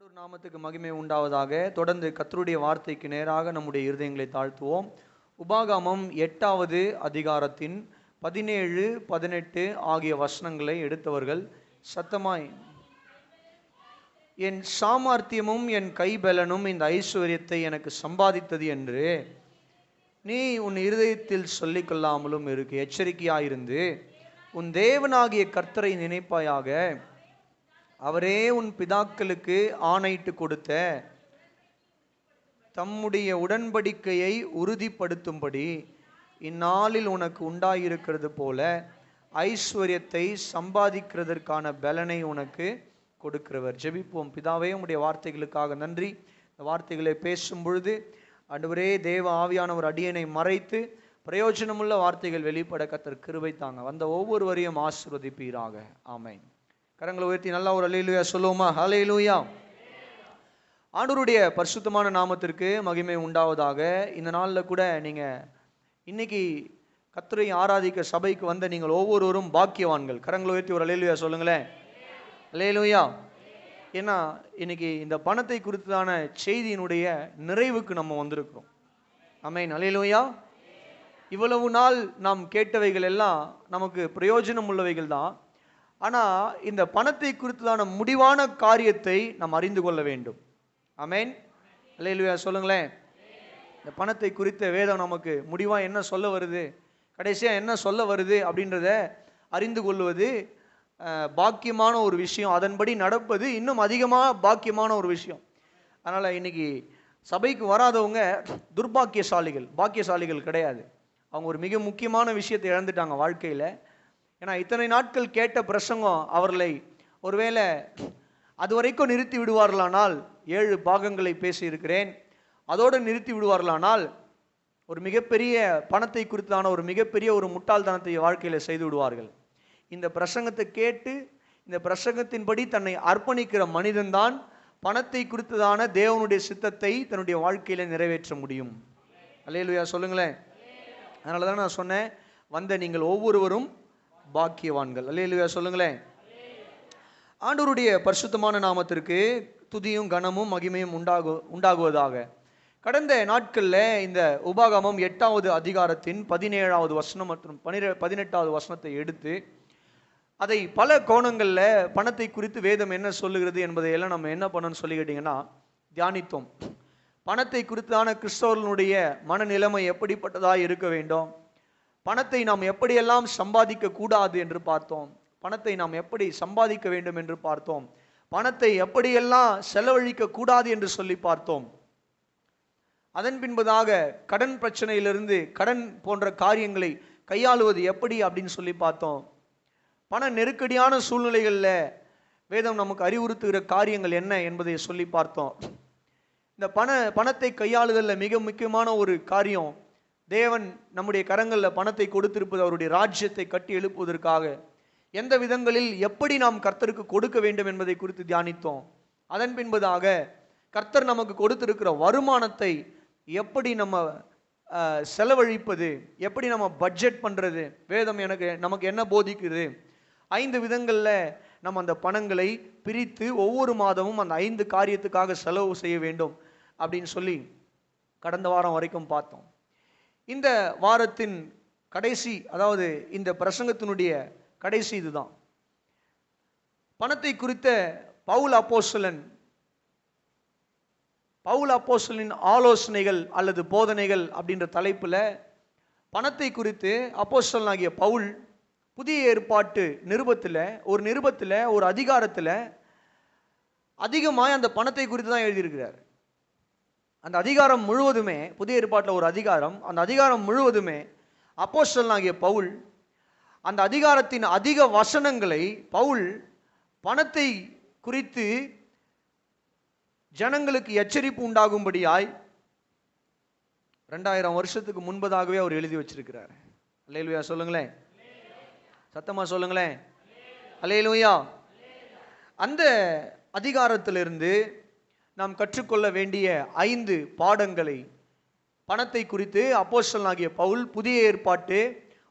ஆண்டவர் நாமத்துக்கு மகிமை உண்டாவதாக. தொடர்ந்து கர்த்தருடைய வார்த்தைக்கு நேராக நம்முடைய இருதயங்களை தாழ்த்துவோம். உபாகமம் 8வது அதிகாரத்தின் 17, 18 ஆகிய வசனங்களை எடுத்தவர்கள் சத்தமாய், என் சாமர்த்தியமும் என் கைபலனும் இந்த ஐஸ்வர்யத்தை எனக்கு சம்பாதித்தது என்று நீ உன் இருதயத்தில் சொல்லிக் கொள்ளாமலும் இருக்கு. எச்சரிக்கையாயிருந்து உன் தேவனாகிய கர்த்தரை நினைப்பாயாக. அவரே உன் பிதாக்களுக்கு ஆணையிட்டு கொடுத்த தம்முடைய உடன்படிக்கையை உறுதிப்படுத்தும்படி இந்நாளில் உனக்கு உண்டாயிருக்கிறது போல ஐஸ்வர்யத்தை சம்பாதிக்கிறதற்கான பலனை உனக்கு கொடுக்கிறவர். ஜெபிப்போம். பிதாவே, உம்முடைய வார்த்தைகளுக்காக நன்றி. இந்த வார்த்தைகளை பேசும் பொழுது ஆண்டவரே, தேவ ஆவியானவர் அடியனை மறைத்து பிரயோஜனமுள்ள வார்த்தைகள் வெளிப்பட கர்த்தர் கிருபை தாங்க. வந்த ஒவ்வொருவரையும் ஆசீர்வதிப்பீராக. ஆமென். கரங்களை உயர்த்தி நல்லா ஒரு அல்லேலூயா சொல்லுவோமா? ஹல்லேலூயா. ஆண்டவருடைய பரிசுத்தமான நாமத்திற்கு மகிமை உண்டாவதாக. இந்த நாளில் கூட நீங்கள் இன்னைக்கு கர்த்தரை ஆராதிக்க சபைக்கு வந்த நீங்கள் ஒவ்வொருவரும் பாக்கியவான்கள். கரங்களை உயர்த்தி ஒரு அல்லேலூயா சொல்லுங்களேன். அல்லேலூயா. ஏன்னா இன்னைக்கு இந்த பணத்தை குறித்தான செய்தியினுடைய நிறைவுக்கு நம்ம வந்திருக்கிறோம். ஆமென். அல்லேலூயா. இவ்வளவு நாள் நாம் கேட்டவைகள் எல்லாம் நமக்கு பிரயோஜனம் உள்ளவைகள் தான். ஆனால் இந்த பணத்தை குறித்ததான முடிவான காரியத்தை நாம் அறிந்து கொள்ள வேண்டும். ஆமென். அல்லேலூயா சொல்லுங்களேன். இந்த பணத்தை குறித்த வேதம் நமக்கு முடிவாக என்ன சொல்ல வருது, கடைசியாக என்ன சொல்ல வருது அப்படின்றத அறிந்து கொள்வது பாக்கியமான ஒரு விஷயம். அதன்படி நடப்பது இன்னும் அதிகமாக பாக்கியமான ஒரு விஷயம். அதனால் இன்னைக்கு சபைக்கு வராதவங்க துர்பாக்கியசாலிகள், பாக்கியசாலிகள் கிடையாது. அவங்க ஒரு மிக முக்கியமான விஷயத்தை இழந்துட்டாங்க வாழ்க்கையில். ஏன்னா இத்தனை நாட்கள் கேட்ட பிரசங்கம் அவர்களை ஒருவேளை அது வரைக்கும் நிறுத்தி விடுவார்களானால், 7 பாகங்களை பேசியிருக்கிறேன், அதோடு நிறுத்தி விடுவார்களானால் ஒரு மிகப்பெரிய பணத்தை குறித்தான ஒரு மிகப்பெரிய ஒரு முட்டாள்தனத்தை வாழ்க்கையில் செய்து விடுவார்கள். இந்த பிரசங்கத்தை கேட்டு இந்த பிரசங்கத்தின்படி தன்னை அர்ப்பணிக்கிற மனிதன்தான் பணத்தை குறித்ததான தேவனுடைய சித்தத்தை தன்னுடைய வாழ்க்கையில் நிறைவேற்ற முடியும். அல்லேலூயா சொல்லுங்களேன். அதனால தான் நான் சொன்னேன், வந்த நீங்கள் ஒவ்வொருவரும் பாக்கியவான்கள். அல்லேலூயா சொல்லுங்களேன். ஆண்டவருடைய பரிசுத்தமான நாமத்திற்கு துதியும் கனமும் மகிமையும் உண்டாகுவதாக. கடந்த நாட்களில் இந்த உபாகமம் 8வது அதிகாரத்தின் 17வது வசனம் மற்றும் 18வது வசனத்தை எடுத்து அதை பல கோணங்களில் பணத்தை குறித்து வேதம் என்ன சொல்லுகிறது என்பதை எல்லாம் நம்ம என்ன பண்ணணும்னு சொல்லி கேட்டிங்கன்னா தியானித்தோம். பணத்தை குறித்தான கிறிஸ்தவர்களுடைய மனநிலைமை எப்படிப்பட்டதாக இருக்க வேண்டும், பணத்தை நாம் எப்படியெல்லாம் சம்பாதிக்க கூடாது என்று பார்த்தோம், பணத்தை நாம் எப்படி சம்பாதிக்க வேண்டும் என்று பார்த்தோம், பணத்தை எப்படியெல்லாம் செலவழிக்க கூடாது என்று சொல்லி பார்த்தோம். அதன் பின்பதாக கடன் பிரச்சனையிலிருந்து கடன் போன்ற காரியங்களை கையாளுவது எப்படி அப்படின்னு சொல்லி பார்த்தோம். பண நெருக்கடியான சூழ்நிலைகளில் வேதம் நமக்கு அறிவுறுத்துகிற காரியங்கள் என்ன என்பதை சொல்லி பார்த்தோம். இந்த பணத்தை கையாளுதலில் மிக முக்கியமான ஒரு காரியம், தேவன் நம்முடைய கரங்களில் பணத்தை கொடுத்திருப்பது அவருடைய ராஜ்யத்தை கட்டி எழுப்புவதற்காக. எந்த விதங்களில் எப்படி நாம் கர்த்தருக்கு கொடுக்க வேண்டும் என்பதை குறித்து தியானித்தோம். அதன் பின்பதாக கர்த்தர் நமக்கு கொடுத்திருக்கிற வருமானத்தை எப்படி நம்ம செலவழிப்பது, எப்படி நம்ம பட்ஜெட் பண்ணுறது, வேதம் நமக்கு என்ன போதிக்குது, 5 விதங்களில் நம்ம அந்த பணங்களை பிரித்து ஒவ்வொரு மாதமும் அந்த 5 காரியத்துக்காக செலவு செய்ய வேண்டும் அப்படின்னு சொல்லி கடந்த வாரம் வரைக்கும் பார்த்தோம். இந்த வாரத்தின் கடைசி, அதாவது இந்த பிரசங்கத்தினுடைய கடைசி இதுதான். பணத்தை குறித்த பவுல் அப்போஸ்தலனின் ஆலோசனைகள் அல்லது போதனைகள் அப்படின்ற தலைப்பில் பணத்தை குறித்து அப்போஸ்தலனாகிய பவுல் புதிய ஏற்பாட்டு நிருபத்தில் ஒரு அதிகாரத்தில் அதிகமாக அந்த பணத்தை குறித்து தான் எழுதியிருக்கிறார். அந்த அதிகாரம் முழுவதுமே, புதிய ஏற்பாட்டில் ஒரு அதிகாரம், அந்த அதிகாரம் முழுவதுமே அப்போஸ்தலனாகிய பவுல் அந்த அதிகாரத்தின் அதிக வசனங்களை பவுல் பணத்தை குறித்து ஜனங்களுக்கு எச்சரிப்பு உண்டாகும்படியாய் 2000 வருஷத்துக்கு முன்பதாகவே அவர் எழுதி வச்சிருக்கிறார். அல்லேலூயா சொல்லுங்களேன். சத்தமா சொல்லுங்களேன். அல்லேலூயா. அந்த அதிகாரத்திலிருந்து நாம் கற்றுக்கொள்ள வேண்டிய 5 பாடங்களை பணத்தை குறித்து அப்போஸ்தலனாகிய பவுல் புதிய ஏற்பாட்டு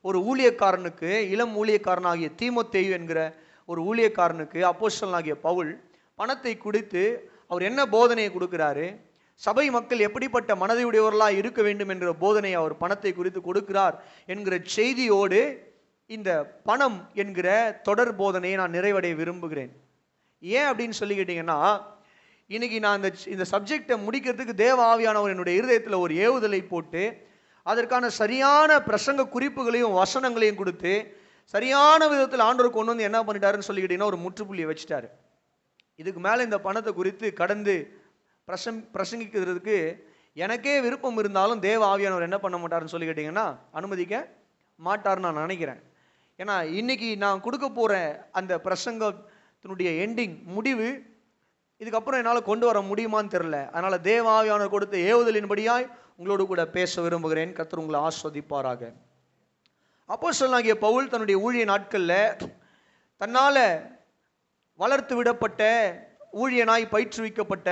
ஒரு ஊழியக்காரனுக்கு, இளம் ஊழியக்காரனாகிய தீமோத்தேயு என்கிற ஒரு ஊழியக்காரனுக்கு அப்போஸ்தலனாகிய பவுல் பணத்தை குறித்து அவர் என்ன போதனையை கொடுக்கிறாரு, சபை மக்கள் எப்படிப்பட்ட மனதையுடையவர்களாக இருக்க வேண்டும் என்கிற போதனையை அவர் பணத்தை குறித்து கொடுக்கிறார் என்கிற செய்தியோடு இந்த பணம் என்கிற தொடர் போதனையை நான் நிறைவடைய விரும்புகிறேன். ஏன் அப்படின்னு சொல்லி கேட்டீங்கன்னா, இன்னைக்கு நான் இந்த சப்ஜெக்டை முடிக்கிறதுக்கு தேவ ஆவியானவர் என்னுடைய இருதயத்தில் ஒரு ஏவுதலை போட்டு அதற்கான சரியான பிரசங்க குறிப்புகளையும் வசனங்களையும் கொடுத்து சரியான விதத்தில் ஆண்டவர் கொண்டு வந்து என்ன பண்ணிட்டாருன்னு சொல்லிக்கிட்டீங்கன்னா ஒரு முற்றுப்புள்ளியை வச்சுட்டாரு. இதுக்கு மேலே இந்த பணத்தை குறித்து கடந்து பிரசங்கிக்கிறதுக்கு எனக்கே விருப்பம் இருந்தாலும் தேவ ஆவியானவர் என்ன பண்ண மாட்டாருன்னு சொல்லி கேட்டிங்கன்னா அனுமதிக்க மாட்டார்னு நான் நினைக்கிறேன். ஏன்னா இன்னைக்கு நான் கொடுக்க போகிற அந்த பிரசங்கத்தினுடைய எண்டிங் முடிவு இதுக்கப்புறம் என்னால் கொண்டு வர முடியுமான்னு தெரில. அதனால் தேவ ஆவியானவர் கொடுத்த ஏவுதலின்படியாய் உங்களோடு கூட பேச விரும்புகிறேன். கர்த்தர் உங்களை ஆஸ்வதிப்பாராக. அப்போஸ்தலனாகிய பவுல் தன்னுடைய ஊழிய நாட்களில் தன்னால் வளர்த்து விடப்பட்ட ஊழியனாய் பயிற்றுவிக்கப்பட்ட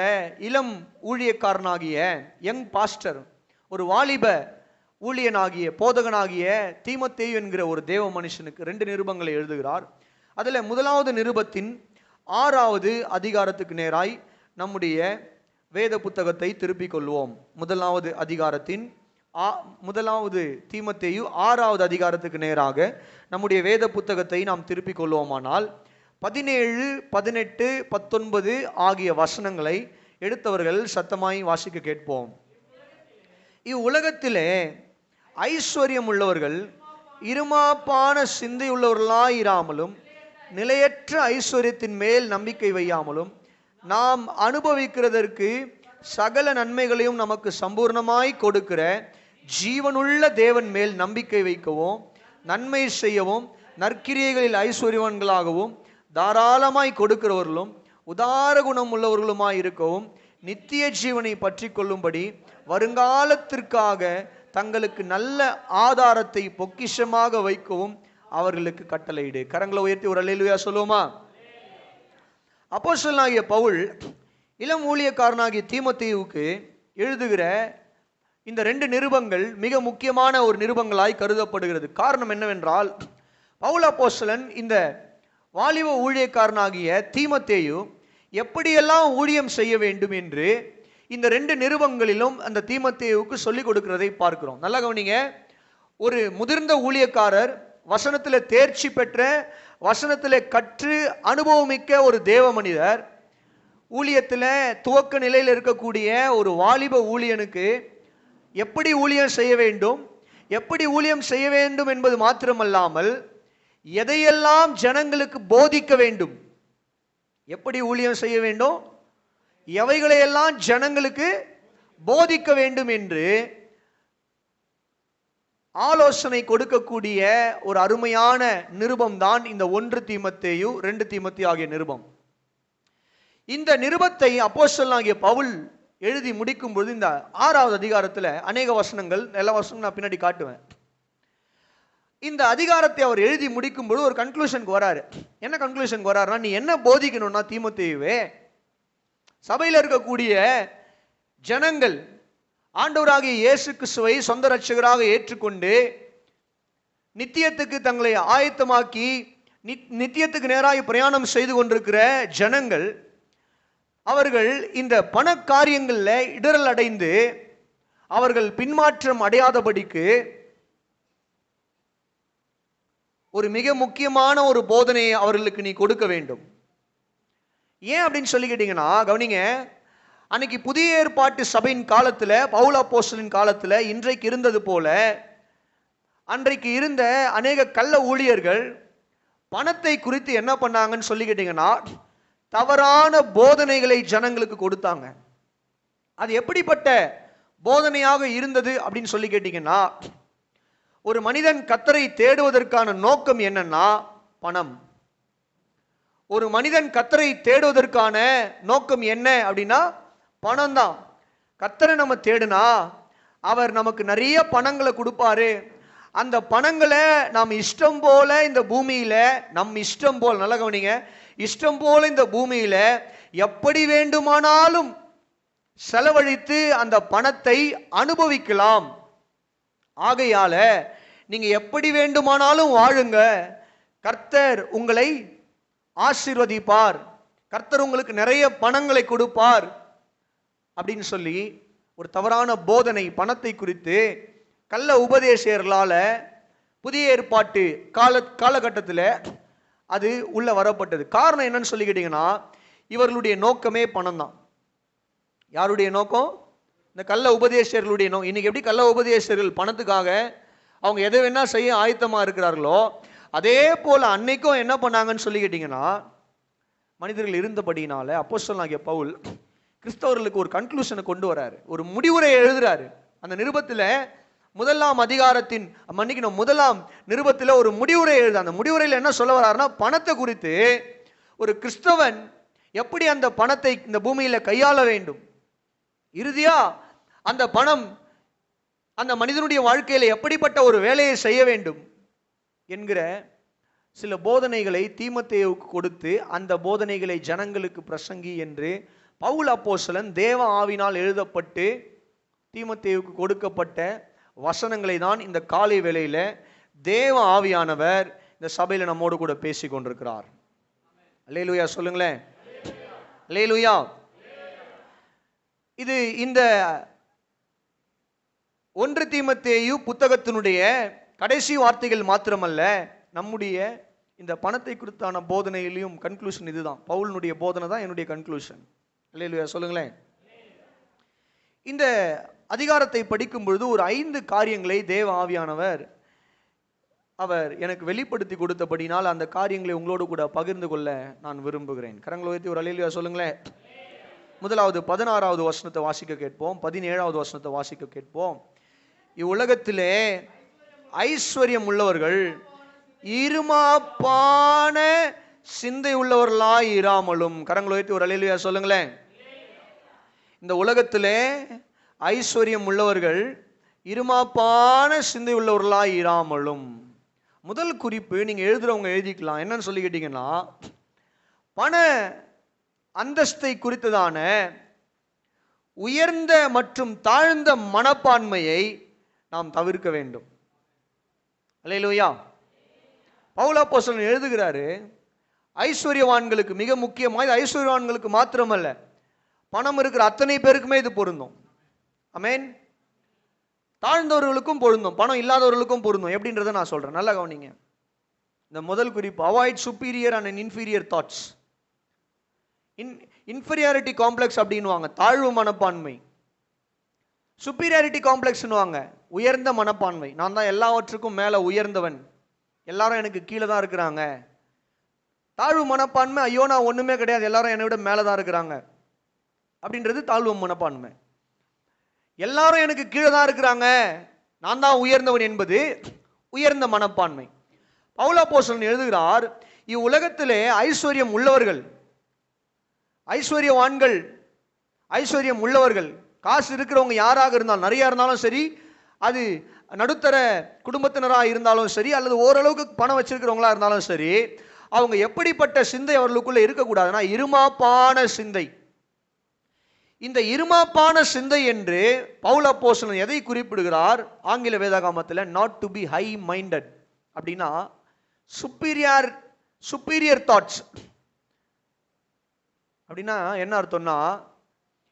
இளம் ஊழியக்காரனாகிய யங் பாஸ்டர், ஒரு வாலிப ஊழியனாகிய போதகனாகிய தீமோத்தேயு என்கிற ஒரு தேவ மனுஷனுக்கு 2 நிருபங்களை எழுதுகிறார். அதில் முதலாவது நிருபத்தின் 6வது அதிகாரத்துக்கு நேராய் நம்முடைய வேத புத்தகத்தை திருப்பிக் கொள்வோம். முதலாவது அதிகாரத்தின் முதலாவது தீமோத்தேயு 6வது அதிகாரத்துக்கு நேராக நம்முடைய வேத புத்தகத்தை நாம் திருப்பிக் கொள்வோமானால் 17, 18, 19 ஆகிய வசனங்களை எடுத்தவர்கள் சத்தமாய் வாசிக்க கேட்போம். இவ்வுலகத்திலே ஐஸ்வர்யம் உள்ளவர்கள் இருமாப்பான சிந்தை உள்ளவர்களாயிராமலும் நிலையற்ற ஐஸ்வர்யத்தின் மேல் நம்பிக்கை வையாமலும் நாம் அனுபவிக்கிறதற்கு சகல நன்மைகளையும் நமக்கு சம்பூர்ணமாய் கொடுக்கிற ஜீவனுள்ள தேவன் மேல் நம்பிக்கை வைக்கவும் நன்மை செய்யவும் நற்கிரியைகளில் ஐஸ்வர்யவான்களாகவும் தாராளமாய் கொடுக்கிறவர்களும் உதார குணம் உள்ளவர்களுமாய் இருக்கவும் நித்திய ஜீவனை பற்றி கொள்ளும்படி வருங்காலத்திற்காக தங்களுக்கு நல்ல ஆதாரத்தை பொக்கிஷமாக வைக்கவும் அவர்களுக்கு கட்டளையிடு. கரங்களை உயர்த்தி ஒரு அல்லேலூயா சொல்லுவோமா? அப்போஸ்தலனாகிய பவுல் இளம் ஊழியக்காரனாகிய தீமோத்தேயுவுக்கு எழுதுகிற இந்த 2 நிருபங்கள் மிக முக்கியமான ஒரு நிருபங்களாய் கருதப்படுகிறது. காரணம் என்னவென்றால், பவுல் அப்போஸ்தலன் இந்த வாலிப ஊழியக்காரனாகிய தீமோத்தேயு எப்படியெல்லாம் ஊழியம் செய்ய வேண்டும் என்று இந்த 2 நிருபங்களிலும் அந்த தீமோத்தேயுவுக்கு சொல்லிக் கொடுக்கிறதை பார்க்கிறோம். நல்லா கவனிங்க. ஒரு முதிர்ந்த ஊழியக்காரர், வசனத்தில் தேர்ச்சி பெற்ற, வசனத்தில் கற்று அனுபவமிக்க ஒரு தேவ மனிதர் ஊழியத்தில் துவக்க நிலையில் இருக்கக்கூடிய ஒரு வாலிப ஊழியனுக்கு எப்படி ஊழியம் செய்ய வேண்டும், எப்படி ஊழியம் செய்ய வேண்டும் என்பது மாத்திரமல்லாமல் எதையெல்லாம் ஜனங்களுக்கு போதிக்க வேண்டும், எப்படி ஊழியம் செய்ய வேண்டும், எவைகளையெல்லாம் ஜனங்களுக்கு போதிக்க வேண்டும் என்று ஆலோசனை கொடுக்கக்கூடிய ஒரு அருமையான நிருபம் தான் இந்த 1 தீமோத்தேயு 2 தீமோத்தேயு ஆகிய நிருபம். இந்த நிருபத்தை அப்போஸ்தலனாகிய பவுல் எழுதி முடிக்கும் பொழுது இந்த 6வது அதிகாரத்தில் அநேக வசனங்கள், எல்லா வசனங்களும் நான் பின்னாடி காட்டுவேன். இந்த அதிகாரத்தை அவர் எழுதி முடிக்கும் பொழுது ஒரு கன்க்ளூஷனுக்கு வராரு. என்ன கன்க்ளூஷனுக்கு வராருன்னா, நீ என்ன போதிக்கணும்னா தீமோத்தேயுவே, சபையில் இருக்கக்கூடிய ஜனங்கள் ஆண்டவராகிய இயேசு கிறிஸ்துவை சொந்த இரட்சகராக ஏற்றுக்கொண்டு நித்தியத்துக்கு தங்களை ஆயத்தமாக்கி நித்தியத்துக்கு நேராக பிரயாணம் செய்து கொண்டிருக்கிற ஜனங்கள், அவர்கள் இந்த பண காரியங்களில் இடரல் அடைந்து அவர்கள் பின்மாற்றம் அடையாதபடிக்கு ஒரு மிக முக்கியமான ஒரு போதனையை அவர்களுக்கு நீ கொடுக்க வேண்டும். ஏன் அப்படின்னு சொல்லி கேட்டீங்கன்னா, கவனிங்க, அன்னைக்கு புதிய ஏற்பாட்டு சபையின் காலத்தில், பவுல் அப்போஸ்தலனின் காலத்தில் இன்றைக்கு இருந்தது போல அன்றைக்கு இருந்த அநேக கள்ள ஊழியர்கள் பணத்தை குறித்து என்ன பண்ணாங்கன்னு சொல்லி கேட்டீங்கன்னா, தவறான போதனைகளை ஜனங்களுக்கு கொடுத்தாங்க. அது எப்படிப்பட்ட போதனையாக இருந்தது அப்படின்னு சொல்லி கேட்டீங்கன்னா, ஒரு மனிதன் கர்த்தரை தேடுவதற்கான நோக்கம் என்னன்னா பணம். ஒரு மனிதன் கர்த்தரை தேடுவதற்கான நோக்கம் என்ன அப்படின்னா பணம் தான். கர்த்தரை நம்ம தேடுனா அவர் நமக்கு நிறைய பணங்களை கொடுப்பாரு. அந்த பணங்களை நாம் இஷ்டம் போல இந்த பூமியில, நம் இஷ்டம் போல், நல்ல கவனிங்க, இஷ்டம் போல இந்த பூமியில எப்படி வேண்டுமானாலும் செலவழித்து அந்த பணத்தை அனுபவிக்கலாம். ஆகையால நீங்க எப்படி வேண்டுமானாலும் வாழுங்க, கர்த்தர் உங்களை ஆசீர்வதிப்பார் கர்த்தர் உங்களுக்கு நிறைய பணங்களை கொடுப்பார் அப்படின்னு சொல்லி ஒரு தவறான போதனை பணத்தை குறித்து கள்ள உபதேசர்களால புதிய ஏற்பாட்டு காலகட்டத்தில் அது உள்ள வரப்பட்டது. காரணம் என்னன்னு சொல்லிக்கிட்டீங்கன்னா, இவர்களுடைய நோக்கமே பணம் தான். யாருடைய நோக்கம்? இந்த கள்ள உபதேசர்களுடைய நோக்கம். இன்னைக்கு எப்படி கள்ள உபதேசர்கள் பணத்துக்காக அவங்க எதை வேணா செய்ய ஆயத்தமா இருக்கிறார்களோ, அதே போல அன்னைக்கும் என்ன பண்ணாங்கன்னு சொல்லிக்கிட்டீங்கன்னா, மனிதர்கள் இருந்தபடினால அப்போஸ்தலனாகிய பவுல் கிறிஸ்தவர்களுக்கு ஒரு கன்க்ளூஷனை கொண்டு வராரு, ஒரு முடிவுரை எழுதுறாரு. அந்த நிருபத்தில் முதலாம் நிருபத்தில் ஒரு முடிவுரை எழுது. அந்த முடிவுரையில் என்ன சொல்ல வர்றாருன்னா, பணத்தை குறித்து ஒரு கிறிஸ்தவன் எப்படி அந்த பணத்தை இந்த பூமியில கையாள வேண்டும், இறுதியா அந்த பணம் அந்த மனிதனுடைய வாழ்க்கையில எப்படிப்பட்ட ஒரு வேலையை செய்ய வேண்டும் என்கிற சில போதனைகளை தீமோத்தேயுவுக்கு கொடுத்து, அந்த போதனைகளை ஜனங்களுக்கு பிரசங்கி என்று பவுல் அப்போஸ்தலன் தேவ ஆவினால் எழுதப்பட்டு தீமோத்தேயுவுக்கு கொடுக்கப்பட்ட வசனங்களை தான் இந்த காலை வேளையில தேவ ஆவியானவர் இந்த சபையில நம்மோடு கூட பேசி கொண்டிருக்கிறார். அல்லேலூயா சொல்லுங்களேன். அல்லேலூயா. இது இந்த 1 தீமோத்தேயு புத்தகத்தினுடைய கடைசி வார்த்தைகள் மாத்திரமல்ல, நம்முடைய இந்த பணத்தை குறித்தான போதனையிலையும் கன்க்ளூஷன் இதுதான். பவுலினுடைய போதனை தான் என்னுடைய கன்க்ளூஷன். அல்லேலூயா சொல்லுங்களேன். இந்த அதிகாரத்தை படிக்கும் பொழுது ஒரு 5 காரியங்களை தேவ ஆவியானவர் அவர் எனக்கு வெளிப்படுத்தி கொடுத்தபடினால் அந்த காரியங்களை உங்களோடு கூட பகிர்ந்து கொள்ள நான் விரும்புகிறேன். கரங்களை உயர்த்தி ஒரு அல்லேலூயா சொல்லுங்களேன். முதலாவது 16வது வசனத்தை வாசிக்க கேட்போம், 17வது வசனத்தை வாசிக்க கேட்போம். இவ்வுலகத்திலே ஐஸ்வர்யம் உள்ளவர்கள் இருமாப்பான சிந்தை உள்ளவர்களாய் இராமலும். கரங்களை உயர்த்தி ஒரு அல்லேலூயா சொல்லுங்களேன். இந்த உலகத்திலே ஐஸ்வர்யம் உள்ளவர்கள் இருமாப்பான சிந்தை உள்ளவர்களாய் இராமலும். முதல் குறிப்பு நீங்க எழுதுறவங்க எழுதிக்கலாம். என்னன்னு சொல்லி கேட்டீங்கன்னா, பண அந்தஸ்தை குறித்ததான உயர்ந்த மற்றும் தாழ்ந்த மனப்பான்மையை நாம் தவிர்க்க வேண்டும். அல்லேலூயா. பவுல் அப்போஸ்தலன் எழுதுகிறாரு, ஐஸ்வர்யவான்களுக்கு மிக முக்கியமாக, இது ஐஸ்வர்யவான்களுக்கு மாத்திரமல்ல, பணம் இருக்கிற அத்தனை பேருக்குமே இது பொருந்தும். ஆமென். தாழ்ந்தவர்களுக்கும் பொருந்தும், பணம் இல்லாதவர்களுக்கும் பொருந்தும். எப்படின்றத நான் சொல்றேன், நல்லா கவனிங்க. இந்த முதல் குறிப்பு, avoid superior and inferior thoughts. Inferiority complex அப்படின்வாங்க தாழ்வு மனப்பான்மை. சுப்பீரியாரிட்டி காம்ப்ளெக்ஸ்னுவாங்க உயர்ந்த மனப்பான்மை. நான் தான் எல்லாவற்றுக்கும் மேல உயர்ந்தவன், எல்லாரும் எனக்கு கீழே தான் இருக்கிறாங்க. தாழ்வு மனப்பான்மை, ஐயோ நான் ஒண்ணுமே கிடையாது, எல்லாரும் என்னை விட மேலதான் இருக்கிறாங்க அப்படின்றது தாழ்வு மனப்பான்மை. எல்லாரும் எனக்கு கீழே தான் இருக்கிறாங்க, நான் தான் உயர்ந்தவன் என்பது உயர்ந்த மனப்பான்மை. பவுல் அப்போஸ்தலன் எழுதுகிறார், இவ்வுலகத்திலே ஐஸ்வர்யம் உள்ளவர்கள், ஐஸ்வர்யவான்கள், ஐஸ்வர்யம் உள்ளவர்கள், காசு இருக்கிறவங்க யாராக இருந்தாலும், நிறைய இருந்தாலும் சரி, அது நடுத்தர குடும்பத்தினராக இருந்தாலும் சரி, அல்லது ஓரளவுக்கு பணம் வச்சிருக்கிறவங்களா இருந்தாலும் சரி, அவங்க எப்படிப்பட்ட சிந்தை அவர்களுக்குள்ள இருக்கக்கூடாதுன்னா இருமாப்பான சிந்தை. இந்த இருமாப்பான சிந்தை என்று பவுல் அப்போஸ்தலன் எதை குறிப்பிடுகிறார்? ஆங்கில வேதாகமத்தில் not to be high minded அப்படின்னா சுப்பீரியர் தாட்ஸ் அப்படின்னா என்ன அர்த்தம்னா,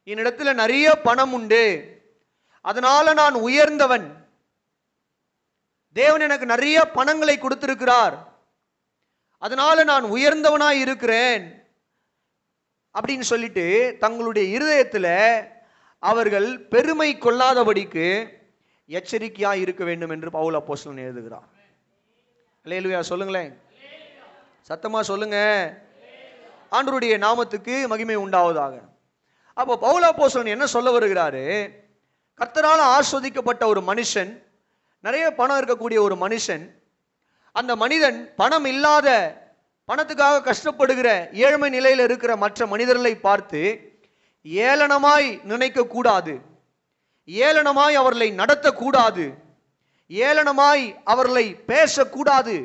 என்னிடத்துல நிறைய பணம் உண்டு, அதனால நான் உயர்ந்தவன், தேவன் எனக்கு நிறைய பணங்களை கொடுத்திருக்கிறார், அதனால நான் உயர்ந்தவனாய் இருக்கிறேன் அப்படின்னு சொல்லிட்டு தங்களுடைய இருதயத்தில் அவர்கள் பெருமை கொள்ளாதபடிக்கு எச்சரிக்கையாக இருக்க வேண்டும் என்று பவுல் அப்போஸ்தலன் எழுதுகிறார். அல்லேலூயா சொல்லுங்களேன், சத்தமா சொல்லுங்க. ஆண்டவருடைய நாமத்துக்கு மகிமை உண்டாவதாக. அப்போ பவுல் அப்போஸ்தலன் என்ன சொல்ல வருகிறாரு? கர்த்தரால் ஆஸ்வதிக்கப்பட்ட ஒரு மனுஷன், நிறைய பணம் இருக்கக்கூடிய ஒரு மனுஷன், அந்த மனிதன் பணம் இல்லாத, பணத்துக்காக கஷ்டப்படுகிற ஏழ்மை நிலையில் இருக்கிற மற்ற மனிதர்களை பார்த்து ஏளனமாய் நினைக்க கூடாது, ஏளனமாய் அவர்களை நடத்தக்கூடாது, ஏளனமாய் அவர்களை பேசக்கூடாது.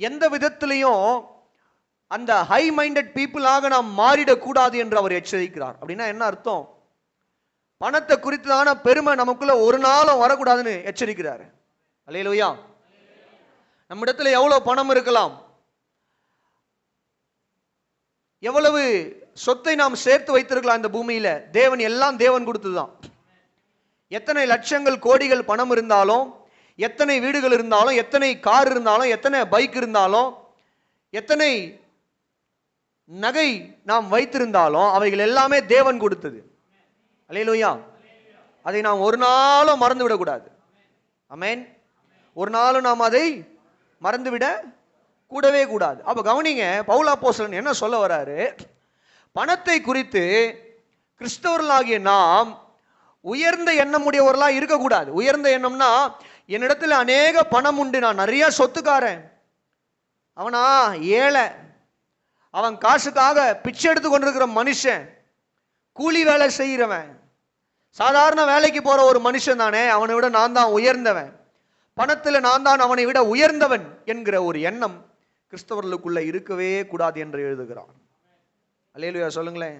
எந்த விதத்திலையும் அந்த ஹை மைண்டட் பீப்புளாக நாம் மாறிடக்கூடாது என்று அவர் எச்சரிக்கிறார். அப்படின்னா என்ன அர்த்தம்? பணத்தை குறித்தான பெருமை நமக்குள்ள ஒரு நாளும் வரக்கூடாதுன்னு எச்சரிக்கிறார். அல்லேலூயா. நம்மிடத்துல எவ்வளவு பணம் இருக்கலாம், எவ்வளவு சொத்தை நாம் சேர்த்து வைத்திருக்கலாம் இந்த பூமியில, தேவன் எல்லாம் தேவன் கொடுத்துதான். எத்தனை லட்சங்கள் கோடிகள் பணம் இருந்தாலும், எத்தனை வீடுகள் இருந்தாலும், எத்தனை கார் இருந்தாலும், எத்தனை பைக் இருந்தாலும், எத்தனை நகை நாம் வைத்திருந்தாலும் அவைகள் எல்லாமே தேவன் கொடுத்தது. அல்லேலூயா. அதை நாம் ஒரு நாளும் மறந்து விடக்கூடாது. ஆமென். ஒரு நாளும் நாம் அதை மறந்துவிட கூடவே கூடாது. அப்ப கவனிங்க, பவுல் அப்போஸ்தலன் என்ன சொல்ல வராரு? பணத்தை குறித்து கிறிஸ்தவர்களாகிய நாம் உயர்ந்த எண்ணம் உடையவர்களாக இருக்கக்கூடாது. உயர்ந்த எண்ணம்னா, என்னிடத்துல அநேக பணம் உண்டு, நான் நிறைய சொத்துக்காரன், அவனா ஏழை, அவன் காசுக்காக பிச்சை எடுத்து கொண்டிருக்கிற மனுஷன், கூலி வேலை செய்கிறவன், சாதாரண வேலைக்கு போற ஒரு மனுஷன் தானே, அவனை விட நான் தான் உயர்ந்தவன், பணத்தில் நான் தான் அவனை விட உயர்ந்தவன் என்கிற ஒரு எண்ணம் கிறிஸ்தவர்களுக்குள்ள இருக்கவே கூடாது என்று எழுதுகிறான். அல்லேலூயா சொல்லுங்களேன்.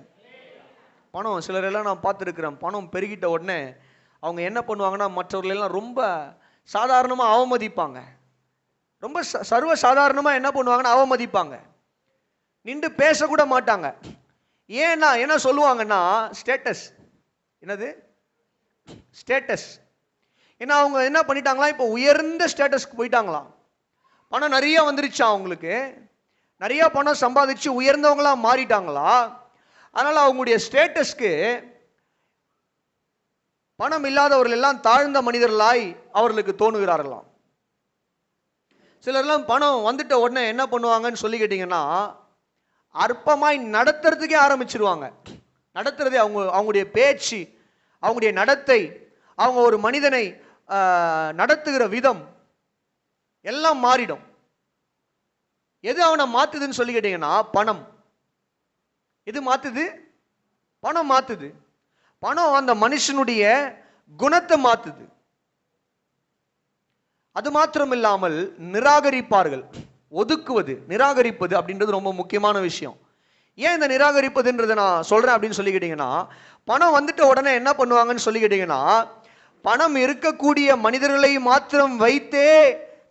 பணம், சிலரெல்லாம் நான் பார்த்துருக்கிறேன், பணம் பெருகிட்ட உடனே அவங்க என்ன பண்ணுவாங்கன்னா, மற்றவர்களெல்லாம் ரொம்ப சாதாரணமாக அவமதிப்பாங்க. ரொம்ப சர்வ சாதாரணமாக என்ன பண்ணுவாங்கன்னா அவமதிப்பாங்க, நின்று பேசக்கூட மாட்டாங்க. ஏன்னா என்ன சொல்லுவாங்கன்னா, ஸ்டேட்டஸ். என்னது ஸ்டேட்டஸ்? ஏன்னா அவங்க என்ன பண்ணிட்டாங்களா, இப்போ உயர்ந்த ஸ்டேட்டஸ்க்கு போயிட்டாங்களாம். பணம் நிறைய வந்துருச்சா, அவங்களுக்கு நிறைய பணம் சம்பாதிச்சு உயர்ந்தவங்களா மாறிட்டாங்களா. அதனால அவங்களுடைய ஸ்டேட்டஸ்க்கு பணம் இல்லாதவர்கள் எல்லாம் தாழ்ந்த மனிதர்களாய் அவர்களுக்கு தோணுகிறார்களாம். சிலர்லாம் பணம் வந்துட்ட உடனே என்ன பண்ணுவாங்கன்னு சொல்லி கேட்டீங்கன்னா, அற்பமாய் நடத்துறதுக்கே ஆரம்பிச்சிருவாங்க. நடத்துறதே அவங்களுடைய பேச்சு, அவங்களுடைய நடத்தை, அவங்க ஒரு மனிதனை நடத்துகிற விதம் எல்லாம் மாறிடும். எது அவனை மாத்துதுன்னு சொல்லி கேட்டீங்கன்னா, பணம். எது மாத்துது? பணம் மாத்துது. பணம் அந்த மனுஷனுடைய குணத்தை மாத்துது. அது மாத்திரம் இல்லாமல் நிராகரிப்பார்கள். ஒதுக்குவது, நிராகரிப்பது அப்படின்றது ரொம்ப முக்கியமான விஷயம். ஏன் இந்த நிராகரிப்பதுன்றதை நான் சொல்றேன் அப்படின்னு சொல்லி கேட்டீங்கன்னா, பணம் வந்துட்ட உடனே என்ன பண்ணுவாங்கன்னு சொல்லி கேட்டீங்கன்னா, பணம் இருக்கக்கூடிய மனிதர்களை மாத்திரம் வைத்தே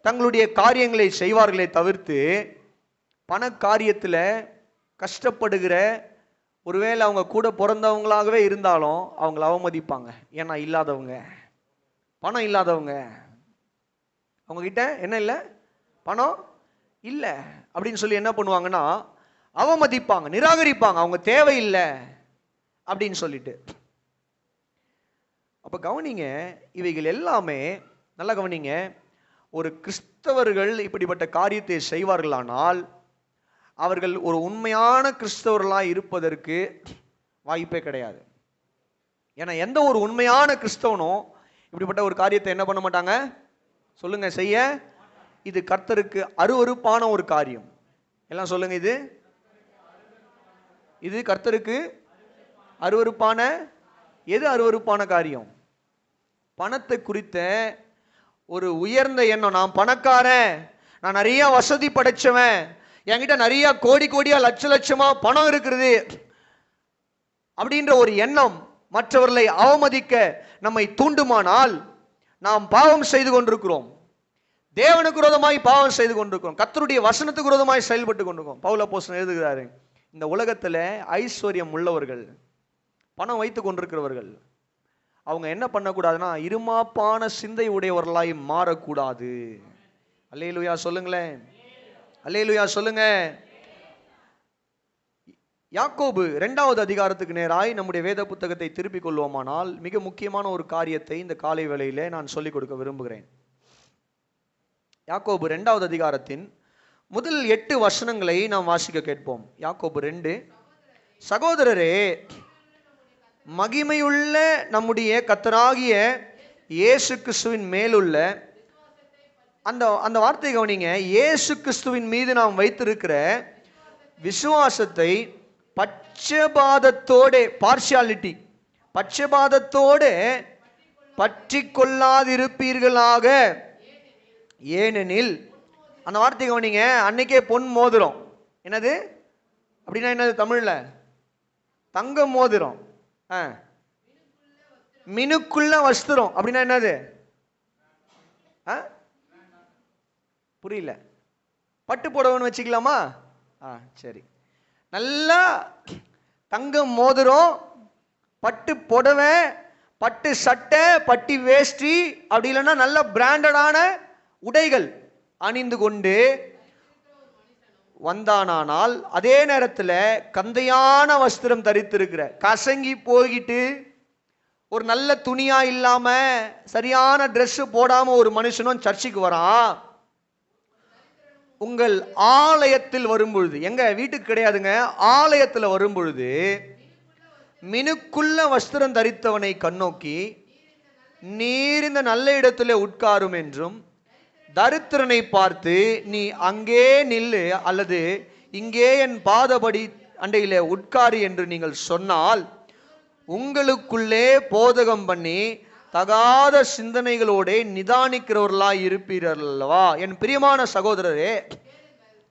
தங்களுடைய காரியங்களை செய்வார்களே தவிர்த்து, பண காரியத்தில் கஷ்டப்படுகிற, ஒருவேளை அவங்க கூட பிறந்தவங்களாகவே இருந்தாலும் அவங்கள அவமதிப்பாங்க. ஏன்னா இல்லாதவங்க, பணம் இல்லாதவங்க, அவங்க கிட்ட என்ன இல்லை, பணம் இல்லை அப்படின்னு சொல்லி என்ன பண்ணுவாங்கன்னா அவமதிப்பாங்க, நிராகரிப்பாங்க, அவங்க தேவையில்லை அப்படின்னு சொல்லிட்டு. அப்ப கவனிங்க, இவைகள் எல்லாமே நல்லா கவனிங்க. ஒரு கிறிஸ்தவர்கள் இப்படிப்பட்ட காரியத்தை செய்வார்களானால் அவர்கள் ஒரு உண்மையான கிறிஸ்தவர்களாக இருப்பதற்கு வாய்ப்பே கிடையாது. ஏன்னா எந்த ஒரு உண்மையான கிறிஸ்தவனும் இப்படிப்பட்ட ஒரு காரியத்தை என்ன பண்ண மாட்டாங்க சொல்லுங்க, செய்ய. இது கர்த்தருக்கு அருவருப்பான ஒரு காரியம். எல்லாம் சொல்லுங்க, இது கர்த்தருக்கு அருவருப்பான. எது அருவருப்பான காரியம்? பணத்தை குறித்த ஒரு உயர்ந்த எண்ணம். நான் பணக்காரன், நான் நிறைய வசதி படைச்சவன், என்கிட்ட நிறைய கோடி கோடியா லட்ச லட்சமா பணம் இருக்கிறது அப்படின்ற ஒரு எண்ணம் மற்றவர்களை அவமதிக்க நம்மை தூண்டுமானால் நாம் பாவம் செய்து கொண்டிருக்கிறோம். தேவனுக்கு விரோதமாய் பாவம் செய்து கொண்டிருக்கிறோம். கர்த்தருடைய வசனத்துக்கு விரோதமாய் செயல்பட்டு கொண்டிருக்கிறோம். பவுல் அப்போஸ்தலன் எழுதுகிறாரு, இந்த உலகத்துல ஐஸ்வர்யம் உள்ளவர்கள், பணம் வைத்து கொண்டிருக்கிறவர்கள், அவங்க என்ன பண்ணக்கூடாதுன்னா இருமாப்பான சிந்தை உடையவர்களாய் மாறக்கூடாது. அல்லேலூயா சொல்லுங்களேன், அல்லேலூயா சொல்லுங்க. யாக்கோபு 2வது அதிகாரத்துக்கு நேராய் நம்முடைய வேத புத்தகத்தை திருப்பிக் கொள்வோமானால் மிக முக்கியமான ஒரு காரியத்தை இந்த காலை வேளையிலே நான் சொல்லிக் கொடுக்க விரும்புகிறேன். யாக்கோபு 2வது அதிகாரத்தின் முதல் 8 வசனங்களை நாம் வாசிக்க கேட்போம். யாக்கோபு 2. சகோதரரே, மகிமையுள்ள நம்முடைய கர்த்தராகிய இயேசு கிறிஸ்துவின் மேலுள்ள அந்த வார்த்தை கவனிங்க. இயேசு கிறிஸ்துவின் மீது நாம் வைத்திருக்கிற விசுவாசத்தை பட்சபாதத்தோடு, பார்ஷியாலிட்டி, பட்சபாதத்தோடு பற்றி கொள்ளாதிருப்பீர்களாக. ஏனெனில், அந்த வார்த்தை கவனிங்க, அன்னைக்கே பொன் மோதிரம். என்னது அப்படின்னா என்னது தமிழ்ல? தங்க மோதிரம். மினுக்குள்ள வஸ்திரம் அப்படின்னா என்னது? புரியல. பட்டு புடவைன்னு வச்சுக்கலாமா? சரி. நல்லா தங்க மோதிரம், பட்டு புடவை, பட்டு சட்டை, பட்டு வேஷ்டி, அப்படி இல்லைன்னா நல்ல பிராண்டடான உடைகள் அணிந்து கொண்டு வந்தானால், அதே நேரத்தில் கந்தையான வஸ்திரம் தரித்திருக்கிற, கசங்கி போய்கிட்டு ஒரு நல்ல துணியா இல்லாம சரியான ட்ரெஸ் போடாம ஒரு மனுஷனும் சர்ச்சுக்கு வரான். உங்கள் ஆலயத்தில் வரும்பொழுது, எங்க வீட்டுக்கு கிடையாதுங்க, ஆலயத்தில் வரும்பொழுது மினுக்குள்ள வஸ்திரம் தரித்தவனை கண்ணோக்கி நீர் இந்த நல்ல இடத்துல உட்காரும் என்றும், தரித்திரனை பார்த்து நீ அங்கே நில்லு அல்லது இங்கே என் பாதபடி அண்டையிலே உட்காரு என்று நீங்கள் சொன்னால், உங்களுக்குள்ளே போதகம் பண்ணி தகாத சிந்தனைகளோட நிதானிக்கிறவர்களாய் இருப்பீர்கள் அல்லவா? என் பிரியமான சகோதரரே,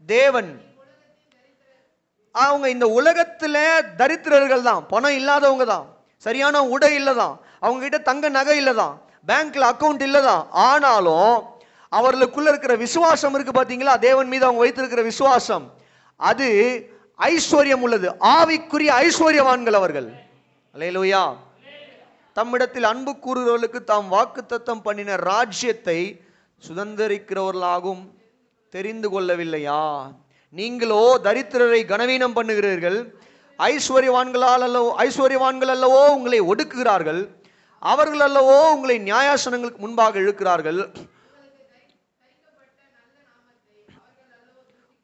தேவன் அவங்க இந்த உலகத்துல தரித்திரர்கள் தான், பணம் இல்லாதவங்க தான், சரியான உடை இல்லதான், அவங்க கிட்ட தங்க நகை இல்லதான், பேங்க்ல அக்கௌண்ட் இல்லதான், ஆனாலும் அவர்களுக்குள்ள இருக்கிற விசுவாசம் இருக்கு பாத்தீங்களா, தேவன் மீது அவங்க வைத்திருக்கிற விசுவாசம், அது ஐஸ்வர்யம் உள்ளது, ஆவிக்குரிய ஐஸ்வர்யவான்கள் அவர்கள். அல்லேலூயா. தம்மிடத்தில் அன்பு கூறுகிறவர்களுக்கு தாம் வாக்குத்தத்தம் பண்ணின ராஜ்யத்தை சுதந்திரிக்கிறவர்களாகவும் தெரிந்து கொள்ளவில்லையா? நீங்களோ தரித்திரரை கனவீனம் பண்ணுகிறீர்கள், ஐஸ்வர்யவான்கள் அல்லவோ உங்களை ஒடுக்குகிறார்கள், அவர்கள் அல்லவோ உங்களை நியாயாசனங்களுக்கு முன்பாக இழுக்கிறார்கள்.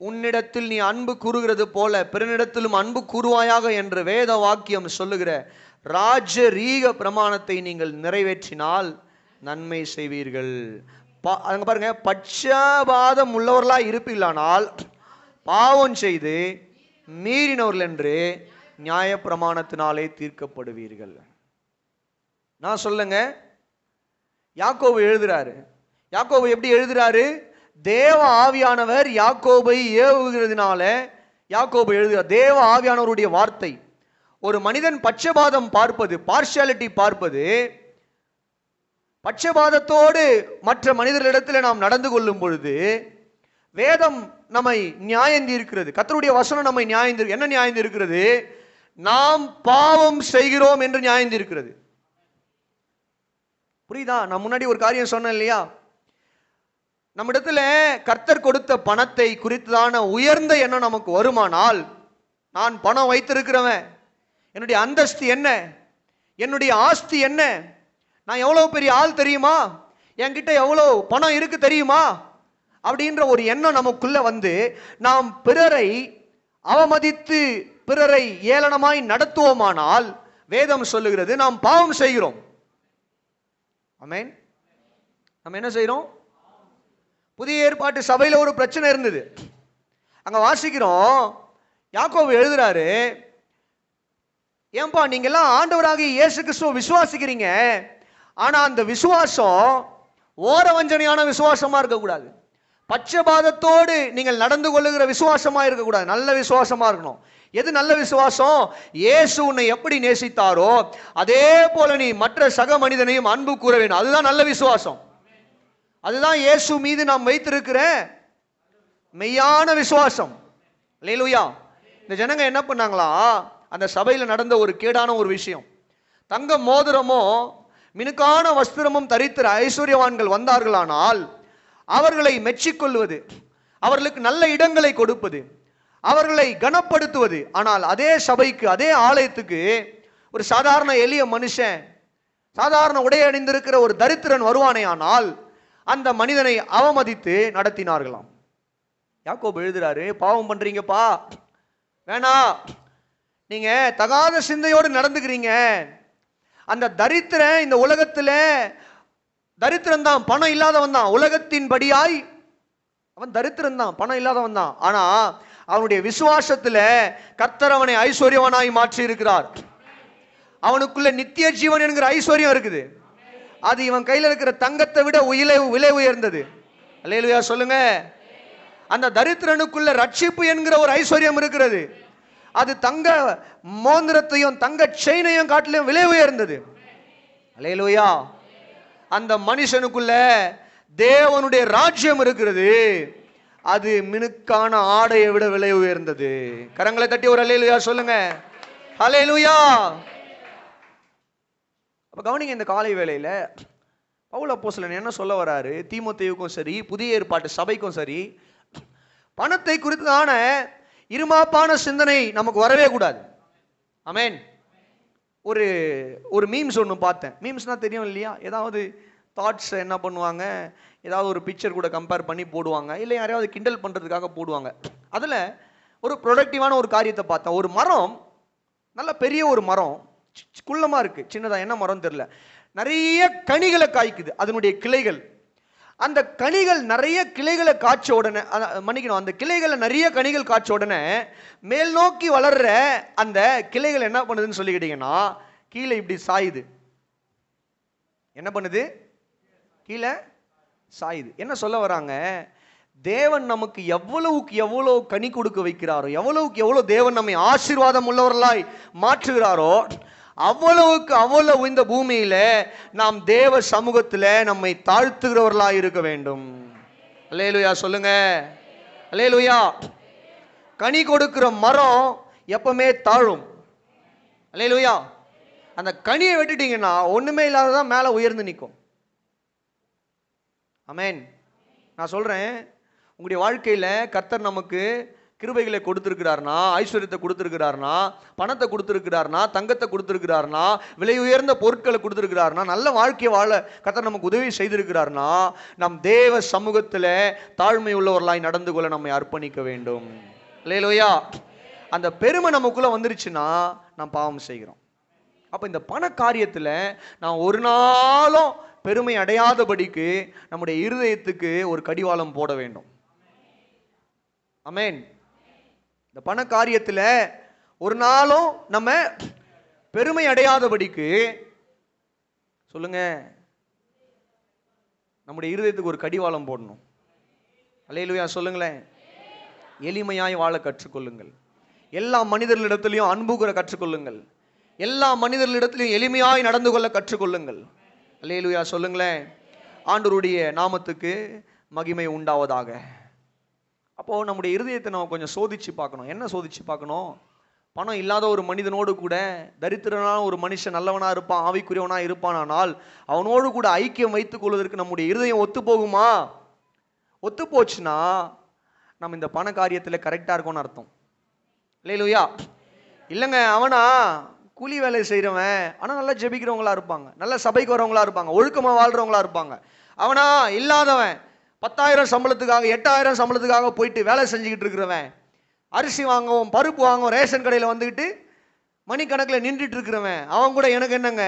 உன்னிடத்தில் நீ அன்பு கூறுகிறது போல பிறனிடத்திலும் அன்பு கூறுவாயாக என்று வேத வாக்கியம் சொல்லுகிற ராஜரீக பிரமாணத்தை நீங்கள் நிறைவேற்றினால் நன்மை செய்வீர்கள். அங்க பாருங்க, பட்சபாதம் உள்ளவர்களா இருப்பீர்களானால் பாவம் செய்து மீறினவர்கள் என்று நியாய பிரமாணத்தினாலே தீர்க்கப்படுவீர்கள். நான் சொல்லுங்க, யாக்கோபு எழுதுறாரு. யாக்கோபு எப்படி எழுதுறாரு? தேவ ஆவியானவர் யாக்கோபை ஏவுகிறதுனால யாக்கோபு எழுதுகிறார். தேவ ஆவியானவருடைய வார்த்தை. ஒரு மனிதன் பட்சபாதம் பார்ப்பது, பார்ஷியாலிட்டி பார்ப்பது, பட்சபாதத்தோடு மற்ற மனிதர்களிடத்தில் நாம் நடந்து கொள்ளும் பொழுது வேதம் நம்மை நியாயந்தி இருக்கிறது. கர்த்தருடைய வசனம் நம்மை நியாயந்தி, என்ன நியாயந்தி இருக்கிறது? நாம் பாவம் செய்கிறோம் என்று நியாயந்தி இருக்கிறது. புரியுதா? நான் முன்னாடி ஒரு காரியம் சொன்னேன் இல்லையா, நம்மிடத்துல கர்த்தர் கொடுத்த பணத்தை குறித்ததான உயர்ந்த எண்ணம் நமக்கு வருமானால், நான் பணம் வைத்திருக்கிறவன், என்னுடைய அந்தஸ்து என்ன, என்னுடைய ஆஸ்தி என்ன, நான் எவ்வளவு பெரிய ஆள் தெரியுமா, என்கிட்ட எவ்வளவு பணம் இருக்கு தெரியுமா அப்படின்ற ஒரு எண்ணம் நமக்குள்ள வந்து நாம் பிறரை அவமதித்து பிறரை ஏளனமாய் நடத்துவோமானால் வேதம் சொல்லுகிறது நாம் பாவம் செய்கிறோம். ஆமென். நம்ம என்ன செய்கிறோம்? புதிய ஏற்பாட்டு சபையில் ஒரு பிரச்சனை இருந்தது. அங்க வாசிக்கிறோம், யாக்கோபு எழுதுறாரு, ஏன்பா நீங்க எல்லாம் ஆண்டவராகிய இயேசு கிறிஸ்துவை விசுவாசிக்கிறீங்க, ஆனா அந்த விசுவாசம் ஓரவஞ்சனையான விசுவாசமா இருக்கக்கூடாது, பட்சபாதத்தோடு நீங்கள் நடந்து கொள்ளுகிற விசுவாசமா இருக்கக்கூடாது, நல்ல விசுவாசமா இருக்கணும். எது நல்ல விசுவாசம்? இயேசு உன்னை எப்படி நேசித்தாரோ அதே போல நீ மற்ற சக மனிதனையும் அன்பு கூற வேண்டும். அதுதான் நல்ல விசுவாசம். அதுதான் இயேசு மீது நாம் வைத்திருக்கிற மெய்யான விசுவாசம். அல்லேலூயா. இந்த ஜனங்க என்ன பண்ணாங்களா, அந்த சபையில் நடந்த ஒரு கேடான ஒரு விஷயம், தங்க மோதிரமோ மினுக்கான வஸ்திரமும் தரித்திர ஐஸ்வர்யவான்கள் வந்தார்களானால் அவர்களை மெச்சிக்கொள்வது, அவர்களுக்கு நல்ல இடங்களை கொடுப்பது, அவர்களை கனப்படுத்துவது. ஆனால் அதே சபைக்கு, அதே ஆலயத்துக்கு ஒரு சாதாரண எளிய மனுஷன், சாதாரண உடை அணிந்திருக்கிற ஒரு தரித்திரன் வருவானே ஆனால் அந்த மனிதனை அவமதித்து நடத்தினார்களாம். யாக்கோபு எழுதுறாரு, பாவம் பண்றீங்கப்பா, வேணா, நீங்க தகாத சிந்தையோடு நடந்துக்கிறீங்க. அந்த தரித்திரன் இந்த உலகத்துல தரித்திரன் தான், பணம் இல்லாதவன் தான், உலகத்தின் படியாய் அவன் தரித்திரன் தான், பணம் இல்லாதவன் தான். ஆனா அவனுடைய விசுவாசத்துல கர்த்தர் அவனை ஐஸ்வர்யவனாய் மாற்றி இருக்கிறார். அவனுக்குள்ள நித்திய ஜீவன் என்கிற ஐஸ்வர்யம் இருக்குது. அது இவன் கையில் இருக்கிற தங்கத்தை விட விலை உயர்ந்தது. அல்லேலூயா சொல்லுங்க. அந்த தரித்திரனுக்குள்ள ரட்சிப்பு என்கிற ஒரு ஐஸ்வர்யம் இருக்கிறது. அது தங்க மோதிரத்தையும் தங்க செயினையும் காட்டிலும் விலை உயர்ந்தது. அல்லேலூயா. அந்த மனுஷனுக்குள்ள தேவனுடைய ராஜ்யம் இருக்கிறது. அது மினுக்கான ஆடையை விட விலை உயர்ந்தது. கரங்களை தட்டி ஒரு அல்லேலூயா சொல்லுங்க. அல்லேலூயா. அப்ப கவனிங்க, இந்த காலை வேளையில பவுல் அப்போஸ்தலன் என்ன சொல்ல வராரு? தீமோத்தேயுக்கும் சரி, புதிய ஏற்பாட்டு சபைக்கும் சரி, பணத்தை குறித்தான இருமாப்பான சிந்தனை நமக்கு வரவே கூடாது. ஆமென். ஒரு ஒரு மீம்ஸ் ஒன்று பார்த்தேன். மீம்ஸ்னா தெரியும் இல்லையா? ஏதாவது தாட்ஸ் என்ன பண்ணுவாங்க, ஏதாவது ஒரு பிக்சர் கூட கம்பேர் பண்ணி போடுவாங்க, இல்லை யாரையாவது கிண்டல் பண்ணுறதுக்காக போடுவாங்க. அதில் ஒரு ப்ரொடக்டிவான ஒரு காரியத்தை பார்த்தேன். ஒரு மரம், நல்ல பெரிய ஒரு மரம், குள்ளமாக இருக்குது, சின்னதாக, என்ன மரம் தெரில, நிறைய கனிகளை காய்க்குது அதனுடைய கிளைகள். அந்த கனிகள் நிறைய கிளைகளை காய்ச்ச உடனே, மன்னிக்கணும், அந்த கிளைகளை நிறைய கனிகள் காய்ச்ச உடனே மேல் நோக்கி வளர்ற அந்த கிளைகள் என்ன பண்ணுதுன்னு சொல்லிக்கிட்டீங்கன்னா, கீழே இப்படி சாயுது. என்ன பண்ணுது? கீழே சாயுது. என்ன சொல்ல வராங்க? தேவன் நமக்கு எவ்வளவுக்கு எவ்வளவு கனி கொடுக்க வைக்கிறாரோ, எவ்வளவுக்கு எவ்வளவு தேவன் நம்மை ஆசீர்வாதம் உள்ளவர்களாய் மாற்றுகிறாரோ, அவ்வளவுக்கு அவ்வளவு இந்த பூமியில நாம் தேவ சமூகத்தில் நம்மை தாழ்த்துகிறவர்களாய் இருக்க வேண்டும். அல்லேலூயா சொல்லுங்க. அல்லேலூயா. கனி கொடுக்கிற மரம் எப்பவுமே தாழும். அல்லேலூயா. அந்த கனியை வெட்டிட்டீங்கன்னா ஒண்ணுமே இல்லாததான் மேல உயர்ந்து நிற்கும். ஆமென். நான் சொல்றேன், உங்களுடைய வாழ்க்கையில கர்த்தர் நமக்கு கிருபைகளை கொடுத்திருக்கிறார்னா, ஐஸ்வர்யத்தை கொடுத்திருக்கிறார்னா, பணத்தை கொடுத்திருக்கிறார்னா, தங்கத்தை கொடுத்திருக்கிறார்னா, விலை உயர்ந்த பொருட்களை கொடுத்திருக்கிறார்னா, நல்ல வாழ்க்கையை வாழ கர்த்தர் நமக்கு உதவி செய்திருக்கிறார்னா, நம் தேவ சமூகத்தில் தாழ்மை உள்ளவர்களாய் நடந்து கொள்ள நம்மை அர்ப்பணிக்க வேண்டும். அல்லேலூயா. அந்த பெருமை நமக்குள்ள வந்துருச்சுன்னா நாம் பாவம் செய்கிறோம். அப்ப இந்த பண காரியத்துல நான் ஒரு நாளும் பெருமை அடையாதபடிக்கு நம்முடைய இருதயத்துக்கு ஒரு கடிவாளம் போட வேண்டும். ஆமென். இந்த பண காரியத்துல ஒரு நாளும் நம்ம பெருமை அடையாதபடிக்கு, சொல்லுங்க, நம்முடைய இருதயத்துக்கு ஒரு கடிவாளம் போடணும். அல்லேலூயா சொல்லுங்களேன். எளிமையாய் வாழ கற்றுக்கொள்ளுங்கள். எல்லா மனிதர்களிடத்திலையும் அன்பு கூற கற்றுக்கொள்ளுங்கள். எல்லா மனிதர்களிடத்திலையும் எளிமையாய் நடந்து கொள்ள கற்றுக்கொள்ளுங்கள். அல்லேலூயா சொல்லுங்களேன். ஆண்டவருடைய நாமத்துக்கு மகிமை உண்டாவதாக. அப்போ நம்முடைய இருதயத்தை நம்ம கொஞ்சம் சோதிச்சு பார்க்கணும். என்ன சோதிச்சு பார்க்கணும்? பணம் இல்லாத ஒரு மனிதனோடு கூட, தரித்திரனான ஒரு மனுஷன் நல்லவனா இருப்பான், ஆவிக்குரியவனா இருப்பானால் அவனோடு கூட ஐக்கியம் வைத்துக் கொள்வதற்கு நம்முடைய இருதயம் ஒத்து போகுமா? ஒத்து போச்சுன்னா நம்ம இந்த பண காரியத்தில் கரெக்டாக இருக்கோம்னு அர்த்தம். அல்லேலூயா. இல்லைங்க, அவனா கூலி வேலை செய்கிறவன், ஆனால் நல்லா ஜெபிக்கிறவங்களா இருப்பாங்க, நல்ல சபைக்கு வரவங்களா இருப்பாங்க, ஒழுக்கமாக வாழ்கிறவங்களா இருப்பாங்க. அவனா இல்லாதவன், 10,000 சம்பளத்துக்காக 8,000 சம்பளத்துக்காக போயிட்டு வேலை செஞ்சுக்கிட்டு இருக்கிறவன், அரிசி வாங்கவும் பருப்பு வாங்கவும் ரேஷன் கடையில் வந்துக்கிட்டு மணிக்கணக்கில் நின்றுட்டு இருக்கிறவன், அவன் கூட எனக்கு என்னங்க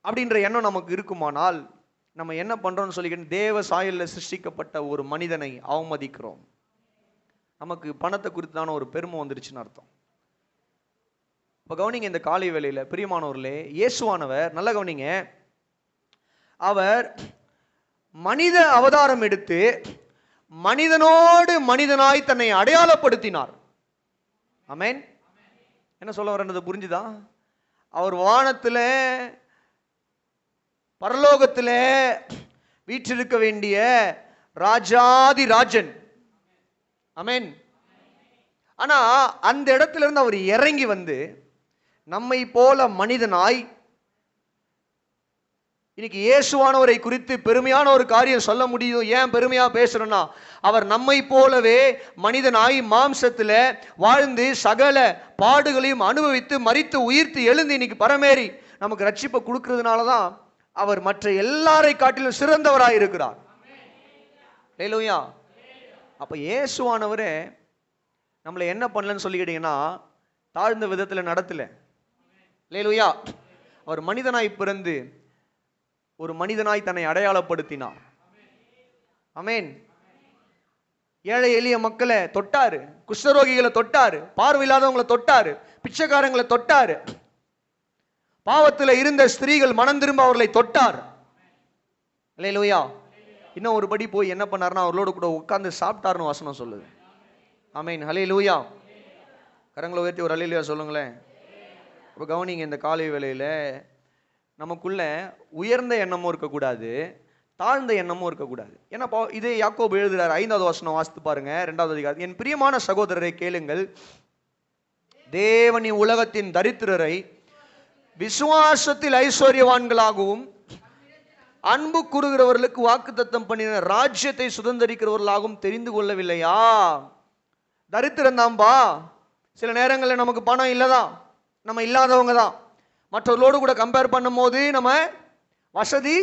அப்படின்ற எண்ணம் நமக்கு இருக்குமானால் நம்ம என்ன பண்ணுறோம்னு சொல்லிக்கிட்டு தேவ சாயலில் சிருஷ்டிக்கப்பட்ட ஒரு மனிதனை அவமதிக்கிறோம். நமக்கு பணத்தை குறித்தான ஒரு பெருமை வந்துருச்சுன்னு அர்த்தம். இப்போ கவனிங்க, இந்த காலை வேளையில் பிரியமானவர்களே, இயேசுவானவர், நல்ல கவனிங்க, அவர் மனித அவதாரம் எடுத்து மனிதனோடு மனிதனாய் தன்னை அடையாளப்படுத்தினார். ஆமென். என்ன சொல்ல வரது புரிஞ்சுதா? அவர் வானத்தில் பரலோகத்தில் வீற்றிருக்க வேண்டிய ராஜாதி ராஜன். ஆமென். ஆனா அந்த இடத்துல இருந்து அவர் இறங்கி வந்து நம்மை போல மனிதனாய், இன்னைக்கு இயேசுவானவரை குறித்து பெருமையான ஒரு காரியம் சொல்ல முடியும். ஏன் பெருமையா பேசுறோம்னா, அவர் நம்மை போலவே மனிதனாய் மாம்சத்தில் வாழ்ந்து சகல பாடுகளையும் அனுபவித்து மரித்து உயிர்த்து எழுந்து இன்னைக்கு பரமேறி நமக்கு ரட்சிப்பை கொடுக்கிறதுனால தான் அவர் மற்ற எல்லாரை காட்டிலும் சிறந்தவராய் இருக்கிறார். அல்லேலூயா. அப்ப இயேசுவானவரே நம்மளை என்ன பண்ணலன்னு சொல்லிக்கிட்டீங்கன்னா, தாழ்ந்த விதத்தில் நடத்தல. அல்லேலூயா. அவர் மனிதனாய் பிறந்து ஒரு மனிதனாய் தன்னை அடையாளப்படுத்தினார். ஆமென். ஏழை எளிய மக்களை தொட்டாரு, குஷ்டரோகிகளை தொட்டாரு, பார்வையில்லாதவங்களை தொட்டாரு, பிச்சைக்காரங்களை தொட்டாரு, பாவத்தில் இருந்த ஸ்திரீகள் மனம் திரும்ப அவர்களை தொட்டார். அல்லேலூயா. இன்னும் ஒரு படி போய் என்ன பண்ணாருன்னா, அவர்களோடு கூட உட்கார்ந்து சாப்பிட்டாருன்னு வசனம் சொல்லுது. ஆமென். அல்லேலூயா. கரங்களை உயர்த்தி ஒரு அல்லேலூயா சொல்லுங்களேன். இப்போ கவனிங்க, இந்த காலை வேளையில் நமக்குள்ள உயர்ந்த எண்ணமும் இருக்கக்கூடாது, தாழ்ந்த எண்ணமும் இருக்கக்கூடாது. ஏன்னா இதே யாக்கோபு எழுதுறாரு, 5வது வசனம் வாசித்து பாருங்க, 2வது அதிகாரம். என் பிரியமான சகோதரரை கேளுங்கள், தேவன் உலகத்தின் தரித்திரரை விசுவாசத்தில் ஐஸ்வர்யவான்களாகவும் அன்பு கூறுகிறவர்களுக்கு வாக்குத்தத்தம் பண்ணின ராஜ்யத்தை சுதந்திரிக்கிறவர்களாகவும் தெரிந்து கொள்ளவில்லையா? தரித்திரம் தான்பா. சில நேரங்களில் நமக்கு பணம் இல்லைதான், நம்ம இல்லாதவங்க தான். மற்றவர்களோடு கூட கம்பேர் பண்ணும் போது நம்ம வசதி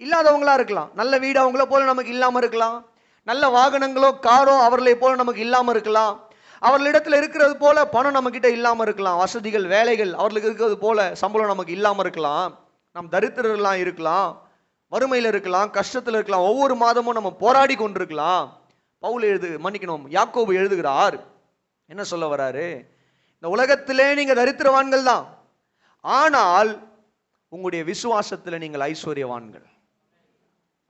இல்லாதவங்களா இருக்கலாம். நல்ல வீடு அவங்கள போல நமக்கு இல்லாமல் இருக்கலாம். நல்ல வாகனங்களோ காரோ அவர்களை போல நமக்கு இல்லாமல் இருக்கலாம். அவர்களிடத்தில் இருக்கிறது போல பணம் நம்ம கிட்ட இல்லாமல் இருக்கலாம். வசதிகள், வேலைகள் அவர்களுக்கு இருக்கிறது போல சம்பளம் நமக்கு இல்லாமல் இருக்கலாம். நம் தரித்திரர்களாக இருக்கலாம், வறுமையில் இருக்கலாம், கஷ்டத்தில் இருக்கலாம். ஒவ்வொரு மாதமும் நம்ம போராடி கொண்டிருக்கலாம். யாக்கோபு எழுதுகிறார், என்ன சொல்ல வராரு? இந்த உலகத்திலே நீங்க தரித்திரவான்கள் தான், ஆனால் உங்களுடைய விசுவாசத்தில் நீங்கள் ஐஸ்வர்யவான்கள்.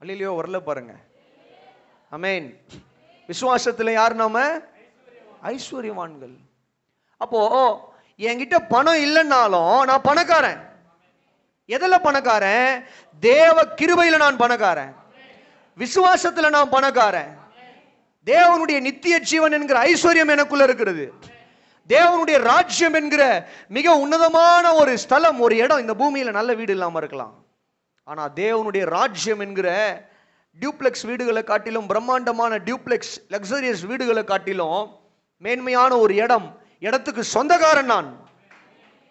அல்லேலூயா, வரல பாருங்க. ஆமென். விசுவாசத்தில் யார்? நாம ஐஸ்வர்யவான்கள். அப்போ என்கிட்ட பணம் இல்லைன்னாலும் நான் பணக்காரன். எதில் பணக்காரன்? தேவ கிருபையில நான் பணக்காரன், விசுவாசத்தில் நான் பணக்காரன். தேவனுடைய நித்திய ஜீவன் என்கிற ஐஸ்வர்யம் எனக்குள்ள இருக்கிறது. தேவனுடைய ராஜ்யம் என்கிற மிக உன்னதமான ஒரு ஸ்தலம், ஒரு இடம். இந்த பூமியில நல்ல வீடு இல்லாம இருக்கலாம், ஆனா தேவனுடைய ராஜ்யம் என்கிற டியூப்ளெக்ஸ் வீடுகளை காட்டிலும், பிரம்மாண்டமான டியூப்ளெக்ஸ் லக்ஸரியஸ் வீடுகளை காட்டிலும் மேன்மையான ஒரு இடம், இடத்துக்கு சொந்தக்காரன் நான்.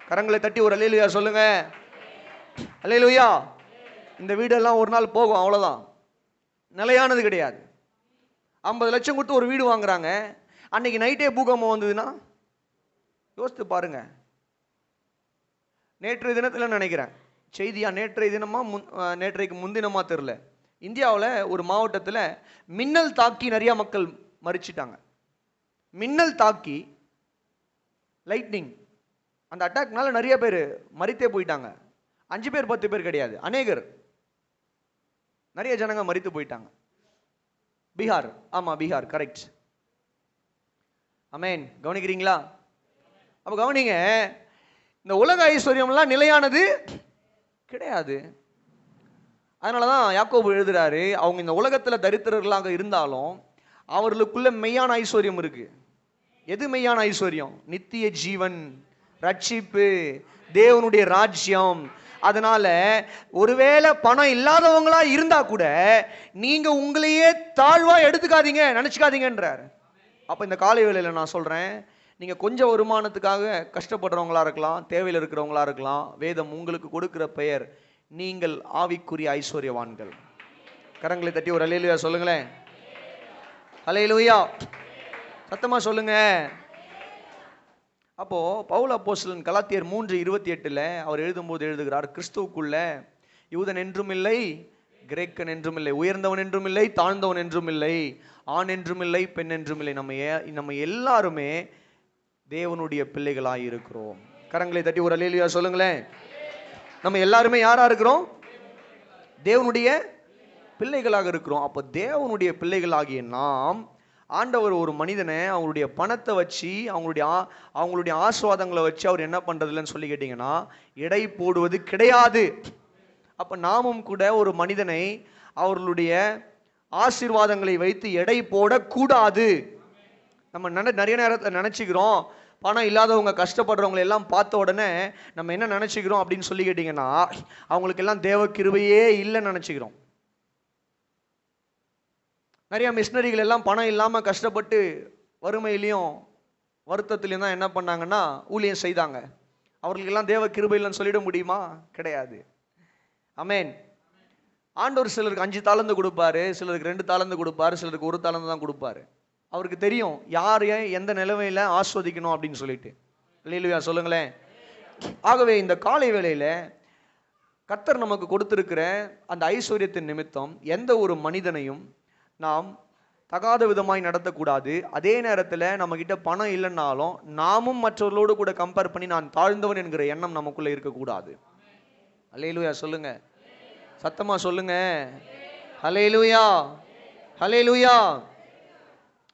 கரங்களை தட்டி ஒரு அல்லேலூயா சொல்லுங்க. அல்லேலூயா. இந்த வீடெல்லாம் ஒரு நாள் போகும், அவ்வளவுதான், நிலையானது கிடையாது. 50 லட்சம் கொடுத்து ஒரு வீடு வாங்குறாங்க, அன்னைக்கு நைட்டே பூகம்பம் வந்ததுன்னா யோசித்து பாருங்க. நேற்றைய தினத்தில் நினைக்கிறேன் செய்தியா, நேற்றைய தினமா நேற்றைக்கு முன்தினமா தெரியல, இந்தியாவில் ஒரு மாவட்டத்தில் மின்னல் தாக்கி நிறைய மக்கள் மரிச்சிட்டாங்க. மின்னல் தாக்கி, லைட்னிங், அந்த அட்டாக்னால நிறைய பேர் மரித்தே போயிட்டாங்க. 5 பேர் 10 பேர் கிடையாது, அநேகர், நிறைய ஜனங்க மரித்து போயிட்டாங்க. பீகார், ஆமா பீகார், கரெக்ட். ஆமென். கவனிக்கிறீங்களா? அப்ப கவனிங்க, இந்த உலக ஐஸ்வர்யம்லாம் நிலையானது கிடையாது. அதனாலதான் யாக்கோபு எழுதுறாரு, அவங்க இந்த உலகத்துல தரித்திரர்களாக இருந்தாலும் அவர்களுக்குள்ள மெய்யான ஐஸ்வர்யம் இருக்கு. எது மெய்யான ஐஸ்வர்யம்? நித்திய ஜீவன், ரட்சிப்பு, தேவனுடைய ராஜ்யம். அதனால ஒருவேளை பணம் இல்லாதவங்களா இருந்தா கூட நீங்க உங்களையே தாழ்வா எடுத்துக்காதீங்க, நினைச்சுக்காதீங்கன்றார். அப்ப இந்த காலை வேளையில நான் சொல்றேன், நீங்க கொஞ்சம் வருமானத்துக்காக கஷ்டப்படுறவங்களா இருக்கலாம், தேவையில் இருக்கிறவங்களா இருக்கலாம், வேதம் உங்களுக்கு கொடுக்கிற பெயர், நீங்கள் ஆவிக்குரிய ஐஸ்வர்யவான்கள். கரங்களை தட்டி ஒரு அல்லேலூயா சொல்லுங்களேன். அல்லேலூயா, சத்தமா சொல்லுங்க. அப்போ பவுல் அப்போஸ்தலன் கலாத்தியர் 3:28 அவர் எழுதும்போது எழுதுகிறார், கிறிஸ்துவுக்குள்ள யூதன் என்றும் இல்லை, கிரேக்கன் என்றும் இல்லை, உயர்ந்தவன் என்றும் இல்லை, தாழ்ந்தவன் என்றும் இல்லை, ஆண் என்றும் இல்லை, பெண் என்றும் இல்லை, நம்ம எல்லாருமே தேவனுடைய பிள்ளைகளாக இருக்கிறோம். கரங்களை தட்டி ஒரு அல்லேலூயா சொல்லுங்களேன். நம்ம எல்லாருமே யாரா இருக்கிறோம்? தேவனுடைய பிள்ளைகளாக இருக்கிறோம். அப்போ தேவனுடைய பிள்ளைகளாகிய நாம், ஆண்டவர் ஒரு மனிதனை அவங்களுடைய பணத்தை வச்சு, அவங்களுடைய ஆசீர்வாதங்களை வச்சு அவர் என்ன பண்றதில்லைன்னு சொல்லி கேட்டீங்கன்னா எடை போடுவது கிடையாது. அப்ப நாமும் கூட ஒரு மனிதனை அவர்களுடைய ஆசீர்வாதங்களை வைத்து எடை போடக்கூடாது. நம்ம நிறைய நேரத்தில் நினைச்சுக்கிறோம், பணம் இல்லாதவங்க கஷ்டப்படுறவங்களை எல்லாம் பார்த்த உடனே நம்ம என்ன நினைச்சுக்கிறோம் அப்படின்னு சொல்லி கேட்டீங்கன்னா, அவங்களுக்கு எல்லாம் தேவ கிருபையே இல்லைன்னு நினைச்சுக்கிறோம். நிறைய மிஷினரிகள் எல்லாம் பணம் இல்லாமல் கஷ்டப்பட்டு வறுமையிலையும் வருத்தத்திலையும் தான் என்ன பண்ணாங்கன்னா ஊழியம் செய்தாங்க. அவர்களுக்கெல்லாம் தேவ கிருபை இல்லைன்னு சொல்லிட முடியுமா? கிடையாது. ஆமென். ஆண்டவர் சிலருக்கு 5 தாலந்து கொடுப்பாரு, சிலருக்கு 2 தாலந்து கொடுப்பாரு, சிலருக்கு 1 தாலந்து தான் கொடுப்பாரு. அவருக்கு தெரியும் யார் எந்த நிலைமையில ஆஸ்வதிக்கணும் அப்படின்னு சொல்லிட்டு. அல்லேலூயா சொல்லுங்களேன். ஆகவே இந்த காலை வேளையில கர்த்தர் நமக்கு கொடுத்திருக்கிற அந்த ஐஸ்வர்யத்தின் நிமித்தம் எந்த ஒரு மனிதனையும் நாம் தகாத விதமாய் நடத்தக்கூடாது. அதே நேரத்தில் நம்ம கிட்ட பணம் இல்லைன்னாலும் நாமும் மற்றவர்களோடு கூட கம்பேர் பண்ணி நான் தாழ்ந்தவன் என்கிற எண்ணம் நமக்குள்ள இருக்கக்கூடாது. அல்லேலூயா சொல்லுங்க, சத்தமா சொல்லுங்க. அல்லேலூயா, அல்லேலூயா.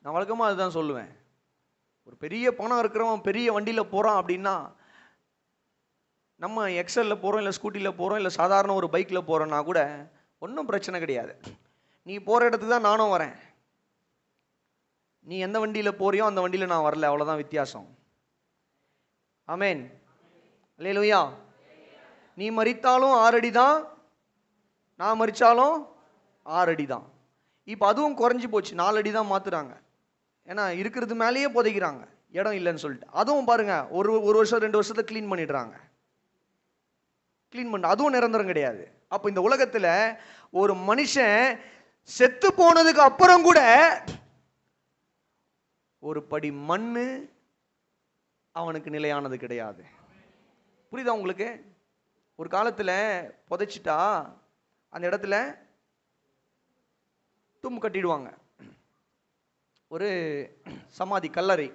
நான் வழக்கமாக அதுதான் சொல்லுவேன். ஒரு பெரிய பணம் இருக்கிறவன் பெரிய வண்டியில் போகிறான் அப்படின்னா, நம்ம எக்ஸலில் போகிறோம், இல்லை ஸ்கூட்டியில் போகிறோம், இல்லை சாதாரண ஒரு பைக்கில் போகிறோன்னா கூட ஒன்றும் பிரச்சனை கிடையாது. நீ போகிற இடத்துக்கு தான் நானும் வரேன். நீ எந்த வண்டியில் போறியோ அந்த வண்டியில் நான் வரல, அவ்வளோதான் வித்தியாசம். ஆமேன். அல்லேலூயா. நீ மரித்தாலும் 6 அடி தான், நான் மரித்தாலும் 6 அடி தான். இப்போ அதுவும் குறைஞ்சி போச்சு, 4 அடி தான் மாற்றுறாங்க. ஏன்னா இருக்கிறது மேலேயே புதைக்கிறாங்க, இடம் இல்லைன்னு சொல்லிட்டு. அதுவும் பாருங்க, ஒரு வருஷம் 2 வருஷத்தை க்ளீன் பண்ணிடுறாங்க. க்ளீன் பண்ண அதுவும் நிரந்தரம் கிடையாது. அப்போ இந்த உலகத்தில் ஒரு மனுஷன் செத்து போனதுக்கு அப்புறம் கூட ஒரு படி மண்ணு அவனுக்கு நிலையானது கிடையாது. புரியுதா உங்களுக்கு? ஒரு காலத்தில் புதைச்சிட்டா அந்த இடத்துல தும்பு கட்டிடுவாங்க. ஒரு சமாதி, கல்லறை,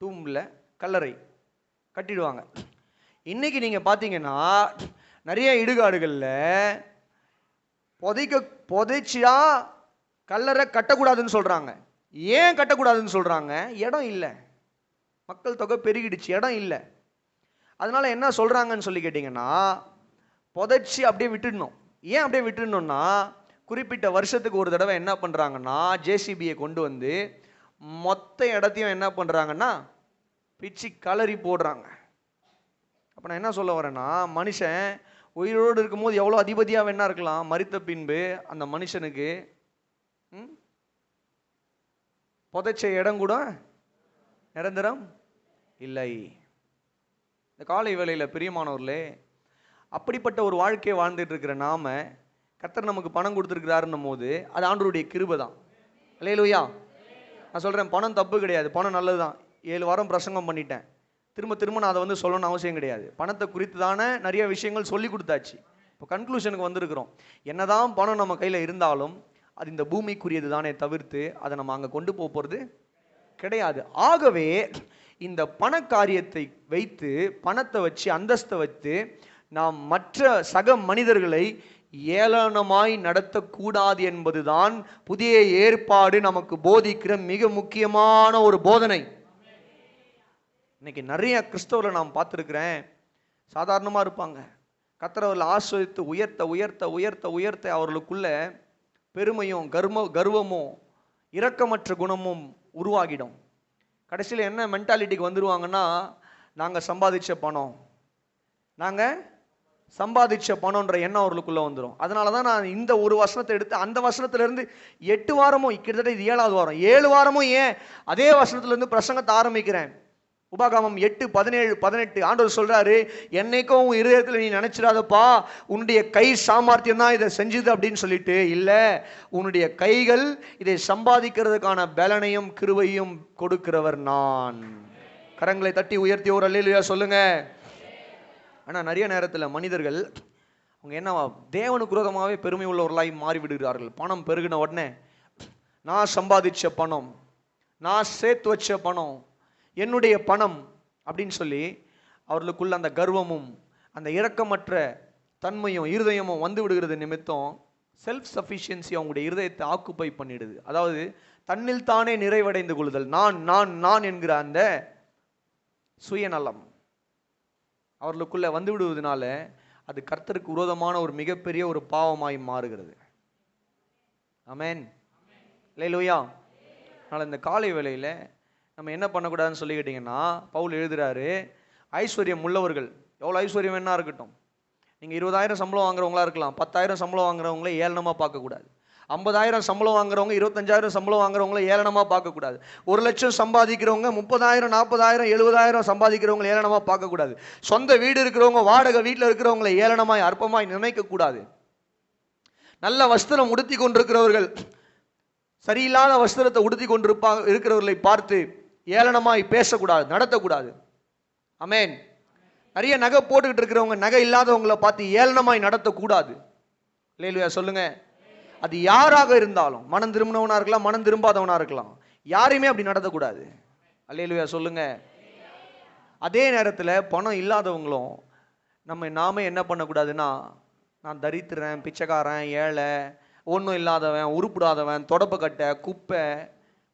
தூம்பில் கல்லறை கட்டிடுவாங்க. இன்னைக்கு நீங்க பார்த்தீங்கன்னா நிறைய இடுகாடுகளில் புதைச்சியா கல்லறை கட்டக்கூடாதுன்னு சொல்றாங்க. ஏன் கட்டக்கூடாதுன்னு சொல்றாங்க? இடம் இல்லை, மக்கள் தொகை பெருகிடுச்சு, இடம் இல்லை. அதனால என்ன சொல்றாங்கன்னு சொல்லி கேட்டீங்கன்னா, புதைச்சி அப்படியே விட்டுடணும். ஏன் அப்படியே விட்டுடணும்னா, குறிப்பிட்ட வருஷத்துக்கு ஒரு தடவை என்ன பண்றாங்கன்னா ஜேசிபியை கொண்டு வந்து மொத்த இடத்தையும் என்ன பண்றாங்கன்னா பிச்சு கலரி போடுறாங்க. அப்போ நான் என்ன சொல்ல வரேன்னா, மனுஷன் உயிரோடு இருக்கும்போது எவ்வளோ அதிபதியாக வேணா இருக்கலாம், மரித்த பின்பு அந்த மனுஷனுக்கு புதைச்ச இடம் கூட நிரந்தரம் இல்லை. இந்த காலை வேளையில் பிரியமானவர்களே, அப்படிப்பட்ட ஒரு வாழ்க்கையை வாழ்ந்துட்டு இருக்கிற நாம, கர்த்தர் நமக்கு பணம் கொடுத்துருக்கிறாருன்னும் போது அது ஆண்டவருடைய கிருபை தான். அல்லேலூயா. நான் சொல்கிறேன், பணம் தப்பு கிடையாது, பணம் நல்லது தான். 7 வாரம் பிரசங்கம் பண்ணிட்டேன், திரும்ப நான் அதை சொல்லணும்னு அவசியம் கிடையாது. பணத்தை குறித்து தானே நிறைய விஷயங்கள் சொல்லி கொடுத்தாச்சு. இப்போ கன்க்ளூஷனுக்கு வந்திருக்கிறோம். என்னதான் பணம் நம்ம கையில் இருந்தாலும் அது இந்த பூமிக்குரியது தானே தவிர்த்து அதை நம்ம அங்கே கொண்டு போகிறது கிடையாது. ஆகவே இந்த பண காரியத்தை வைத்து, பணத்தை வச்சு, அந்தஸ்தை வைத்து நாம் மற்ற சக மனிதர்களை ஏளனமாய் நடத்தக்கூடாது என்பதுதான் புதிய ஏற்பாடு நமக்கு போதிக்கிற மிக முக்கியமான ஒரு போதனை. இன்னைக்கு நிறைய கிறிஸ்தவர்களை நாம் பார்த்துருக்கிறேன், சாதாரணமாக இருப்பாங்க. கர்த்தர் அவர்களை ஆசிர்வதித்து உயர்த்த உயர்த்த உயர்த்த உயர்த்த அவர்களுக்குள்ள பெருமையும் கர்வமும் இரக்கமற்ற குணமும் உருவாகிடும். கடைசியில் என்ன மென்டாலிட்டிக்கு வந்துடுவாங்கன்னா, நாங்கள் சம்பாதிச்ச பணம்ன்ற எண்ணம் அவர்களுக்குள்ள வந்துடும். அதனால தான் நான் இந்த ஒரு வசனத்தை எடுத்து அந்த வசனத்திலிருந்து 8 வாரமும், கிட்டத்தட்ட இது 7வது வாரம், 7 வாரமும் ஏன் அதே வசனத்திலிருந்து பிரசங்கத்தை ஆரம்பிக்கிறேன். உபாகமம் 8:17-18 ஆண்டவர் சொல்றாரு, என்னைக்கும் இருதயத்தில் நீ நினைச்சிடாதப்பா உன்னுடைய கை சாமர்த்தியம் தான் இதை செஞ்சுது அப்படின்னு சொல்லிட்டு. இல்லை, உன்னுடைய கைகள் இதை சம்பாதிக்கிறதுக்கான பலனையும் கிருபையும் கொடுக்கிறவர் நான். கரங்களை தட்டி உயர்த்தி ஒரு அல்லேலூயா சொல்லுங்க. ஆனால் நிறைய நேரத்தில் மனிதர்கள் அவங்க என்ன தேவனுக்கு விரோதமாகவே பெருமை உள்ளவர்களாய் மாறிவிடுகிறார்கள். பணம் பெருகின உடனே நான் சம்பாதிச்ச பணம், நான் சேர்த்து வச்ச பணம், என்னுடைய பணம் அப்படின்னு சொல்லி அவர்களுக்குள்ள அந்த கர்வமும் அந்த இரக்கமற்ற தன்மையும் இருதயமும் வந்து விடுகிறது நிமித்தம் செல்ஃப் சஃபிஷியன்சி அவங்களுடைய இருதயத்தை ஆக்குப்பை பண்ணிடுது. அதாவது தன்னில் தானே நிறைவடைந்து கொள்ளுதல், நான் நான் நான் என்கிற அந்த சுயநலம் அவர்களுக்குள்ள வந்து விடுவதனால அது கர்த்தருக்கு விரோதமான ஒரு மிகப்பெரிய ஒரு பாவமாய் மாறுகிறது. ஆமென். அல்லேலூயா. அதனால் இந்த காலை வேளையில் நம்ம என்ன பண்ணக்கூடாதுன்னு சொல்லி கேட்டிங்கன்னா, பவுல் எழுதுறாரு, ஐஸ்வர்யம் உள்ளவர்கள், எவ்வளோ ஐஸ்வர்யம் வேணா இருக்கட்டும், நீங்கள் 20,000 சம்பளம் வாங்குறவங்களா இருக்கலாம், 10,000 சம்பளம் வாங்குறவங்களே ஏளனமாக பார்க்கக்கூடாது. 50,000 சம்பளம் வாங்குறவங்க, 25,000 சம்பளம் வாங்குறவங்கள ஏளனமாக பார்க்கக்கூடாது. 1 லட்சம் சம்பாதிக்கிறவங்க 30,000 40,000 70,000 சம்பாதிக்கிறவங்களை ஏளனமாக பார்க்கக்கூடாது. சொந்த வீடு இருக்கிறவங்க வாடகை வீட்டில் இருக்கிறவங்களை ஏளனமாய் அற்பமாய் நினைக்கக்கூடாது. நல்ல வஸ்திரம் உடுத்தி கொண்டிருக்கிறவர்கள் சரியில்லாத வஸ்திரத்தை உடுத்தி இருக்கிறவர்களை பார்த்து ஏளனமாய் பேசக்கூடாது, நடத்தக்கூடாது. ஆமென். நிறைய நகை போட்டுக்கிட்டு இருக்கிறவங்க நகை இல்லாதவங்களை பார்த்து ஏளனமாய் நடத்தக்கூடாது. அல்லேலூயா சொல்லுங்க. அது யாராக இருந்தாலும், மனம் திரும்பினவனா இருக்கலாம், மனம் திரும்பாதவனா இருக்கலாம், யாரையுமே அப்படி நடத்தக்கூடாது. அல்லேலூயா சொல்லுங்க. அதே நேரத்தில் பணம் இல்லாதவங்களும் நாம என்ன பண்ணக்கூடாதுன்னா, நான் தரித்திரன், பிச்சைக்காரன், ஏழை, ஒன்றும் இல்லாதவன், உருப்பிடாதவன், தொடப்ப கட்டை,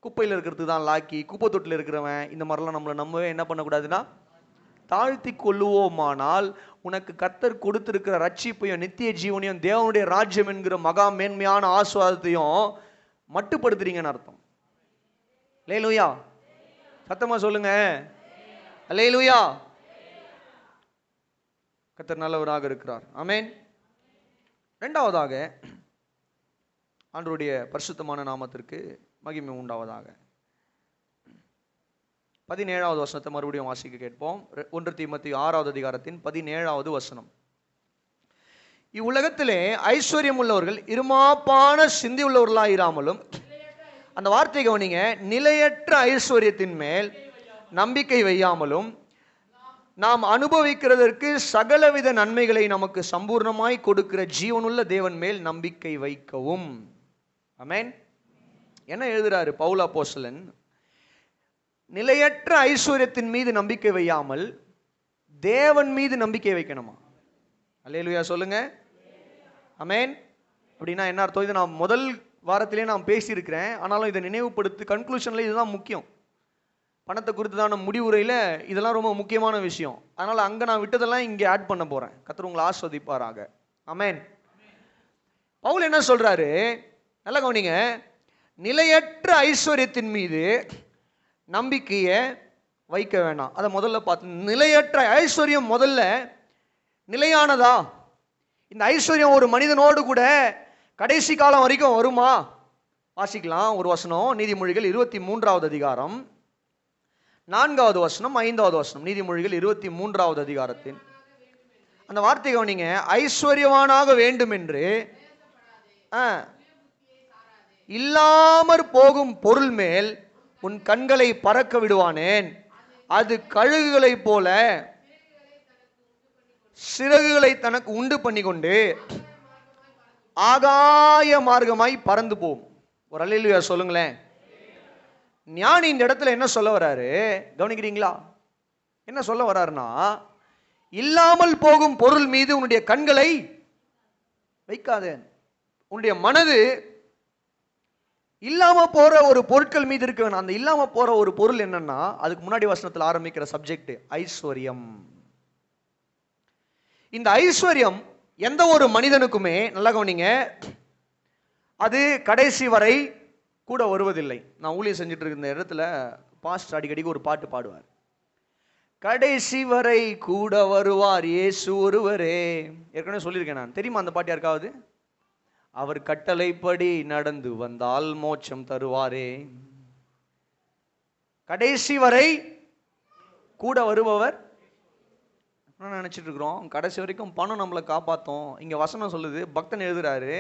குப்பையில் இருக்கிறதுக்கு தான் லாக்கி, குப்பை தொட்டில் இருக்கிறவன், இந்த மாதிரிலாம் நம்மளை நம்பவே என்ன பண்ணக்கூடாதுன்னா தாழ்த்தி கொள்ளுவோமானால் உனக்கு கர்த்தர் கொடுத்திருக்கிற ரட்சிப்பையும் நித்திய ஜீவனையும் தேவனுடைய ராஜ்யம் என்கிற மகா மேன்மையான ஆசீர்வாதத்தையும் மட்டுப்படுத்துறீங்கன்னு அர்த்தம். அல்லேலூயா, சத்தமா சொல்லுங்க. அல்லேலூயா. கர்த்தர் நல்லவராக இருக்கிறார். ஆமென். இரண்டாவதாக, ஆண்டவருடைய பரிசுத்தமான நாமத்திற்கு மகிமை உண்டாவதாக. 17வது வசனத்தை மறுபடியும் வாசிக்க கேட்போம். 1 தீமோத்தேயு 6வது அதிகாரத்தின் 17வது வசனம். இவ்வுலகத்திலே ஐஸ்வர்யம் உள்ளவர்கள் இருமாப்பான சிந்தி உள்ளவர்களாக இராமலும், அந்த வார்த்தை கவனிங்க, நிலையற்ற ஐஸ்வர்யத்தின் மேல் நம்பிக்கை வையாமலும் நாம் அனுபவிக்கிறதற்கு சகலவித நன்மைகளை நமக்கு சம்பூர்ணமாய் கொடுக்கிற ஜீவனுள்ள தேவன் மேல் நம்பிக்கை வைக்கவும். ஆமென். என்ன எழுதுறாரு பவுல் அப்போஸ்தலன்? நிலையற்ற ஐஸ்வர்யத்தின் மீது நம்பிக்கை வையாமல் தேவன் மீது நம்பிக்கை வைக்கணுமா? அல்லேலூயா சொல்லுங்க. ஆமென். அப்படின்னா என்ன அர்த்தம்? இதை நான் முதல் வாரத்திலே நான் பேசியிருக்கிறேன், ஆனாலும் இதை நினைவுபடுத்தி கன்க்ளூஷன்ல இதுதான் முக்கியம். பணத்தை குறித்துதான முடிவுரையில் இதெல்லாம் ரொம்ப முக்கியமான விஷயம். அதனால் அங்கே நான் விட்டதெல்லாம் இங்கே ஆட் பண்ண போகிறேன். கர்த்தர் உங்களை ஆசீர்வதிப்பாராக. ஆமென். பவுல் என்ன சொல்றாரு? நல்லா கவனிங்க. நிலையற்ற ஐஸ்வர்யத்தின் மீது நம்பிக்கையை வைக்க வேண்டாம். அதை முதல்ல பார்த்து, நிலையற்ற ஐஸ்வர்யம் முதல்ல நிலையானதா? இந்த ஐஸ்வர்யம் ஒரு மனிதனோடு கூட கடைசி காலம் வரைக்கும் வருமா? வாசிக்கலாம் ஒரு வசனம், நீதிமொழிகள் 23வது அதிகாரம் 4வது வசனம் 5வது வசனம். நீதிமொழிகள் 23வது அதிகாரத்தின் அந்த வார்த்தை கவனிங்க. ஐஸ்வர்யவானாக வேண்டும் என்று இல்லாமற் போகும் பொருள் மேல் உன் கண்களை பறக்க விடுவானேன். அது கழுகுகளைப் போல சிறகுகளை தனக்கு உண்டு பண்ணி கொண்டு ஆகாய மார்க்கமாய் பறந்து போகும். ஒரு அல்லேலூயா சொல்லுங்களேன். ஞானி இந்த இடத்துல என்ன சொல்ல வராரு கவனிக்கிறீங்களா? என்ன சொல்ல வராருன்னா, இல்லாமல் போகும் பொருள் மீது உன்னுடைய கண்களை வைக்காத. உன்னுடைய மனது இல்லாம போற ஒரு பொருட்கள் மீது இருக்க வேணாம். அந்த இல்லாம போற ஒரு பொருள் என்னன்னா, அதுக்கு முன்னாடி வசனத்தில் ஆரம்பிக்கிற சப்ஜெக்ட் ஐஸ்வர்யம். இந்த ஐஸ்வர்யம் எந்த ஒரு மனிதனுக்குமே, நல்லா கவனிங்க, அது கடைசி வரை கூட வருவதில்லை. நான் ஊழியம் செஞ்சுட்டு இருக்க இந்த இடத்துல பாஸ்டர் அடிக்கடிக்கு ஒரு பாட்டு பாடுவார். கடைசி வரை கூட வருவார் இயேசு ஒருவரே. ஏற்கனவே சொல்லியிருக்கேன் நான். தெரியுமா அந்த பாட்டு யாருக்காவது? அவர் கட்டளைப்படி நடந்து வந்தால் மோட்சம் தருவாரே. கடைசி வரை கூட வருபவர். நினைச்சிட்டு இருக்கிறோம் கடைசி வரைக்கும் பணம் நம்மளை காப்பாற்றும். இங்க வசனம் சொல்லுது, பக்தன் எழுதுறாரு,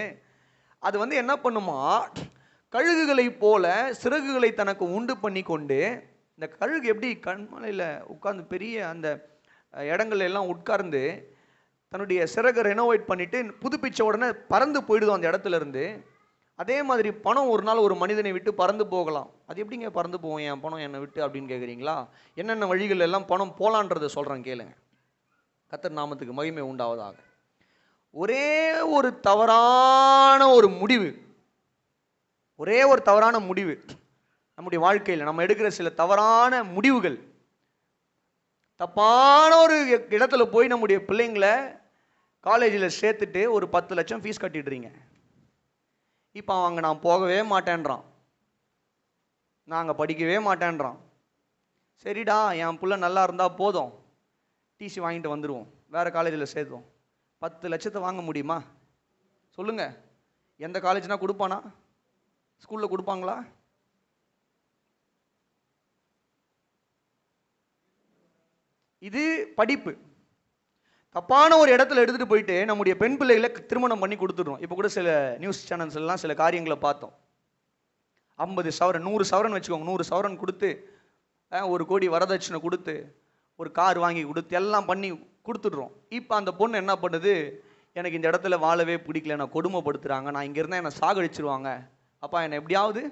அது என்ன பண்ணுமா, கழுகுகளை போல சிறகுகளை தனக்கு உண்டு பண்ணி கொண்டு. இந்த கழுகு எப்படி கண்மலையில் உட்கார்ந்து பெரிய அந்த இடங்கள் எல்லாம் உட்கார்ந்து தன்னுடைய சிறகை ரெனோவேட் பண்ணிட்டு புதுப்பிச்ச உடனே பறந்து போயிடுதோம் அந்த இடத்துல இருந்து. அதே மாதிரி பணம் ஒரு நாள் ஒரு மனிதனை விட்டு பறந்து போகலாம். அது எப்படிங்க பறந்து போவோம், என் பணம் என்னை விட்டு அப்படின்னு கேட்குறீங்களா? என்னென்ன வழிகள் எல்லாம் பணம் போலான்றதை சொல்கிறேன் கேளுங்க. கர்த்தர் நாமத்துக்கு மகிமை உண்டாவதாக. ஒரே ஒரு தவறான ஒரு முடிவு, ஒரே ஒரு தவறான முடிவு நம்முடைய வாழ்க்கையில் நம்ம எடுக்கிற சில தவறான முடிவுகள், தப்பான ஒரு இடத்துல போய் நம்முடைய பிள்ளைங்களை காலேஜில் சேர்த்துட்டு ஒரு 10 லட்சம் ஃபீஸ் கட்டிடுறீங்க. இப்போ அவங்க நான் போகவே மாட்டேன்றான், நாங்கள் படிக்கவே மாட்டேன்றான். சரிடா என் பிள்ளை நல்லா இருந்தால் போதும், டிசி வாங்கிட்டு வந்துடுவோம், வேறு காலேஜில் சேர்த்தோம். 10 லட்சத்தை வாங்க முடியுமா சொல்லுங்க? எந்த காலேஜ்னா கொடுப்பானா? ஸ்கூலில் கொடுப்பாங்களா? இது படிப்பு. தப்பான ஒரு இடத்துல எடுத்துகிட்டு போயிட்டு நம்முடைய பெண் பிள்ளைகளை திருமணம் பண்ணி கொடுத்துடுறோம். இப்போ கூட சில நியூஸ் சேனல்ஸ் எல்லாம் சில காரியங்களை பார்த்தோம். 50 சவரன் 100 சவரன் வச்சுக்கோங்க, 100 சவரன் கொடுத்து 1 கோடி வரதட்சணை கொடுத்து ஒரு கார் வாங்கி கொடுத்து எல்லாம் பண்ணி கொடுத்துடுறோம். இப்போ அந்த பொண்ணு என்ன பண்ணுது, எனக்கு இந்த இடத்துல வாழவே பிடிக்கல, நான் கொடுமைப்படுத்துகிறாங்க, நான் இங்கே இருந்தால் என்னை சாகடிச்சிருவாங்க, அப்பா என்னை எப்படியாவது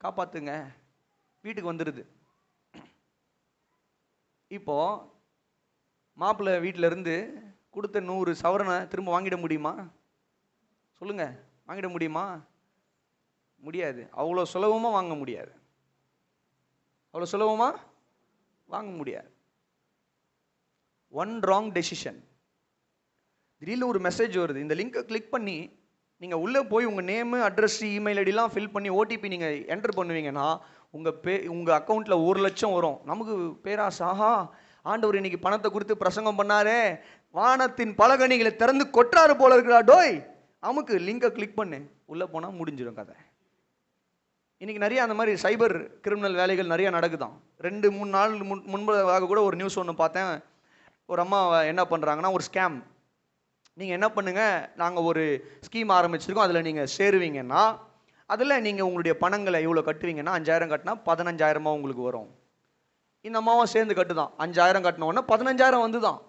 காப்பாற்றுங்க, வீட்டுக்கு வந்துடுது. இப்போது மாப்பிள்ளை வீட்டில் இருந்து கொடுத்த 100 சவரனை திரும்ப வாங்கிட முடியுமா சொல்லுங்க? வாங்கிட முடியுமா? முடியாது. அவ்வளோ சுலபமாக வாங்க முடியாது. அவ்வளோ சுலபமாக வாங்க முடியாது. One wrong decision. திடீர்னு ஒரு மெசேஜ் வருது, இந்த லிங்கை கிளிக் பண்ணி நீங்கள் உள்ளே போய் உங்கள் நேமு, அட்ரஸ், இமெயில் ஐடிலாம் ஃபில் பண்ணி ஓடிபி நீங்கள் என்டர் பண்ணுவீங்கன்னா உங்கள் அக்கௌண்ட்டில் 1 லட்சம் வரும். நமக்கு பேராசை, ஆஹா ஆண்டவர் இன்னைக்கு பணத்தை கொடுத்து பிரசங்கம் பண்ணாரே, வானத்தின் பலகணிகளை திறந்து கொட்டாரு போல இருக்கிறா, டோய் நமக்கு லிங்கை கிளிக் பண்ணு, உள்ளே போனால் முடிஞ்சிடும் கதை. இன்னைக்கு நிறைய அந்த மாதிரி சைபர் கிரிமினல் வேலைகள் நிறைய நடக்குதான். 2-3 நாள் முன்பதாக கூட ஒரு நியூஸ் ஒன்று பார்த்தேன். ஒரு அம்மா என்ன பண்ணுறாங்கன்னா, ஒரு ஸ்கேம். நீங்கள் என்ன பண்ணுங்கள், நாங்கள் ஒரு ஸ்கீம் ஆரம்பிச்சிருக்கோம், அதில் நீங்கள் சேருவீங்கன்னா அதில் நீங்கள் உங்களுடைய பணங்களை இவ்வளோ கட்டுவீங்கன்னா 5000 கட்டினா 15000 உங்களுக்கு வரும். இந்த அம்மாவும் சேர்ந்து கட்டுதான். 5000 கட்டினோடனே 15000 வந்து தான்.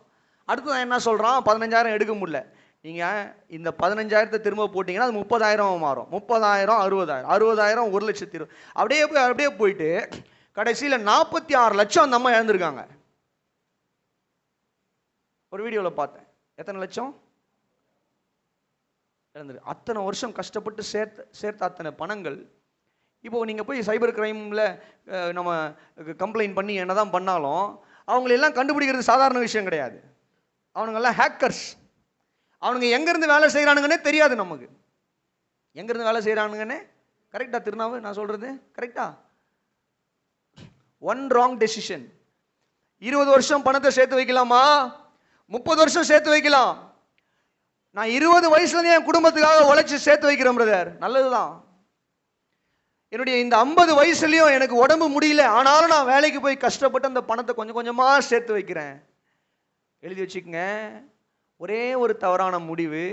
அடுத்து தான் என்ன சொல்கிறான், 15000 எடுக்க முடியல. நீங்கள் இந்த 15000 திரும்ப போட்டிங்கன்னா அது 30000 மாறும். 30000 60000, 60000 1,20,000, அப்படியே போயிட்டு கடைசியில் 46 லட்சம் அந்த அம்மா இழந்திருக்காங்க. ஒரு வீடியோவில் பார்த்தேன். எத்தனை லட்சம் இழந்துரு. அத்தனை வருஷம் கஷ்டப்பட்டு சேர்த்த அத்தனை பணங்கள் இப்போ நீங்கள் போய் சைபர் கிரைமில் நம்ம கம்ப்ளைண்ட் பண்ணி என்ன தான் பண்ணாலும் அவங்களெல்லாம் கண்டுபிடிக்கிறது சாதாரண விஷயம் கிடையாது. அவனுங்கெல்லாம் ஹேக்கர்ஸ். அவனுங்க எங்கேருந்து வேலை செய்கிறானுங்கன்னே தெரியாது நமக்கு. எங்கேருந்து வேலை செய்கிறானுங்கன்னே. கரெக்டாக திருநாவு நான் சொல்கிறது கரெக்டா? One wrong decision. 20 வருஷம் பணத்தை சேர்த்து வைக்கலாமா? 30 வருஷம் சேர்த்து வைக்கலாம். நான் 20 வயசுலேருந்து என் குடும்பத்துக்காக உழைச்சி சேர்த்து வைக்கிறேன் பிரதர், நல்லதுதான். என்னுடைய இந்த 50 வயசுலையும் எனக்கு உடம்பு முடியல, ஆனாலும் நான் வேலைக்கு போய் கஷ்டப்பட்டு அந்த பணத்தை கொஞ்சம் கொஞ்சமாக சேர்த்து வைக்கிறேன். எழுதி வச்சுக்கங்க, ஒரே ஒரு தவறான முடிவு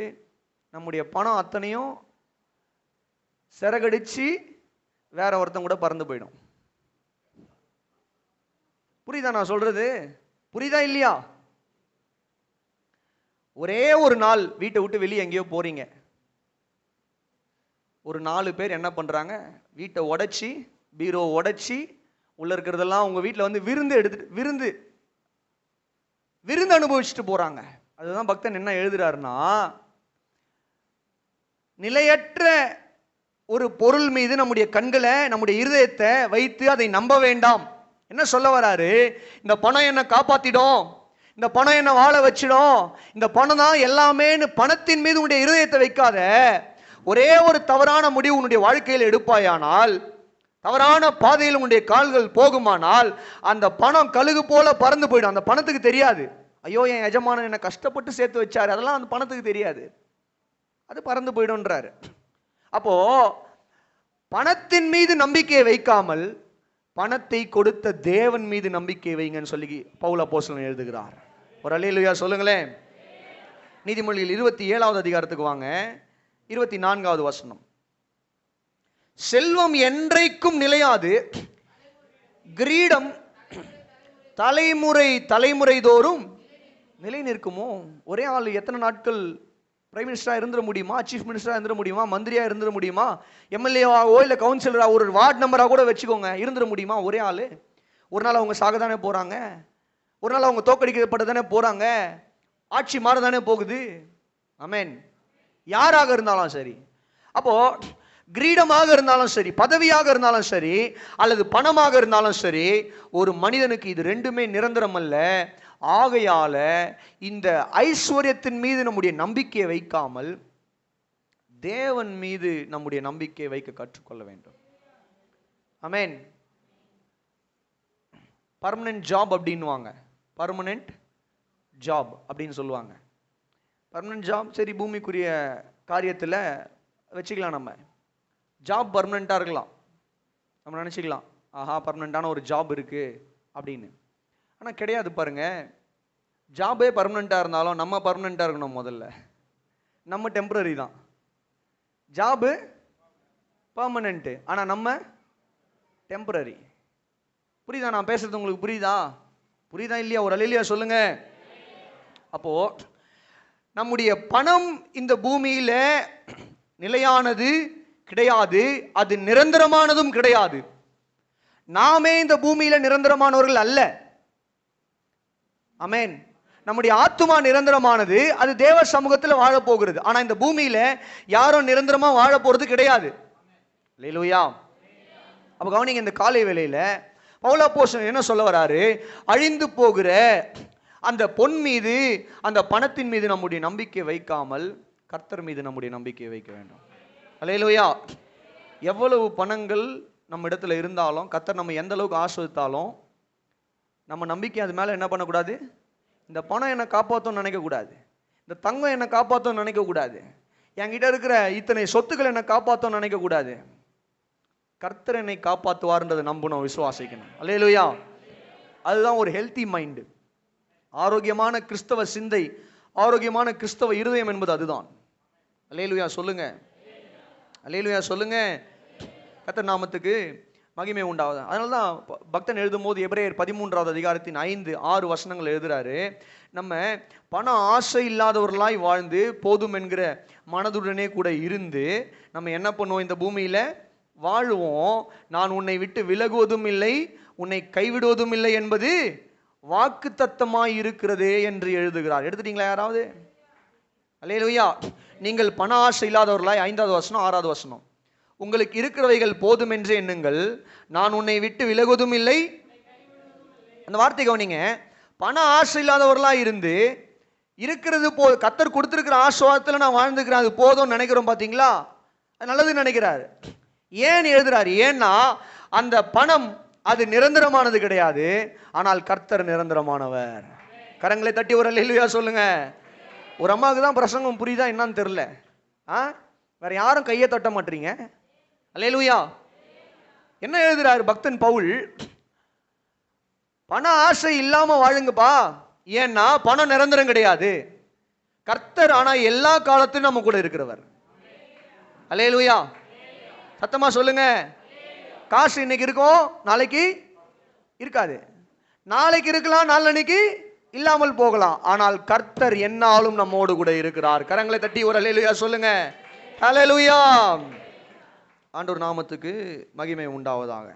நம்முடைய பணம் அத்தனையும் சிறகடிச்சு வேற ஒருத்தன் கூட பறந்து போயிடும். புரியுதா நான் சொல்றது? புரியுதா இல்லையா? ஒரே ஒரு நாள் வீட்டை விட்டு வெளியே எங்கேயோ போறீங்க, ஒரு 4 பேர் என்ன பண்றாங்க, வீட்டை உடைச்சி பீரோ உடைச்சி உள்ள இருக்கிறதெல்லாம் உங்க வீட்டில் வந்து விருந்து அனுபவிச்சுட்டு போறாங்க. அதுதான் பக்தன் என்ன எழுதுறாருன்னா, நிலையற்ற ஒரு பொருள் மீது நம்முடைய கண்களை, நம்முடைய இருதயத்தை வைத்து அதை நம்ப வேண்டாம். என்ன சொல்ல வராரு? இந்த பணம் என்ன காப்பாத்திடும், இந்த பணம் என்ன வாழ வச்சிடும், இந்த பணம் தான் எல்லாமேன்னு பணத்தின் மீது உன்னுடைய இருதயத்தை வைக்காத. ஒரே ஒரு தவறான முடிவு உன்னுடைய வாழ்க்கையில் எடுப்பாயானால், தவறான பாதையில் உன்னுடைய கால்கள் போகுமானால், அந்த பணம் கழுகு போல பறந்து போயிடும். அந்த பணத்துக்கு தெரியாது, ஐயோ என் எஜமானன் என்ன கஷ்டப்பட்டு சேர்த்து வச்சாரு, அதெல்லாம் அந்த பணத்துக்கு தெரியாது, அது பறந்து போயிடும்ன்றாரு. அப்போ பணத்தின் மீது நம்பிக்கையை வைக்காமல் பணத்தை கொடுத்த தேவன் மீது நம்பிக்கை வைங்கன்னு சொல்லி பவுல் அப்போஸ்தலன் எழுதுகிறார். ஒரு அல்லேலூயா சொல்லுங்களேன். நீதிமொழிகள் 27வது அதிகாரத்துக்கு வாங்க, 24வது வசனம். செல்வம் என்றைக்கும் நிலையாது, கிரீடம் தலைமுறை தோறும் நிலை நிற்குமோ? ஒரே ஆள் எத்தனை நாட்கள் பிரைம் மினிஸ்டரா இருந்துட முடியுமா? சீஃப் மினிஸ்டரா இருந்துட முடியுமா? மந்திரியா இருந்துட முடியுமா? எம்எல்ஏவாவோ இல்லை கவுன்சிலரா, ஒரு வார்டு மெம்பரா கூட வச்சுக்கோங்க, இருந்துட முடியுமா ஒரே ஆள்? ஒரு நாள் அவங்க சாக தானே போறாங்க, ஒரு நாள் அவங்க தோக்கடிக்கப்பட்டு தானே போறாங்க, ஆட்சி மாற தானே போகுது. ஆமென். யாராக இருந்தாலும் சரி. அப்போ கிரீடமாக இருந்தாலும் சரி, பதவியாக இருந்தாலும் சரி, அல்லது பணமாக இருந்தாலும் சரி, ஒரு மனிதனுக்கு இது ரெண்டுமே நிரந்தரம் அல்ல. ஆகையால இந்த ஐஸ்வர்யத்தின் மீது நம்முடைய நம்பிக்கையை வைக்காமல் தேவன் மீது நம்முடைய நம்பிக்கையை வைக்க கற்றுக்கொள்ள வேண்டும். ஆமென். பர்மனன்ட் ஜாப் அப்படின்னுவாங்க, பர்மனன்ட் ஜாப் அப்படின்னு சொல்லுவாங்க. பர்மனன்ட் ஜாப் சரி, பூமிக்குரிய காரியத்தில் வச்சுக்கலாம். நம்ம ஜாப் பர்மனெண்ட்டாக இருக்கலாம், நம்ம நினச்சிக்கலாம் ஆஹா பர்மனெண்ட்டான ஒரு ஜாப் இருக்குது அப்படின்னு. ஆனால் கிடையாது பாருங்க. ஜாபே பர்மனெண்ட்டாக இருந்தாலும் நம்ம பர்மனெண்ட்டாக இருக்கணும். முதல்ல நம்ம டெம்பரரி தான், ஜாபு பர்மனெண்ட்டு, ஆனால் நம்ம டெம்பரரி. புரியுதா நான் பேசுறது? உங்களுக்கு புரியுதா இல்லையா? ஒரு அல்லேலூயா சொல்லுங்க. அப்போ நம்முடைய பணம் இந்த பூமியில நிலையானது கிடையாது, அது நிரந்தரமானதும் கிடையாது. நாமே இந்த பூமியில நிரந்தரமானவர்கள் அல்ல. ஆமென். நம்முடைய ஆத்துமா நிரந்தரமானது, அது தேவ சமூகத்தில் வாழ போகிறது. ஆனா இந்த பூமியில யாரும் நிரந்தரமா வாழ போறது கிடையாது. அல்லேலூயா. அப்ப கவனிங்க, இந்த காலை வேளையில பவுல் அப்போஸ்தலன் என்ன சொல்ல வராரு? அழிந்து போகிற அந்த பொன் மீது, அந்த பணத்தின் மீது நம்முடைய நம்பிக்கை வைக்காமல் கர்த்தர் மீது நம்முடைய நம்பிக்கை வைக்க வேண்டும். அல்லேலூயா. எவ்வளவு பணங்கள் நம்ம இடத்துல இருந்தாலும், கர்த்தர் நம்ம எந்த அளவுக்கு ஆசீர்வதித்தாலும், நம்ம நம்பிக்கை அது மேலே என்ன பண்ணக்கூடாது? இந்த பணம் என்னை காப்பாற்றும்னு நினைக்கக்கூடாது, இந்த தங்கம் என்னை காப்பாற்றும்னு நினைக்கக்கூடாது, என்கிட்ட இருக்கிற இத்தனை சொத்துக்கள் என்னை காப்பாற்றும்னு நினைக்கக்கூடாது. கர்த்தர் என்னை காப்பாற்றுவார்ன்றதை நம்பணும், விசுவாசிக்கணும். அல்லேலூயா. அதுதான் ஒரு ஹெல்த்தி மைண்டு, ஆரோக்கியமான கிறிஸ்தவ சிந்தை, ஆரோக்கியமான கிறிஸ்தவ இருதயம் என்பது அதுதான். அல்லேலூயா சொல்லுங்க, அல்லேலூயா சொல்லுங்க. கர்த்தர் நாமத்துக்கு மகிமை உண்டாவது. அதனால தான் பக்தன் எழுதும் போது எபிரேயர் 13வது அதிகாரத்தின் 5, 6 வசனங்கள் எழுதுறாரு. நம்ம பண ஆசை இல்லாதவர்களாய் வாழ்ந்து போதும் என்கிற மனதுடனே கூட இருந்து நம்ம என்ன பண்ணுவோம்? இந்த பூமியில வாழுவோம். நான் உன்னை விட்டு விலகுவதும் இல்லை, உன்னை கைவிடுவதும் இல்லை என்பது வாக்கு தத்தமாய் இருக்கிறதே என்று எழுதுகிறார். எடுத்துட்டீங்களா யாராவது? அல்லேலூயா. நீங்கள் பண ஆசை இல்லாதவர்களாய், 5வது வசனம் 6வது வசனம், உங்களுக்கு இருக்கிறவைகள் போதும் என்று எண்ணுங்கள், நான் உன்னை விட்டு விலகுவதும் இல்லை. அந்த வார்த்தை கவனிங்க. பண ஆசை இல்லாதவர்களாக இருந்து இருக்கிறது கர்த்தர் கொடுத்திருக்கிற ஆசீர்வாதத்தில் நான் வாழ்ந்துக்கிறேன், அது போதும் நினைக்கிறோம். பார்த்தீங்களா? அது நல்லது நினைக்கிறாரு. ஏன் எழுதுறாரு? ஏன்னா அந்த பணம் அது நிரந்தரமானது கிடையாது, ஆனால் கர்த்தர் நிரந்தரமானவர். கரங்களை தட்டி ஒரு அல்லேலூயா சொல்லுங்க. ஒரு அம்மாவுக்கு தான் பிரசங்கம் புரியுதா என்னன்னு தெரியல, வேற யாரும் கையை தட்ட மாட்டீங்க. அல்லேலூயா. என்ன எழுதுறாரு பக்தன் பவுல்? பண ஆசை இல்லாம வாழுங்கப்பா. ஏன்னா பணம் நிரந்தரம் கிடையாது, கர்த்தர் ஆனா எல்லா காலத்திலும் நம்ம கூட இருக்கிறவர். அல்லேலூயா. சத்தமா சொல்லுங்க. காசு இன்னைக்கு இருக்கும், நாளைக்கு இருக்காது, நாளைக்கு இருக்கலாம், நாளன்னைக்கு இல்லாமல் போகலாம், ஆனால் கர்த்தர் என்னாலும் நம்மோடு கூட இருக்கிறார். கரங்களை தட்டி ஒரு அல்லேலூயா சொல்லுங்க. அல்லேலூயா. ஆண்டவர் நாமத்துக்கு மகிமை உண்டாவதாக.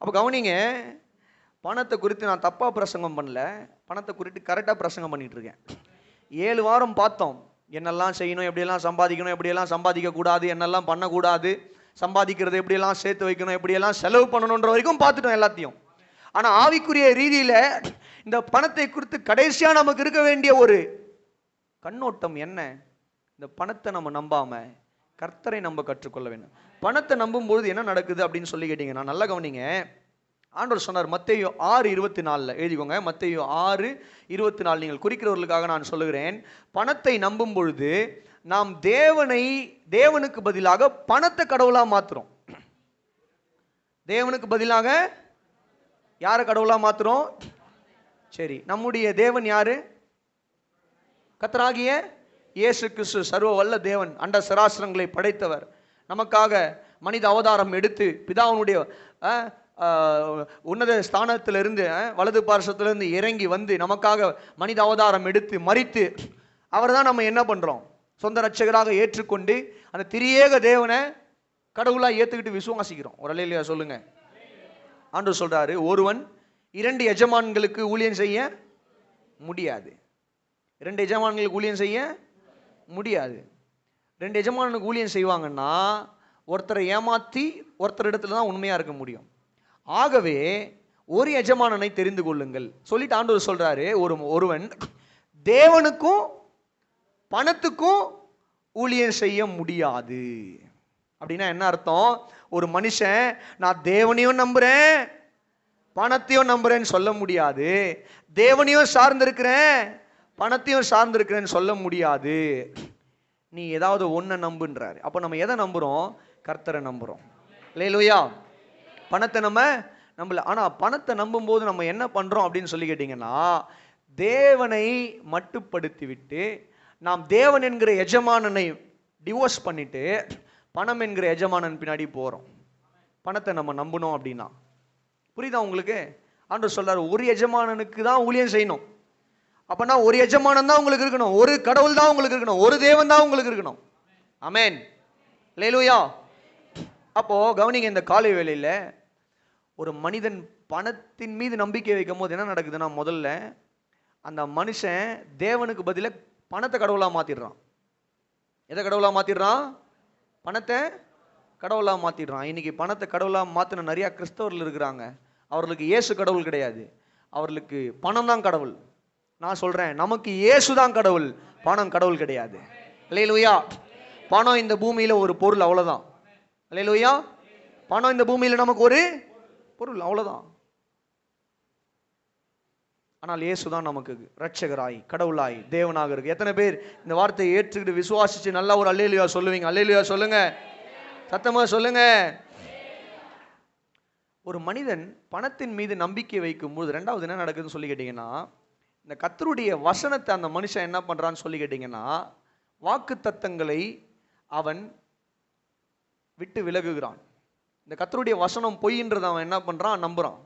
அப்போ கவனிங்க, பணத்தை குறித்து நான் தப்பாக பிரசங்கம் பண்ணல, பணத்தை குறித்து கரெக்டாக பிரசங்கம் பண்ணிட்டு இருக்கேன். 7 வாரம் பார்த்தோம், என்னெல்லாம் செய்யணும், எப்படியெல்லாம் சம்பாதிக்கணும், எப்படியெல்லாம் சம்பாதிக்கக்கூடாது, என்னெல்லாம் பண்ணக்கூடாது, சம்பாதிக்கிறது எப்படியெல்லாம் சேர்த்து வைக்கணும், எப்படியெல்லாம் செலவு பண்ணணுன்ற வரைக்கும் பார்த்துட்டோம் எல்லாத்தையும். ஆனால் ஆவிக்குரிய ரீதியில் இந்த பணத்தை குறித்து கடைசியாக நமக்கு இருக்க வேண்டிய ஒரு கண்ணோட்டம் என்ன? இந்த பணத்தை நம்ம நம்பாம கர்த்தரை நம்ப கற்றுக்கொள்ள வேண்டும். பணத்தை நம்பும்போது என்ன நடக்குது அப்படின்னு சொல்லி கேட்டீங்கன்னா, நல்லா கவனிங்க. ஆண்டவர் சொன்னார் மத்தேயு 6:24 எழுதிக்கோங்க. மத்தேயு 6:24 நீங்கள் குறிக்கிறவர்களுக்காக நான் சொல்லுகிறேன். பணத்தை நம்பும் பொழுது நாம் தேவனுக்கு பதிலாக பணத்தை கடவுளா மாத்துறோம். தேவனுக்கு பதிலாக யாரை கடவுளா மாத்துறோம்? சரி, நம்முடைய தேவன் யாரு? கர்த்தராகிய இயேசு கிறிஸ்து, சர்வ வல்ல தேவன், அண்ட சராசரங்களை படைத்தவர், நமக்காக மனித அவதாரம் எடுத்து பிதாவினுடைய உன்னத ஸ்தானத்திலிருந்து, வலது பார்சத்திலிருந்து இறங்கி வந்து நமக்காக மனித அவதாரம் எடுத்து மரித்து, அவர் தான் நம்ம என்ன பண்றோம்? சொந்த ரட்சகராக ஏற்றுக்கொண்டு அந்த திரியேக தேவனை கடவுளாக ஏற்றுக்கிட்டு விசுவாசிக்கிறோம். ஒரு அல்லேலூயா சொல்லுங்க. ஆண்டவர் சொல்றாரு, ஒருவன் 2 எஜமான்களுக்கு ஊழியம் செய்ய முடியாது. 2 எஜமான்களுக்கு ஊழியம் செய்ய முடியாது. 2 எஜமானுக்கு ஊழியம் செய்வாங்கன்னா ஒருத்தரை ஏமாற்றி ஒருத்தர் இடத்துல தான் உண்மையா இருக்க முடியும். ஆகவே ஒரு எஜமானனை தெரிந்து கொள்ளுங்கள் சொல்லிட்டு ஆண்டவர் சொல்றாரு, ஒருவன் தேவனுக்கும் பணத்துக்கும் ஊழியம் செய்ய முடியாது. அப்படின்னா என்ன அர்த்தம்? ஒரு மனுஷன் நான் தேவனையும் நம்புறேன் பணத்தையும் நம்புறேன்னு சொல்ல முடியாது, தேவனையும் சார்ந்திருக்கிறேன் பணத்தையும் சார்ந்திருக்கிறேன்னு சொல்ல முடியாது. நீ ஏதாவது ஒன்றை நம்புன்றாரு. அப்போ நம்ம எதை நம்புறோம்? கர்த்தரை நம்புறோம். அல்லேலூயா. பணத்தை நம்ம நம்பல. ஆனா பணத்தை நம்பும் போது நம்ம என்ன பண்றோம் அப்படின்னு சொல்லி கேட்டீங்கன்னா, தேவனை மட்டுப்படுத்தி விட்டு நாம் தேவன் என்கிற எஜமானனை டிவோர்ஸ் பண்ணிட்டு பணம் என்கிற எஜமானன் பின்னாடி போறோம். பணத்தை நம்ம நம்பணும் அப்படின்னா புரியுதா உங்களுக்கு? ஆண்டவர் சொல்றாரு, ஒரு எஜமானனுக்கு தான் ஊழியம் செய்யணும். அப்பனா ஒரு எஜமானன் தான் உங்களுக்கு இருக்கணும், ஒரு கடவுள் தான் உங்களுக்கு இருக்கணும், ஒரு தேவன் தான் உங்களுக்கு இருக்கணும். ஆமென். அல்லேலூயா. அப்போ கவனிங்க, இந்த காலை வேளையில ஒரு மனிதன் பணத்தின் மீது நம்பிக்கை வைக்கும் போது என்ன நடக்குதுன்னா, முதல்ல அந்த மனுஷன் தேவனுக்கு பதிலாக பணத்தை கடவுளா மாத்திடுறான். எதை கடவுளா மாத்திடுறான்? பணத்தை கடவுளா மாத்திடுறான். இன்னைக்கு பணத்தை கடவுளா மாத்தின நிறைய கிறிஸ்தவர்கள் இருக்கிறாங்க. அவர்களுக்கு இயேசு கடவுள் கிடையாது, அவர்களுக்கு பணம் தான் கடவுள். நான் சொல்றேன், நமக்கு இயேசுதான் கடவுள், பணம் கடவுள் கிடையாது. அல்லேலூயா. பணம் இந்த பூமியில ஒரு பொருள், அவ்வளவுதான். அல்லேலூயா. பணம் இந்த பூமியில நமக்கு ஒரு பொருள், அவ்வளவுதான். ஆனால் இயேசுதான் நமக்கு ரட்சகராய், கடவுளாய், தேவனாக இருக்கு. எத்தனை பேர் இந்த வார்த்தையை ஏற்றுக்கிட்டு விசுவாசிச்சு நல்லா ஒரு அல்லேலூயா சொல்லுவீங்க? அல்லேலூயா சொல்லுங்க, சத்தமா சொல்லுங்க. ஒரு மனிதன் பணத்தின் மீது நம்பிக்கை வைக்கும் போது ரெண்டாவது என்ன நடக்குதுன்னு சொல்லி கேட்டீங்கன்னா, இந்த கர்த்தருடைய வசனத்தை அந்த மனுஷன் என்ன பண்றான்னு சொல்லி கேட்டீங்கன்னா, வாக்கு தத்தங்களை அவன் விட்டு விலகுகிறான். இந்த கர்த்தருடைய வசனம் பொய்ன்றதை அவன் என்ன பண்றான்? நம்புறான்.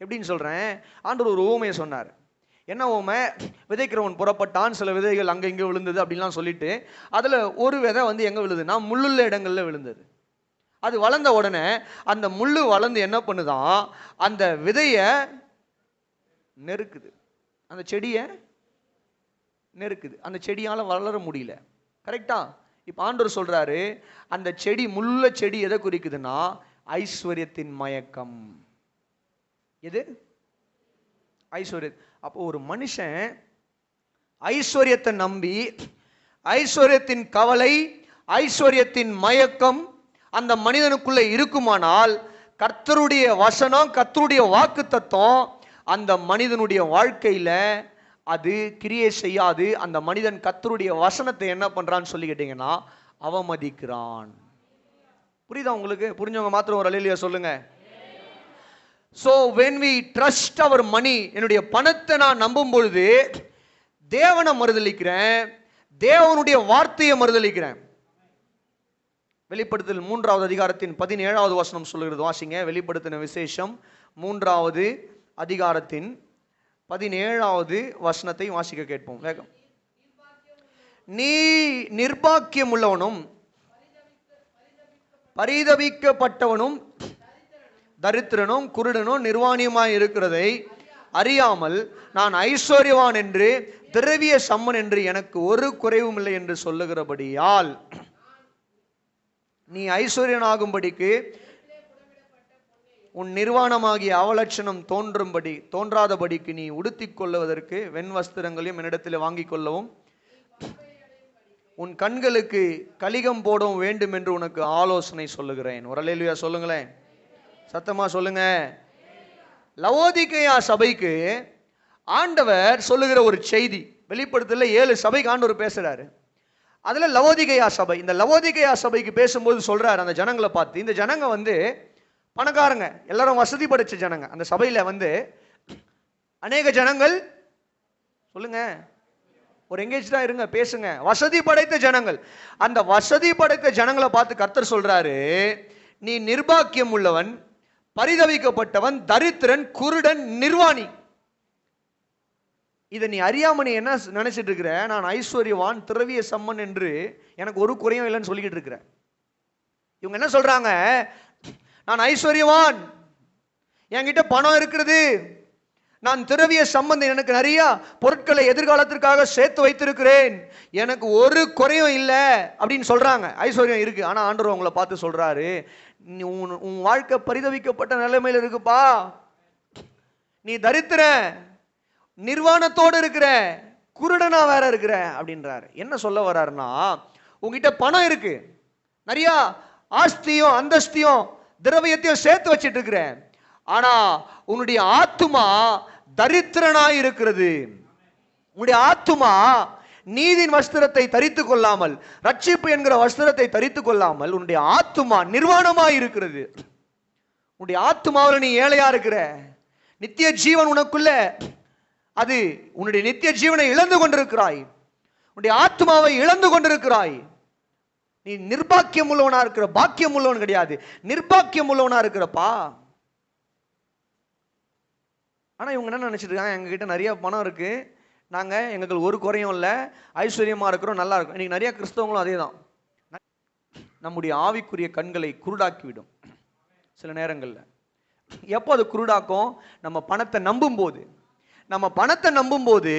எப்படின்னு சொல்றேன், ஆண்டவர் ஒரு உவமையை சொன்னார். என்ன உவமை? விதைக்கிறவன் புறப்பட்டான், சில விதைகள் அங்க இங்க விழுந்தது அப்படின்லாம் சொல்லிட்டு, அதுல ஒரு விதை வந்து எங்க விழுதுன்னா முள்ளுள்ள இடங்கள்ல விழுந்தது. அது வளர்ந்த உடனே அந்த முள்ளு வளர்ந்து என்ன பண்ணுதான், அந்த விதைய நெருக்குது, அந்த செடியை நெருக்குது. அந்த செடியால வளர முடியல. கரெக்டா? இப்ப ஆண்டவர் சொல்றாரு, அந்த செடி, முள்ளுள்ள செடி எதை குறிக்குதுன்னா ஐஸ்வர்யத்தின் மயக்கம். எது? ஐஸ்வர்யம். அப்போ ஒரு மனுஷன் ஐஸ்வர்யத்தை நம்பி, ஐஸ்வர்யத்தின் கவலை, ஐஸ்வர்யத்தின் மயக்கம் அந்த மனிதனுக்குள்ள இருக்குமானால், கர்த்தருடைய வசனம், கர்த்தருடைய வாக்கு தத்துவம் அந்த மனிதனுடைய வாழ்க்கையில அது கிரியை செய்யாது. அந்த மனிதன் கர்த்தருடைய வசனத்தை என்ன பண்றான்னு சொல்லி கேட்டீங்கன்னா அவமதிக்கிறான். புரியுதா உங்களுக்கு? புரிஞ்சவங்க மாத்திரம் ஒரு அல்லேலூயா சொல்லுங்க. So when we trust our money, என்னுடைய பணத்தை நான் நம்பும் பொழுது தேவனை மறுதலிக்கிறேன், தேவனுடைய வார்த்தையை மறுதலிக்கிறேன். வெளிப்படுத்தல் 3வது அதிகாரத்தின் 17வது வசனம் சொல்லுகிறது, வாசிங்க. வெளிப்படுத்தின விசேஷம் 3வது அதிகாரத்தின் 17வது வசனத்தை வாசிக்க கேட்போம். வேகம். நீ நிர்பாக்கியம் உள்ளவனும் பரிதபிக்கப்பட்டவனும் தரித்திரனும் குருடனும் நிர்வாணியுமாய் இருக்கிறதை அறியாமல் நான் ஐஸ்வர்யவான் என்று திரவிய சம்மன் என்று எனக்கு ஒரு குறைவும் இல்லை என்று சொல்லுகிறபடியால் நீ ஐஸ்வர்யனாகும்படிக்கு உன் நிர்வாணமாகிய அவலட்சணம் தோன்றாதபடிக்கு நீ உடுத்திக் கொள்வதற்கு வெண்வஸ்திரங்களையும் என்னிடத்தில் வாங்கிக் கொள்ளவும் உன் கண்களுக்கு கலிகம் போடவும் வேண்டும் என்று உனக்கு ஆலோசனை சொல்லுகிறேன். ஒரு அல்லேலூயா சொல்லுங்களேன், சத்தமா சொல்லுங்க. லவோதிக்கேயா சபைக்கு ஆண்டவர் சொல்லுகிற ஒரு செய்தி, வெளிப்படுத்தல 7 சபைக்கு ஆண்டவர் பேசுறாரு. அதுல லவோதிக்கேயா சபை, இந்த லவோதிக்கேயா சபைக்கு பேசும்போது சொல்றாரு அந்த ஜனங்களை பார்த்து, இந்த ஜனங்க வந்து பணக்காரங்க, எல்லாரும் வசதி படைச்ச ஜனங்க. அந்த சபையில வந்து அநேக ஜனங்கள், சொல்லுங்க, ஒரு எங்கேஜ்டா இருங்க, பேசுங்க, வசதி படைத்த ஜனங்கள். அந்த வசதி படைத்த ஜனங்களை பார்த்து கர்த்தர் சொல்றாரு, நீ நிர்பாக்கியம் உள்ளவன், பரிதவிக்கப்பட்டவன், தரித்திரன், குருடன், நிர்வாணி. இதை நீ அறியாம நீ என்ன நினைச்சிட்டு இருக்கிற? நான் ஐஸ்வர்யவான், திரவிய சம்மன் என்று எனக்கு ஒரு குறையும் இல்லைன்னு சொல்லிக்கிட்டு இருக்கிற. இவங்க என்ன சொல்றாங்க? நான் ஐஸ்வர்யவான், என்கிட்ட பணம் இருக்கிறது, நான் திரவிய சம்பந்தம், எனக்கு நிறைய பொருட்களை எதிர்காலத்திற்காக சேர்த்து வைத்திருக்கிறேன், எனக்கு ஒரு குறையும் இல்லை அப்படின்னு சொல்றாங்க. ஐஸ்வர்யம் இருக்கு. ஆனா ஆண்டவர் உங்களை பார்த்து சொல்றாரு, உன் வாழ்க்கை பரிதவிக்கப்பட்ட நிலைமையில் இருக்குப்பா, நீ தரித்திர, நிர்வாணத்தோடு இருக்கிற, குருடனா வேற இருக்கிற அப்படின்றாரு. என்ன சொல்ல வர்றாருன்னா, உங்ககிட்ட பணம் இருக்கு, நிறைய ஆஸ்தியும் அந்தஸ்தியும் திரவியத்தையும் சேர்த்து வச்சிட்டு இருக்கிற, ஆனா உன்னுடைய ஆத்துமா தரித்திரனாய் இருக்கிறது. உன்னுடைய ஆத்துமா நீதியின் வஸ்திரத்தை தரித்து கொள்ளாமல், ரட்சிப்பு என்கிற வஸ்திரத்தை தரித்து கொள்ளாமல் உன்னுடைய ஆத்துமா நிர்வாணமாய் இருக்கிறது. உன்னுடைய ஆத்துமாவில் நீ ஏழையா இருக்கிற. நித்திய ஜீவன் உனக்குள்ள, அது உன்னுடைய நித்திய ஜீவனை இழந்து கொண்டிருக்கிறாய், உன்னுடைய ஆத்மாவை இழந்து கொண்டிருக்கிறாய். நீ நிர்பாக்கியம் உள்ளவனா இருக்கிற, பாக்கியம் உள்ளவன் கிடையாது, நிர்பாக்கியம் உள்ளவனா இருக்கிறப்பா. ஆனா இவங்க என்ன நினைச்சிட்டு இருக்காங்க? எங்க கிட்ட நிறைய பணம் இருக்கு, நாங்க எங்களுக்கு ஒரு குறையும் இல்லை, ஐஸ்வர்யமா இருக்கிறோம், நல்லா இருக்கும். இன்னைக்கு நிறைய கிறிஸ்தவங்களும் அதே தான். நம்முடைய ஆவிக்குரிய கண்களை குருடாக்கிவிடும் சில நேரங்கள்ல. எப்போ அது குருடாக்கும்? நம்ம பணத்தை நம்பும் போது. நம்ம பணத்தை நம்பும் போது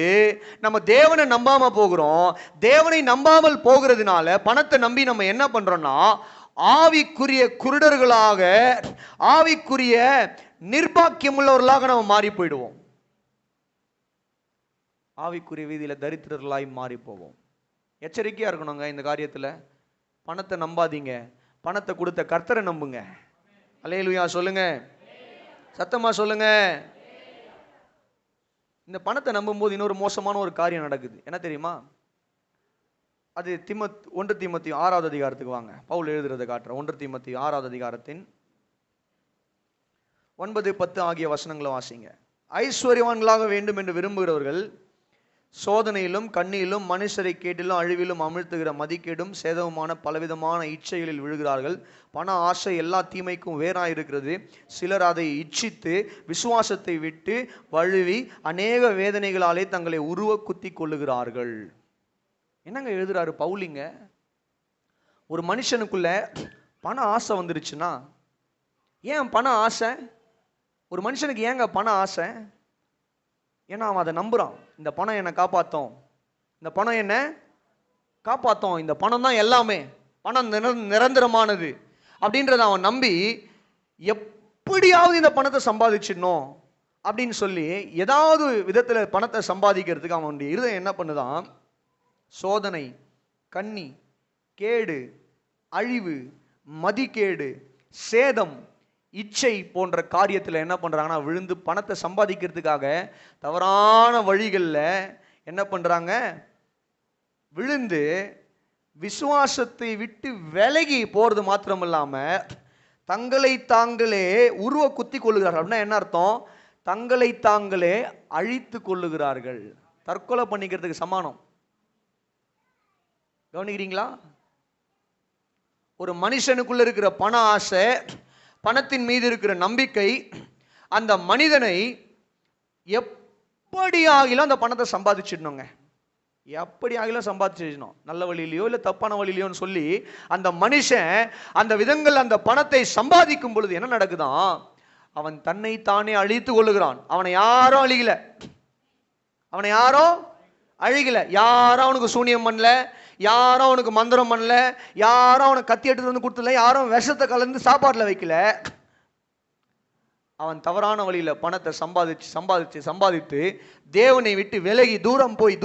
நம்ம தேவனை நம்பாம போகிறோம். தேவனை நம்பாமல் போகிறதுனால பணத்தை நம்பி நம்ம என்ன பண்றோம்னா, ஆவிக்குரிய குருடர்களாக, ஆவிக்குரிய நிர்பாக்கியம் உள்ளவர்களாக நம்ம மாறி போயிடுவோம். ஆவிக்குரிய வீதியில் தரித்திரர்களாய் மாறி போவோம். எச்சரிக்கையாக இருக்கணுங்க இந்த காரியத்தில். பணத்தை நம்பாதீங்க, பணத்தை கொடுத்த கர்த்தரை நம்புங்க. அல்லேலூயா சொல்லுங்க, சத்தமா சொல்லுங்க. இந்த பணத்தை நம்பும்போது இன்னொரு மோசமான ஒரு காரியம் நடக்குது. என்ன தெரியுமா? அது 1 தீமோத்தேயு 6வது அதிகாரத்துக்கு வாங்க. பவுல் எழுதுறதை காட்டுற 1 தீமோத்தேயு 6வது அதிகாரத்தின் 9, 10 ஆகிய வசனங்களை வாசிங்க. ஐஸ்வர்யவான்களாக வேண்டும் என்று விரும்புகிறவர்கள் சோதனையிலும் கண்ணியிலும் மனுஷரை கேட்டிலும் அழிவிலும் அமிழ்த்துகிற மதிக்கேடும் சேதவுமான பலவிதமான இச்சைகளில் விழுகிறார்கள். பண ஆசை எல்லா தீமைக்கும் வேறாயிருக்கிறது. சிலர் அதை இச்சித்து விசுவாசத்தை விட்டு வழுவி அநேக வேதனைகளாலே தங்களை உருவ குத்தி கொள்ளுகிறார்கள். என்னங்க எழுதுறாரு பவுலிங்க? ஒரு மனுஷனுக்குள்ள பண ஆசை வந்துருச்சுன்னா, ஏன் பண ஆசை? ஒரு மனுஷனுக்கு ஏங்க பண ஆசை? ஏன்னா அவன் அதை நம்புறான். இந்த பணம் என்னை காப்பாற்றும், இந்த பணம் என்ன காப்பாற்றும், இந்த பணம் தான் எல்லாமே, பணம் நிரந்தரமானது அப்படின்றத அவன் நம்பி எப்படியாவது இந்த பணத்தை சம்பாதிச்சிடணும் அப்படின்னு சொல்லி ஏதாவது விதத்தில் பணத்தை சம்பாதிக்கிறதுக்கு அவனுடைய இருதயம் என்ன பண்ணுதான்? சோதனை, கண்ணி, கேடு, அழிவு, மதிக்கேடு, சேதம், இச்சை போன்ற காரியத்தில் என்ன பண்ணுறாங்கன்னா விழுந்து பணத்தை சம்பாதிக்கிறதுக்காக தவறான வழிகளில் என்ன பண்ணுறாங்க? விழுந்து விசுவாசத்தை விட்டு விலகி போகிறது மாத்திரம் இல்லாமல் தங்களை தாங்களே உருவ குத்தி கொள்ளுகிறார்கள். அப்படின்னா என்ன அர்த்தம்? தங்களை தாங்களே அழித்து கொள்ளுகிறார்கள். தற்கொலை பண்ணிக்கிறதுக்கு சமானம். கவனிக்கிறீங்களா? ஒரு மனுஷனுக்குள்ள இருக்கிற பண ஆசை, பணத்தின் மீது இருக்கிற நம்பிக்கை அந்த மனிதனை எப்படி ஆகிலும் அந்த பணத்தை சம்பாதிச்சிடணுங்க. எப்படி ஆகிலும் சம்பாதிச்சிடணும், நல்ல வழியிலையோ இல்லை தப்பான வழியிலையோன்னு சொல்லி அந்த மனுஷன் அந்த விதங்கள் அந்த பணத்தை சம்பாதிக்கும் பொழுது என்ன நடக்குதான்? அவன் தன்னை தானே அழித்து கொள்ளுகிறான். அவனை யாரும் அழிகல, அவனை யாரும் அழிகல, யாரும் அவனுக்கு சூனியம் பண்ணல, யாரும் அவனுக்கு மந்திரம் பண்ணல, யாரும் அவனுக்கு கத்தி எடுத்து வந்து கொடுத்துல, யாரும் விஷத்தை கலந்து சாப்பாட்டில் வைக்கல. அவன் தவறான வழியில் பணத்தை சம்பாதித்து தேவனை விட்டு விலகி தூரம் போய்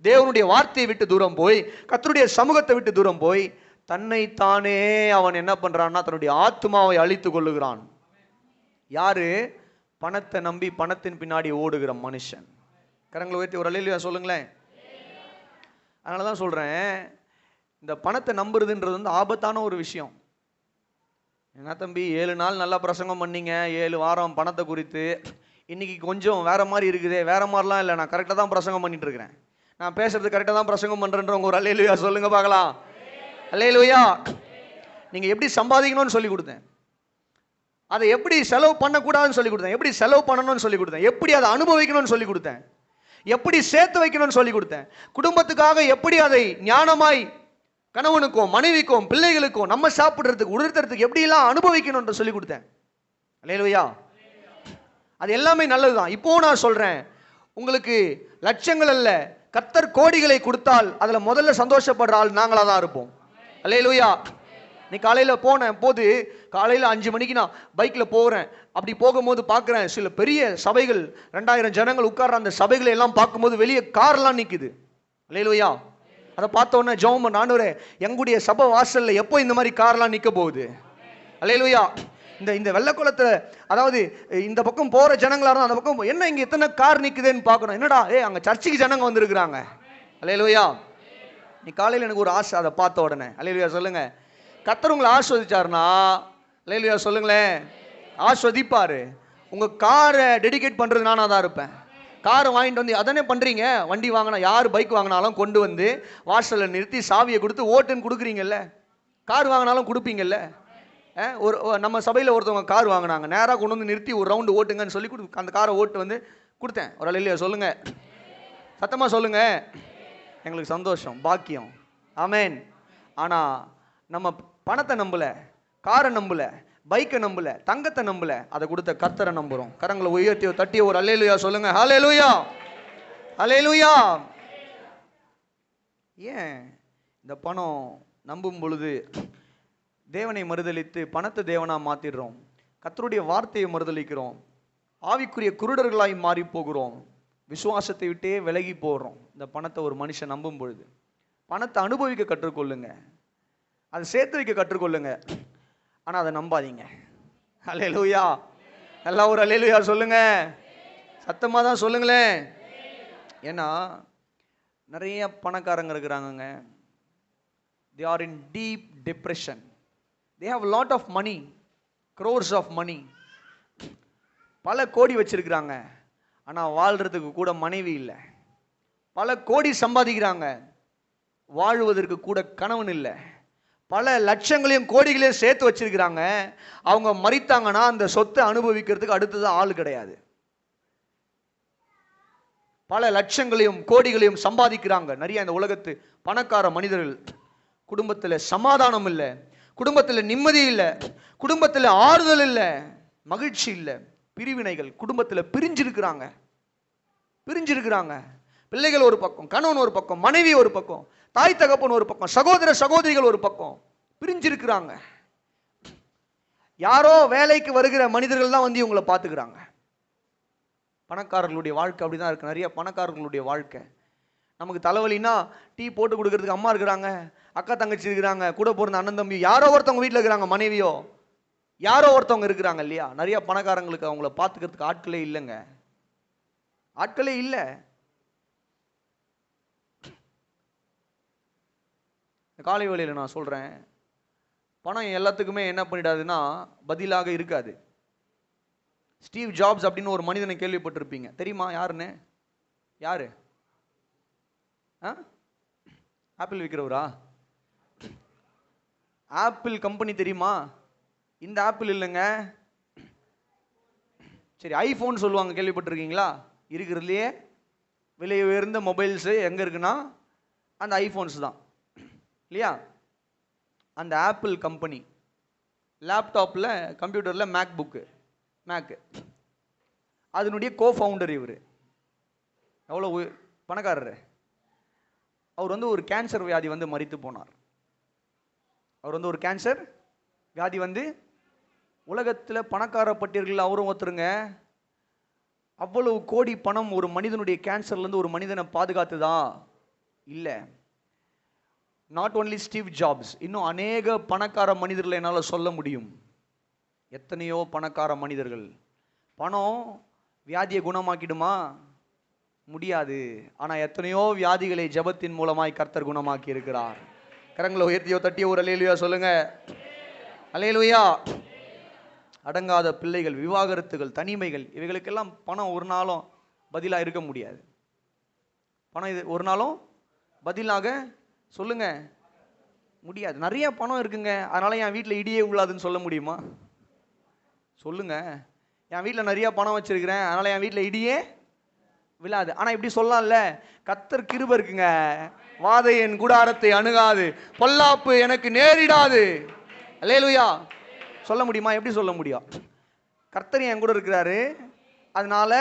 தேவனுடைய வார்த்தையை விட்டு தூரம் போய் கர்த்தருடைய சமூகத்தை விட்டு தூரம் போய் தன்னைத்தானே அவன் என்ன பண்றான்னா தன்னுடைய ஆத்மாவை அழித்து கொள்ளுகிறான். யாரு? பணத்தை நம்பி பணத்தின் பின்னாடி ஓடுகிற மனுஷன். கரங்களை உயர்த்தி ஒரு அல்லேலூயா சொல்லுங்களேன். அதனால தான் சொல்கிறேன், இந்த பணத்தை நம்புறதுன்றது வந்து ஆபத்தான ஒரு விஷயம். என்ன தம்பி 7 நாள் நல்லா பிரசங்கம் பண்ணீங்க, 7 வாரம் பணத்தை குறித்து, இன்னைக்கு கொஞ்சம் வேற மாதிரி இருக்குது. வேற மாதிரிலாம் இல்லை, நான் கரெக்டாக தான் பிரசங்கம் பண்ணிட்டு இருக்கிறேன், நான் பேசுறது கரெக்டாக தான் பிரசங்கம் பண்ணுறேன்றவங்க ஒரு அல்லேலூயா சொல்லுங்க பார்க்கலாம். அல்லேலூயா. நீங்கள் எப்படி சம்பாதிக்கணும்னு சொல்லி கொடுத்தேன், அதை எப்படி செலவு பண்ணக்கூடாதுன்னு சொல்லி கொடுத்தேன், எப்படி செலவு பண்ணணும்னு சொல்லி கொடுத்தேன், எப்படி அதை அனுபவிக்கணும்னு சொல்லி கொடுத்தேன், எப்படி சேர்த்து வைக்கணும்னு சொல்லி கொடுத்தேன், குடும்பத்துக்காக எப்படி அதை ஞானமாய் கணவனுக்கும் மனைவிக்கும் பிள்ளைகளுக்கும் நம்ம சாப்பிட்றதுக்கு உணர்த்துறதுக்கு எப்படிலாம் அனுபவிக்கணும்னு சொல்லி கொடுத்தேன். அல்லேலூயா. அது எல்லாமே நல்லதுதான். இப்போ நான் சொல்றேன், உங்களுக்கு லட்சங்கள் அல்ல கர்த்தர் கோடிகளை கொடுத்தால் அதுல முதல்ல சந்தோஷப்படுற ஆள் நாங்களா தான் இருப்போம். அல்லேலூயா. நீ காலையில் போனேன் போது காலையில் 5 மணிக்கு நான் பைக்கில் போகிறேன். அப்படி போகும்போது பார்க்குறேன் சில பெரிய சபைகள், 2000 ஜனங்கள் உட்கார்ற அந்த சபைகளை எல்லாம் பார்க்கும்போது வெளியே கார்லாம் நிற்குது. அல்லேலூயா. அதை பார்த்தோன்னே ஜெபம் பண்ண, ஆண்டவரே எங்களுடைய சபை வாசலில் எப்போ இந்த மாதிரி கார்லாம் நிற்க போகுது. அல்லேலூயா. இந்த வெள்ளக்குளத்தில், அதாவது இந்த பக்கம் போகிற ஜனங்களாக இருந்தால் அந்த பக்கம் என்ன இங்கே எத்தனை கார் நிற்குதுன்னு பார்க்கணும். என்னடா அங்கே சர்ச்சுக்கு ஜனங்க வந்திருக்கிறாங்க. அல்லேலூயா. நீ காலையில் எனக்கு ஒரு ஆசை அதை பார்த்த உடனே. அல்லேலூயா சொல்லுங்க. கர்த்தர் உங்களை ஆஸ்வதிச்சாருன்னா, அல்லேலூயா சொல்லுங்களேன், ஆஸ்வதிப்பாரு. உங்க காரை டெடிகேட் பண்றது நானா தான் இருப்பேன். காரை வாங்கிட்டு வந்து அதானே பண்றீங்க. வண்டி வாங்கினா, யார் பைக் வாங்கினாலும் கொண்டு வந்து வாசலில் நிறுத்தி சாவியை கொடுத்து ஓட்டுன்னு கொடுக்குறீங்கல்ல. கார் வாங்கினாலும் கொடுப்பீங்கல்ல. ஒரு நம்ம சபையில் ஒருத்தவங்க கார் வாங்கினாங்க, நேராக கொண்டு வந்து நிறுத்தி ஒரு ரவுண்டு ஓட்டுங்கன்னு சொல்லி அந்த காரை ஓட்டு வந்து கொடுத்தேன். ஒரு அல்லேலூயா சொல்லுங்க, சத்தமாக சொல்லுங்க. எங்களுக்கு சந்தோஷம், பாக்கியம். ஆமேன். ஆனால் நம்ம பணத்தை நம்பல, காரை நம்பல, பைக்கை நம்பல, தங்கத்தை நம்பல, அதை கொடுத்த கர்த்தரை நம்புறோம். கரங்களை உயர்த்தி தட்டி ஒரு அல்லேலூயா சொல்லுங்க. ஹல்லேலூயா, ஹல்லேலூயா. ஏன் இந்த பணம் நம்பும் பொழுது தேவனை மறுதலித்து பணத்தை தேவனா மாத்திடுறோம், கர்த்தருடைய வார்த்தையை மறுதலிக்கிறோம், ஆவிக்குரிய குருடர்களாய் மாறி போகிறோம். விசுவாசத்தை விட்டே விலகி போடுறோம். இந்த பணத்தை ஒரு மனுஷன் நம்பும் பொழுது. பணத்தை அனுபவிக்க கற்றுக்கொள்ளுங்க, அதை சேர்த்து வைக்க கற்றுக்கொள்ளுங்க, ஆனால் அதை நம்பாதீங்க. அல்லேலூயா. எல்லாம் ஒரு அல்லேலூயா சொல்லுங்க, சத்தமாக தான் சொல்லுங்களேன். ஏன்னா நிறைய பணக்காரங்க இருக்கிறாங்கங்க, they are in deep depression, they have a lot of money, crores of money, பல கோடி வச்சிருக்கிறாங்க, ஆனால் வாழ்றதுக்கு கூட மனைவி இல்லை. பல கோடி சம்பாதிக்கிறாங்க, வாழ்வதற்கு கூட கணவன் இல்லை. பல லட்சங்களையும் கோடிகளையும் சேர்த்து வச்சிருக்கிறாங்க, அவங்க மரித்தாங்கன்னா அந்த சொத்தை அனுபவிக்கிறதுக்கு அடுத்தது ஆள் கிடையாது. பல லட்சங்களையும் கோடிகளையும் சம்பாதிக்கிறாங்க நிறைய இந்த உலகத்து பணக்கார மனிதர்கள். குடும்பத்தில் சமாதானம் இல்லை, குடும்பத்தில் நிம்மதி இல்லை, குடும்பத்தில் ஆறுதல் இல்லை, மகிழ்ச்சி இல்லை, பிரிவினைகள், குடும்பத்தில் பிரிஞ்சிருக்கிறாங்க. பிள்ளைகள் ஒரு பக்கம், கணவன் ஒரு பக்கம், மனைவி ஒரு பக்கம், தாய் தகப்பன் ஒரு பக்கம், சகோதர சகோதரிகள் ஒரு பக்கம் பிரிஞ்சிருக்கிறாங்க. யாரோ வேலைக்கு வருகிற மனிதர்கள் தான் வந்து இவங்களை பார்த்துக்கிறாங்க. பணக்காரர்களுடைய வாழ்க்கை அப்படிதான் இருக்கு. நிறைய பணக்காரர்களுடைய வாழ்க்கை, நமக்கு தலைவலின்னா டீ போட்டு கொடுக்கறதுக்கு அம்மா இருக்கிறாங்க, அக்கா தங்கச்சி இருக்கிறாங்க, கூட பிறந்த அண்ணன் தம்பி யாரோ ஒருத்தவங்க வீட்டில் இருக்கிறாங்க, மனைவியோ யாரோ ஒருத்தவங்க இருக்கிறாங்க இல்லையா. நிறைய பணக்காரங்களுக்கு அவங்கள பார்த்துக்கிறதுக்கு ஆட்களே இல்லைங்க, ஆட்களே இல்லை. காலை வேளையில் நான் சொல்றேன், பணம் எல்லாத்துக்குமே என்ன பண்ணிடாதுன்னா பதிலாக இருக்காது. ஸ்டீவ் ஜாப்ஸ் அப்படின்னு ஒரு மனிதனை கேள்விப்பட்டிருப்பீங்க, தெரியுமா யாருன்னு? யாரு? ஆப்பிள் விற்கிறவரா? ஆப்பிள் கம்பெனி தெரியுமா? இந்த ஆப்பிள் இல்லைங்க, சரி ஐபோன் சொல்லுவாங்க, கேள்விப்பட்டிருக்கீங்களா? இருக்கிறதுலையே விலை உயர்ந்த மொபைல்ஸு எங்கே இருக்குன்னா அந்த ஐஃபோன்ஸ் தான் இல்லையா. அந்த ஆப்பிள் கம்பெனி லேப்டாப்பில் கம்ப்யூட்டரில் மேக்கு அதனுடைய கோஃபவுண்டர் இவர். எவ்வளோ பணக்காரர். அவர் வந்து ஒரு கேன்சர் வியாதி வந்து மரித்து போனார். அவர் வந்து ஒரு கேன்சர் வியாதி வந்து உலகத்தில் பணக்கார பட்டியல்கள் அவரும் ஒருத்தருங்க. அவ்வளவு கோடி பணம் ஒரு மனிதனுடைய கேன்சர்லேருந்து ஒரு மனிதனை பாதுகாத்துதா? இல்லை. நாட் ஓன்லி ஸ்டீவ் ஜாப்ஸ், இன்னும் அநேக பணக்கார மனிதர்களை என்னால் சொல்ல முடியும். எத்தனையோ பணக்கார மனிதர்கள். பணம் வியாதியை குணமாக்கிடுமா? முடியாது. ஆனால் எத்தனையோ வியாதிகளை ஜெபத்தின் மூலமாய் கர்த்தர் குணமாக்கி இருக்கிறார். கரங்களை உயர்த்தியோ தட்டியோ ஒரு அல்லேலூயா சொல்லுங்க. அல்லேலூயா. அடங்காத பிள்ளைகள், விவாகரத்துகள், தனிமைகள், இவைகளுக்கெல்லாம் பணம் ஒரு நாளும் பதிலாக இருக்க முடியாது. பணம் இது ஒரு நாளும் பதிலாக சொல்லுங்க முடியாது. நிறைய பணம் இருக்குங்க, அதனால என் வீட்டில் இடியே உள்ளாதுன்னு சொல்ல முடியுமா? சொல்லுங்க. என் வீட்டில் நிறைய பணம் வச்சிருக்கிறேன், அதனால என் வீட்டில் இடியே விழாது. ஆனால் இப்படி சொல்லலாம்ல, கர்த்தர் கிருபை இருக்குங்க, வாதை என் கூடாரத்தை அணுகாது, பொல்லாப்பு எனக்கு நேரிடாது. அல்லேலூயா. சொல்ல முடியுமா? எப்படி சொல்ல முடியும்? கர்த்தர் என் கூட இருக்கிறாரு, அதனால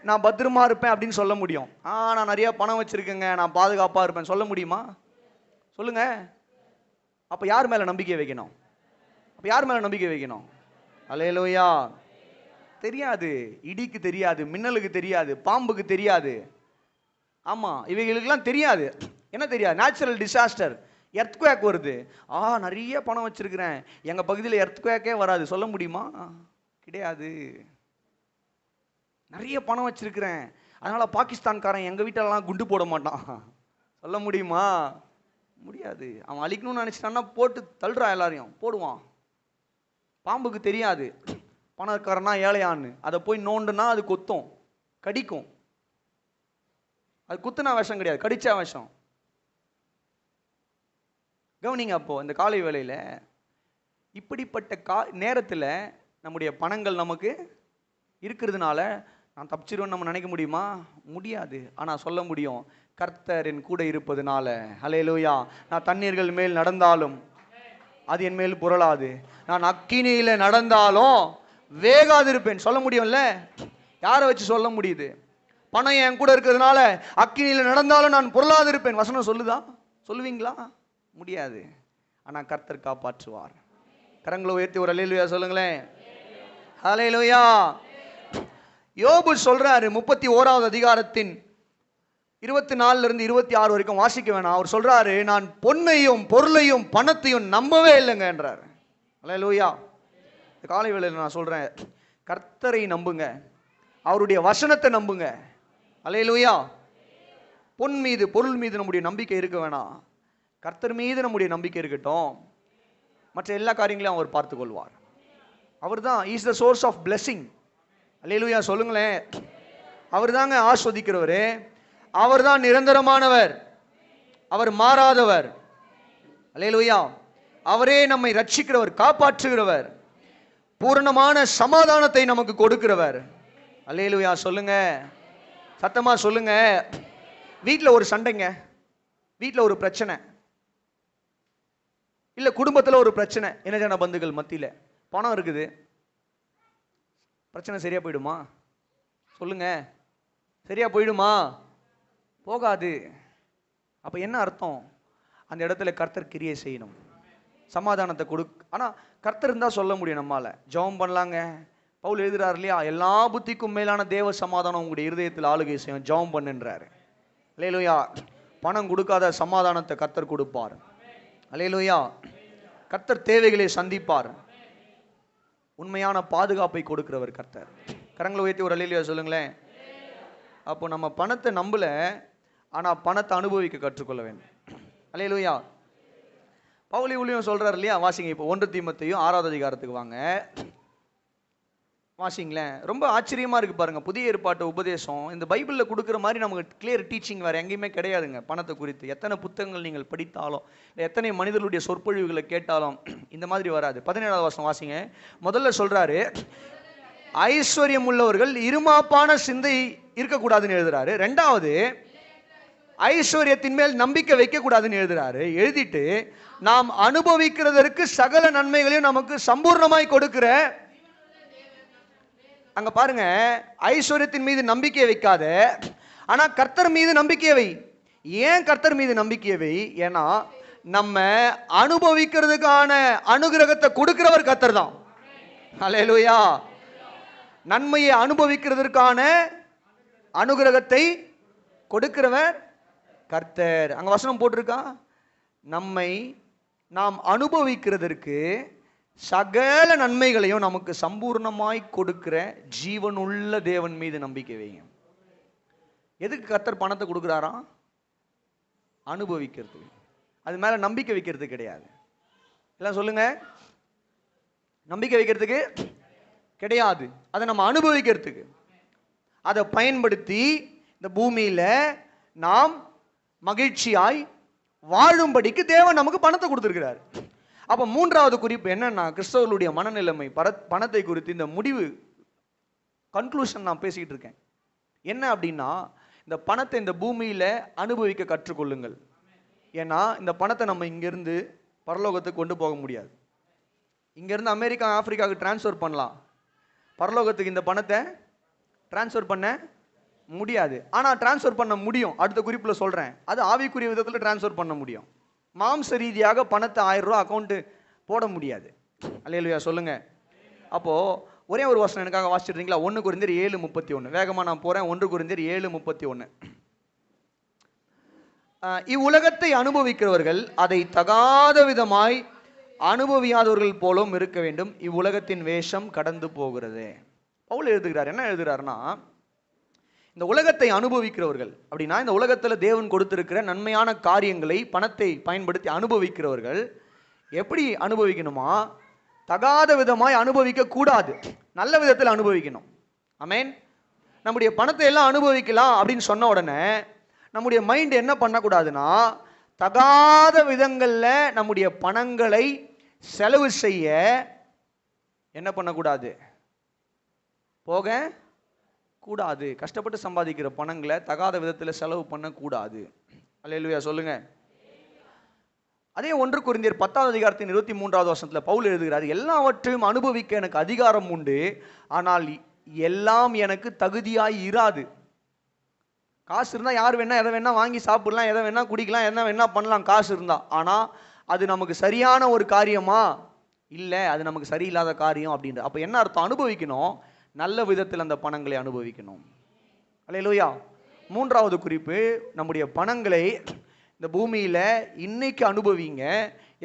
நான் பத்திரமா இருப்பேன் அப்படின்னு சொல்ல முடியும். நான் நிறைய பணம் வச்சிருக்கேங்க, நான் பாதுகாப்பாக இருப்பேன் சொல்ல முடியுமா? சொல்லுங்க. அப்போ யார் மேலே நம்பிக்கை வைக்கணும்? அல்லேலூயா. தெரியாது. இடிக்கு தெரியாது, மின்னலுக்கு தெரியாது, பாம்புக்கு தெரியாது. ஆமாம், இவைகளுக்கெல்லாம் தெரியாது. என்ன தெரியாது? நேச்சுரல் டிசாஸ்டர், எர்த்குவேக் வருது. நிறைய பணம் வச்சிருக்கிறேன், எங்கள் பகுதியில் எர்த்குவேக்கே வராது சொல்ல முடியுமா? கிடையாது. நிறைய பணம் வச்சிருக்கிறேன், அதனால் பாகிஸ்தான்காரன் எங்கள் வீட்டிலலாம் குண்டு போட மாட்டான் சொல்ல முடியுமா? முடியாது. அவன் அழிக்கணும்னு நினச்சிட்டான்னா போட்டு தள்ளுறான், எல்லாரையும் போடுவான். பாம்புக்கு தெரியாது பணக்காரனா ஏழையான்னு. அதை போய் நோண்டுனா அது கொத்தும், கடிக்கும். அது குத்துனா விஷம் கிடையாது, கடிச்சா விஷம். கவனிங்க. அப்போ இந்த காலை வேளையில் இப்படிப்பட்ட நேரத்தில் நம்முடைய பணங்கள் நமக்கு இருக்கிறதுனால நான் தப்பிச்சிருவேன்னு நம்ம நினைக்க முடியுமா? முடியாது. ஆனால் சொல்ல முடியும், கர்த்தரின் கூட இருப்பதுனால. அல்லேலூயா. நான் தண்ணீர்கள் மேல் நடந்தாலும் அது என் மேல் புரளாது, நான் அக்கினியில் நடந்தாலும் வேகாது இருப்பேன் சொல்ல முடியும்ல. யாரை வச்சு சொல்ல முடியுது? பணம் என் கூட இருக்கிறதுனால அக்கினியில் நடந்தாலும் நான் புரளாது இருப்பேன் வசனம் சொல்லுதா? சொல்லுவீங்களா? முடியாது. ஆனால் கர்த்தர் காப்பாற்றுவார். கரங்களை உயர்த்தி ஒரு அல்லேலூயா சொல்லுங்களேன். அல்லேலூயா. யோபு சொல்றாரு 31வது அதிகாரத்தின் 24 இருந்து 26 வரைக்கும் வாசிக்க வேணாம். அவர் சொல்றாரு, நான் பொன்னையும் பொருளையும் பணத்தையும் நம்பவே இல்லைங்கன்றார். அல்லேலூயா. இந்த காலை வேளையில் நான் சொல்றேன், கர்த்தரை நம்புங்க, அவருடைய வசனத்தை நம்புங்க. அல்லேலூயா. பொன் மீது பொருள் மீது நம்முடைய நம்பிக்கை இருக்க வேணாம், கர்த்தர் மீது நம்முடைய நம்பிக்கை இருக்கட்டும். மற்ற எல்லா காரியங்களையும் அவர் பார்த்துக் கொள்வார். அவர் தான் is the source of blessing. Hallelujah சொல்லுங்களேன். அவர் தாங்க ஆஸ்வதிக்கிறவர், அவர் தான் நிரந்தரமானவர், அவர் மாறாதவர். அல்லேலூயா. அவரே நம்மை ரட்சிக்கிறவர், காப்பாற்றுகிறவர், பூரணமான சமாதானத்தை நமக்கு கொடுக்கிறவர். அல்லேலூயா சொல்லுங்க, சத்தமா சொல்லுங்க. வீட்டில் ஒரு சண்டைங்க, வீட்டில் ஒரு பிரச்சனை, இல்லை குடும்பத்தில் ஒரு பிரச்சனை, என்ன பந்துகள் மத்தியில் பணம் இருக்குது, பிரச்சனை சரியா போயிடுமா? சொல்லுங்க, சரியா போயிடுமா? போகாது. அப்போ என்ன அர்த்தம்? அந்த இடத்துல கர்த்தர் கிரியை செய்யணும், சமாதானத்தை ஆனால் கர்த்தர் இருந்தால் சொல்ல முடியும். நம்மால் ஜெபம் பண்ணலாங்க. பவுல் எழுதுறாரு இல்லையா, எல்லா புத்திக்கும் மேலான தேவ சமாதானம் உங்களுடைய இருதயத்தில் ஆளுகை செய்யும், ஜெபம் பண்ணுன்றாரு. அல்லேலூயா. பணம் கொடுக்காத சமாதானத்தை கர்த்தர் கொடுப்பார். அல்லேலூயா. கர்த்தர் தேவைகளை சந்திப்பார், உண்மையான பாதுகாப்பை கொடுக்கிறவர் கர்த்தர். கரங்களை உயர்த்தி ஒரு அல்லேலூயா சொல்லுங்களேன். அப்போ நம்ம பணத்தை நம்பல, ஆனால் பணத்தை அனுபவிக்க கற்றுக்கொள்ள வேண்டும். அல்லேலூயா. பவுல் இவ்வளையும் சொல்றாரு இல்லையா, வாசிங்க. இப்போ 1 தீமோத்தேயு 6வது அதிகாரத்துக்கு வாங்க, வாசிங்களேன். ரொம்ப ஆச்சரியமா இருக்கு பாருங்க, புதிய ஏற்பாட்டு உபதேசம் இந்த பைபிளில் கொடுக்குற மாதிரி நமக்கு கிளியர் டீச்சிங் வேற எங்கேயுமே கிடையாதுங்க. பணத்தை குறித்து எத்தனை புத்தகங்கள் நீங்கள் படித்தாலும், எத்தனை மனிதர்களுடைய சொற்பொழிவுகளை கேட்டாலும் இந்த மாதிரி வராது. 17வது வசனம் வாசிங்க. முதல்ல சொல்றாரு, ஐஸ்வர்யம் உள்ளவர்கள் இருமாப்பான சிந்தை இருக்கக்கூடாதுன்னு எழுதுறாரு. ரெண்டாவது, ஐஸ்வர்யத்தின் மேல் நம்பிக்கை வைக்க கூடாதுன்னு எழுதுறாரு. எழுதிட்டு, நாம் அனுபவிக்கிறதற்கு சகல நன்மைகளையும் நமக்கு சம்பூர்ணமாய் கொடுக்கிற, அங்க பாருங்க, ஐஸ்வர்யத்தின் மீது நம்பிக்கை வைக்காத, ஆனா கர்த்தர் மீது நம்பிக்கை வை. ஏன் கர்த்தர் மீது நம்பிக்கை வை? ஏன்னா நம்ம அனுபவிக்கிறதுக்கான அனுகிரகத்தை கொடுக்கிறவர் கர்த்தர் தான். அல்லேலூயா. நன்மையை அனுபவிக்கிறதுக்கான அனுகிரகத்தை கொடுக்கிறவர் கர்த்தர். அங்க வசனம் போட்டிருக்கா, நம்மை நாம் அனுபவிக்கிறதற்கு சகல நன்மைகளையும் நமக்கு சம்பூர்ணமாய் கொடுக்கிற ஜீவனுள்ள தேவன் மீது நம்பிக்கை வைங்க. எதுக்கு கர்த்தர் பணத்தை கொடுக்குறாராம்? அனுபவிக்கிறதுக்கு. அது மேல நம்பிக்கை வைக்கிறது கிடையாது. எல்லாம் சொல்லுங்க, நம்பிக்கை வைக்கிறதுக்கு கிடையாது, அதை நம்ம அனுபவிக்கிறதுக்கு, அதை பயன்படுத்தி இந்த பூமியில நாம் மகிழ்ச்சியாய் வாழும்படிக்கு தேவன் நமக்கு பணத்தை கொடுத்திருக்கிறார். அப்ப 3வது குறிப்பு என்னன்னா, கிறிஸ்தவர்களுடைய மனநிலைமை பணத்தை குறித்து இந்த முடிவு கன்க்ளூஷன் நான் பேசிக்கிட்டு இருக்கேன். என்ன அப்படின்னா, இந்த பணத்தை இந்த பூமியில அனுபவிக்க கற்றுக்கொள்ளுங்கள். ஏன்னா இந்த பணத்தை நம்ம இங்கிருந்து பரலோகத்துக்கு கொண்டு போக முடியாது. இங்கிருந்து அமெரிக்கா ஆப்பிரிக்காவுக்கு டிரான்ஸ்ஃபர் பண்ணலாம், பரலோகத்துக்கு இந்த பணத்தை டிரான்ஸ்ஃபர் பண்ண முடியாது. ஆனால் டிரான்ஸ்ஃபர் பண்ண முடியும். அடுத்த குறிப்பில் சொல்கிறேன், அது ஆவிக்குரிய விதத்தில் டிரான்ஸ்ஃபர் பண்ண முடியும். மாம்ச ரீதியாக பணத்தை 1000 ரூபா அக்கௌண்ட்டு போட முடியாது. அல்லேலூயா சொல்லுங்க. அப்போது ஒரே ஒரு வசனம் எனக்காக வாசிச்சிருந்தீங்களா? 1 கொரிந்தியர் 7:31. வேகமாக நான் போகிறேன். 1 கொரிந்தியர் 7:31. இவ்வுலகத்தை அனுபவிக்கிறவர்கள் அதை தகாத விதமாய் அனுபவியாதவர்கள் போலும் இருக்க வேண்டும், இவ்வுலகத்தின் வேஷம் கடந்து போகிறது. பவுல் எழுதுகிறார். என்ன எழுதுகிறாருன்னா, இந்த உலகத்தை அனுபவிக்கிறவர்கள் அப்படின்னா, இந்த உலகத்தில் தேவன் கொடுத்திருக்கிற நன்மையான காரியங்களை பணத்தை பயன்படுத்தி அனுபவிக்கிறவர்கள் எப்படி அனுபவிக்கணுமா? தகாத விதமாய் அனுபவிக்க கூடாது, நல்ல விதத்தில் அனுபவிக்கணும். ஆமென். நம்முடைய பணத்தை எல்லாம் அனுபவிக்கலாம் அப்படின்னு சொன்ன உடனே நம்முடைய மைண்ட் என்ன பண்ணக்கூடாதுன்னா, தகாத விதங்களில் நம்முடைய பணங்களை செலவு செய்ய என்ன பண்ணக்கூடாது? போக கூடாது. கஷ்டப்பட்டு சம்பாதிக்கிற பணங்களை தகாத விதத்தில் செலவு பண்ணக்கூடாது. அல்லேலூயா சொல்லுங்க. அதே 1 கொரிந்தியர் 10வது அதிகாரத்தின் 23வது வசனத்தில் பவுல் எழுதுகிறார், எல்லாவற்றையும் அனுபவிக்க எனக்கு அதிகாரம் உண்டு, ஆனால் எல்லாம் எனக்கு தகுதியாய் இராது. காசு இருந்தால் யார் வேணா எதை வேணா வாங்கி சாப்பிடலாம், எதை வேணா குடிக்கலாம், என்ன வேணா பண்ணலாம் காசு இருந்தால். ஆனால் அது நமக்கு சரியான ஒரு காரியமா? இல்லை, அது நமக்கு சரியில்லாத காரியம் அப்படின்ற. அப்போ என்ன அர்த்தம்? அனுபவிக்கணும், நல்ல விதத்தில் அந்த பணங்களை அனுபவிக்கணும். அல்லேலூயா. மூன்றாவது குறிப்பு, நம்முடைய பணங்களை இந்த பூமியில இன்னைக்கு அனுபவிங்க,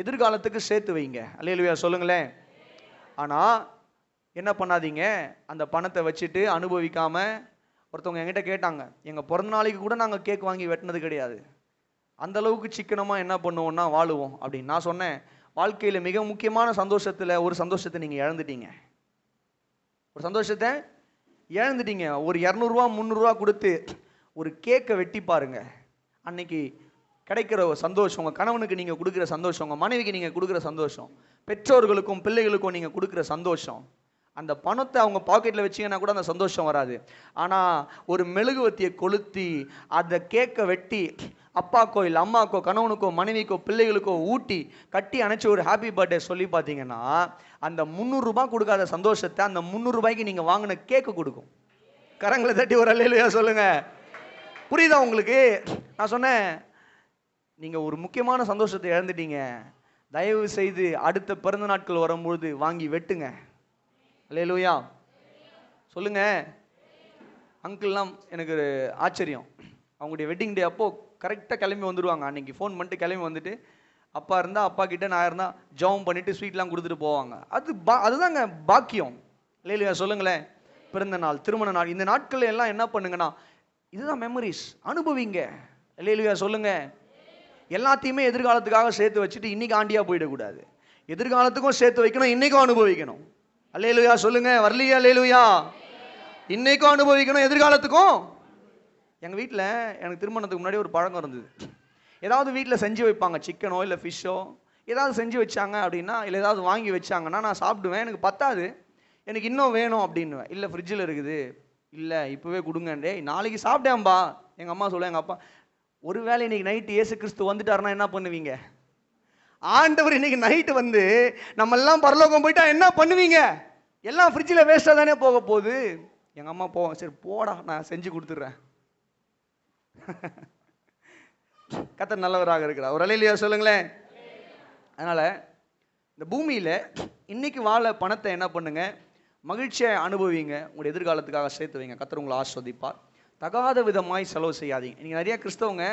எதிர்காலத்துக்கு சேர்த்து வைங்க. அல்லேலூயா சொல்லுங்களேன். ஆனா என்ன பண்ணாதீங்க, அந்த பணத்தை வச்சுட்டு அனுபவிக்காம. ஒருத்தவங்க என்கிட்ட கேட்டாங்க, எங்க பிறந்த நாளைக்கு கூட நாங்க கேக் வாங்கி வெட்டினது கிடையாது, அந்த அளவுக்கு சிக்கனமா என்ன பண்ணுவோம்னா வாழுவோம் அப்படின்னு. நான் சொன்னேன், வாழ்க்கையில மிக முக்கியமான சந்தோஷத்துல ஒரு சந்தோஷத்தை நீங்க இழந்துட்டீங்க. ஒரு சந்தோஷத்தை இழந்துட்டீங்க. ஒரு 200 300 கொடுத்து ஒரு கேக்கை வெட்டி பாருங்க. அன்னைக்கு கிடைக்கிற ஒரு சந்தோஷம், உங்கள் கணவனுக்கு நீங்கள் கொடுக்குற சந்தோஷம், உங்கள் மனைவிக்கு நீங்கள் கொடுக்குற சந்தோஷம், பெற்றோர்களுக்கும் பிள்ளைகளுக்கும் நீங்கள் கொடுக்குற சந்தோஷம். அந்த பணத்தை அவங்க பாக்கெட்டில் வச்சிங்கன்னா கூட அந்த சந்தோஷம் வராது. ஆனால் ஒரு மெழுகுவத்தியை கொளுத்தி அந்த கேக்கை வெட்டி அப்பாக்கோ இல்லை அம்மாக்கோ கணவனுக்கோ மனைவிக்கோ பிள்ளைகளுக்கோ ஊட்டி கட்டி அணைச்சி ஒரு ஹாப்பி பர்த்டே சொல்லி பார்த்தீங்கன்னா அந்த 300 ரூபாய் கொடுக்காத சந்தோஷத்தை அந்த 300 ரூபாய்க்கு நீங்கள் வாங்கின கேக்கு கொடுக்கும். கரங்களை தட்டி ஒரு அல்லேலூயா சொல்லுங்க. புரியுதா உங்களுக்கு? நான் சொன்னேன், நீங்கள் ஒரு முக்கியமான சந்தோஷத்தை இழந்துட்டீங்க. தயவு செய்து அடுத்த பிறந்த நாட்கள் வரும்பொழுது வாங்கி வெட்டுங்க. அல்லேலூயா சொல்லுங்க. அங்கிள்லாம் எனக்கு ஒரு ஆச்சரியம், அவங்களுடைய வெட்டிங் டே அப்போ கரெக்டாக கிளம்பி வந்துடுவாங்க. அன்னைக்கு ஃபோன் பண்ணிட்டு கிளம்பி வந்துட்டு, அப்பா இருந்தால் அப்பா கிட்ட, நான் இருந்தால் ஜெபம் பண்ணிட்டு ஸ்வீட்லாம் கொடுத்துட்டு போவாங்க. அதுதாங்க பாக்கியம். அல்லேலூயா சொல்லுங்களேன். பிறந்த நாள், திருமண நாள், இந்த நாட்கள் எல்லாம் என்ன பண்ணுங்கன்னா இதுதான் மெமரிஸ், அனுபவிங்க. அல்லேலூயா சொல்லுங்க. எல்லாத்தையுமே எதிர்காலத்துக்காக சேர்த்து வச்சுட்டு இன்னைக்கு ஆண்டியா போயிடக்கூடாது. எதிர்காலத்துக்கும் சேர்த்து வைக்கணும், இன்னைக்கும் அனுபவிக்கணும். அல்லேலூயா சொல்லுங்க. வரலையா? அல்லேலூயா. இன்னைக்கும் அனுபவிக்கணும், எதிர்காலத்துக்கும். எங்கள் வீட்டில் எனக்கு திருமணத்துக்கு முன்னாடி ஒரு பழக்கம் இருந்தது. ஏதாவது வீட்டில் செஞ்சு வைப்பாங்க, சிக்கனோ இல்லை ஃபிஷ்ஷோ ஏதாவது செஞ்சு வச்சாங்க அப்படின்னா, இல்லை ஏதாவது வாங்கி வச்சாங்கன்னா நான் சாப்பிடுவேன். எனக்கு பத்தாது, எனக்கு இன்னும் வேணும் அப்படின்னுவேன். இல்லை ஃப்ரிட்ஜில் இருக்குது, இல்லை இப்போவே கொடுங்கண்டே, நாளைக்கு சாப்பிட்டேன்பா. எங்கள் அம்மா சொல்ல, எங்கள் அப்பா, ஒருவேளை இன்னைக்கு நைட்டு இயேசு கிறிஸ்து வந்துட்டாருன்னா என்ன பண்ணுவீங்க? ஆண்டவர் இன்னைக்கு நைட்டு வந்து நம்ம எல்லாம் பரலோகம் போயிட்டா என்ன பண்ணுவீங்க? எல்லாம் ஃப்ரிட்ஜில் வேஸ்ட்டாக தானே போக போகுது. எங்கள் அம்மா போவோம், சரி போடா நான் செஞ்சு கொடுத்துட்றேன். கர்த்தர் நல்லவராக இருக்கிறார். ஒரு அல்லேலூயா சொல்லுங்களேன். அதனால் இந்த பூமியில் இன்னைக்கு வாழ பணத்தை என்ன பண்ணுங்க, மகிழ்ச்சியை அனுபவிங்க, உங்களுடைய எதிர்காலத்துக்காக சேர்த்து வைங்க. கர்த்தர் உங்களை ஆசீர்வதிப்பார். தகாத விதமாய் செலவு செய்யாதீங்க. நீங்கள் நிறைய கிறிஸ்தவங்க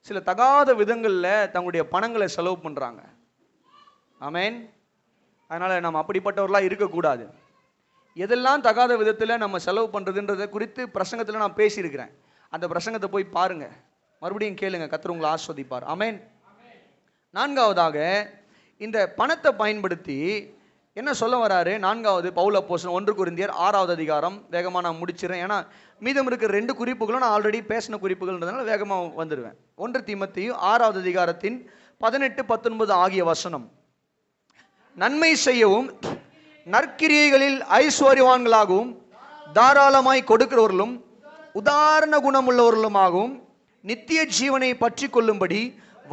சில தகாத விதங்களில் தங்களுடைய பணங்களை செலவு பண்ணுறாங்க. ஆமேன். அதனால் நம்ம அப்படிப்பட்டவர்களாக இருக்கக்கூடாது. எதெல்லாம் தகாத விதத்தில் நம்ம செலவு பண்ணுறதுன்றதை குறித்து பிரசங்கத்தில் நான் பேசியிருக்கிறேன். அந்த பிரசங்கத்தை போய் பாருங்க, மறுபடியும் கேளுங்க. கர்த்தர் உங்களை ஆசீர்வதிப்பார். ஆமேன். நான்காவதாக, இந்த பணத்தை பயன்படுத்தி என்ன சொல்ல வராரு? நான்காவது, பவுல் அப்போஸ்தலன் 1 கொரிந்தியர் 6வது அதிகாரம். வேகமாக நான் முடிச்சிடறேன், ஏன்னா மீதம் இருக்கிற 2 குறிப்புகளும் நான் ஆல்ரெடி பேசின குறிப்புகள்ன்றதுனால வேகமாக வந்துடுவேன். 1 தீமோத்தேயு 6வது அதிகாரத்தின் 18 19 ஆகிய வசனம். நன்மை செய்யவும் நற்கிரியைகளில் ஐஸ்வர்யவான்களாகவும் தாராளமாய் கொடுக்கிறவர்களும் உதாரண குணமுள்ளவர்களுமாகவும் நித்திய ஜீவனை பற்றி கொள்ளும்படி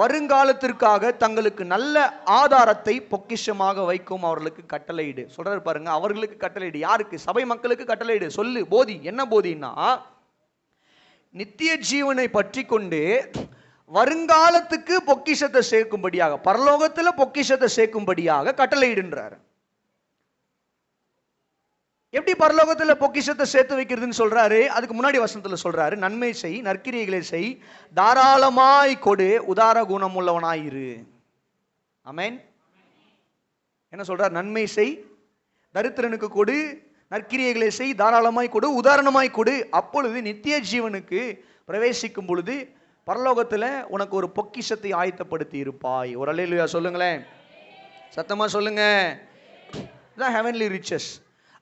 வருங்காலத்திற்காக தங்களுக்கு நல்ல ஆதாரத்தை பொக்கிஷமாக வைக்கும் அவர்களுக்கு கட்டளையிடு. சொல்றாரு பாருங்க, அவர்களுக்கு கட்டளையிடு. யாருக்கு? சபை மக்களுக்கு கட்டளையிடு. சொல்லு, போதி. என்ன போதின்னா, நித்திய ஜீவனை பற்றி கொண்டு வருங்காலத்துக்கு பொக்கிஷத்தை சேர்க்கும்படியாக, பரலோகத்தில் பொக்கிஷத்தை சேர்க்கும்படியாக கட்டளையிடுன்றார். எப்படி பரலோகத்தில் பொக்கிஷத்தை சேர்த்து வைக்கிறதுன்னு சொல்றாரு? அதுக்கு முன்னாடி வசனத்தில் சொல்றாரு, நன்மை செய், நற்கிரியைகளை செய், தாராளமாய் கொடு, உதார குணம் உள்ளவனாயிரு. ஆமென். என்ன சொல்றார்? நன்மை செய், தரித்திரனுக்கு கொடு, நற்கிரியைகளை செய், தாராளமாய் கொடு, உதாரணமாய் கொடு. அப்பொழுது நித்திய ஜீவனுக்கு பிரவேசிக்கும் பொழுது பரலோகத்தில் உனக்கு ஒரு பொக்கிஷத்தை ஆயத்தப்படுத்தி இருப்பாய். ஒரு அல்லேலூயா சொல்லுங்களேன். சத்தமா சொல்லுங்க. இதான் ஹெவன்லி ரிச்சஸ்.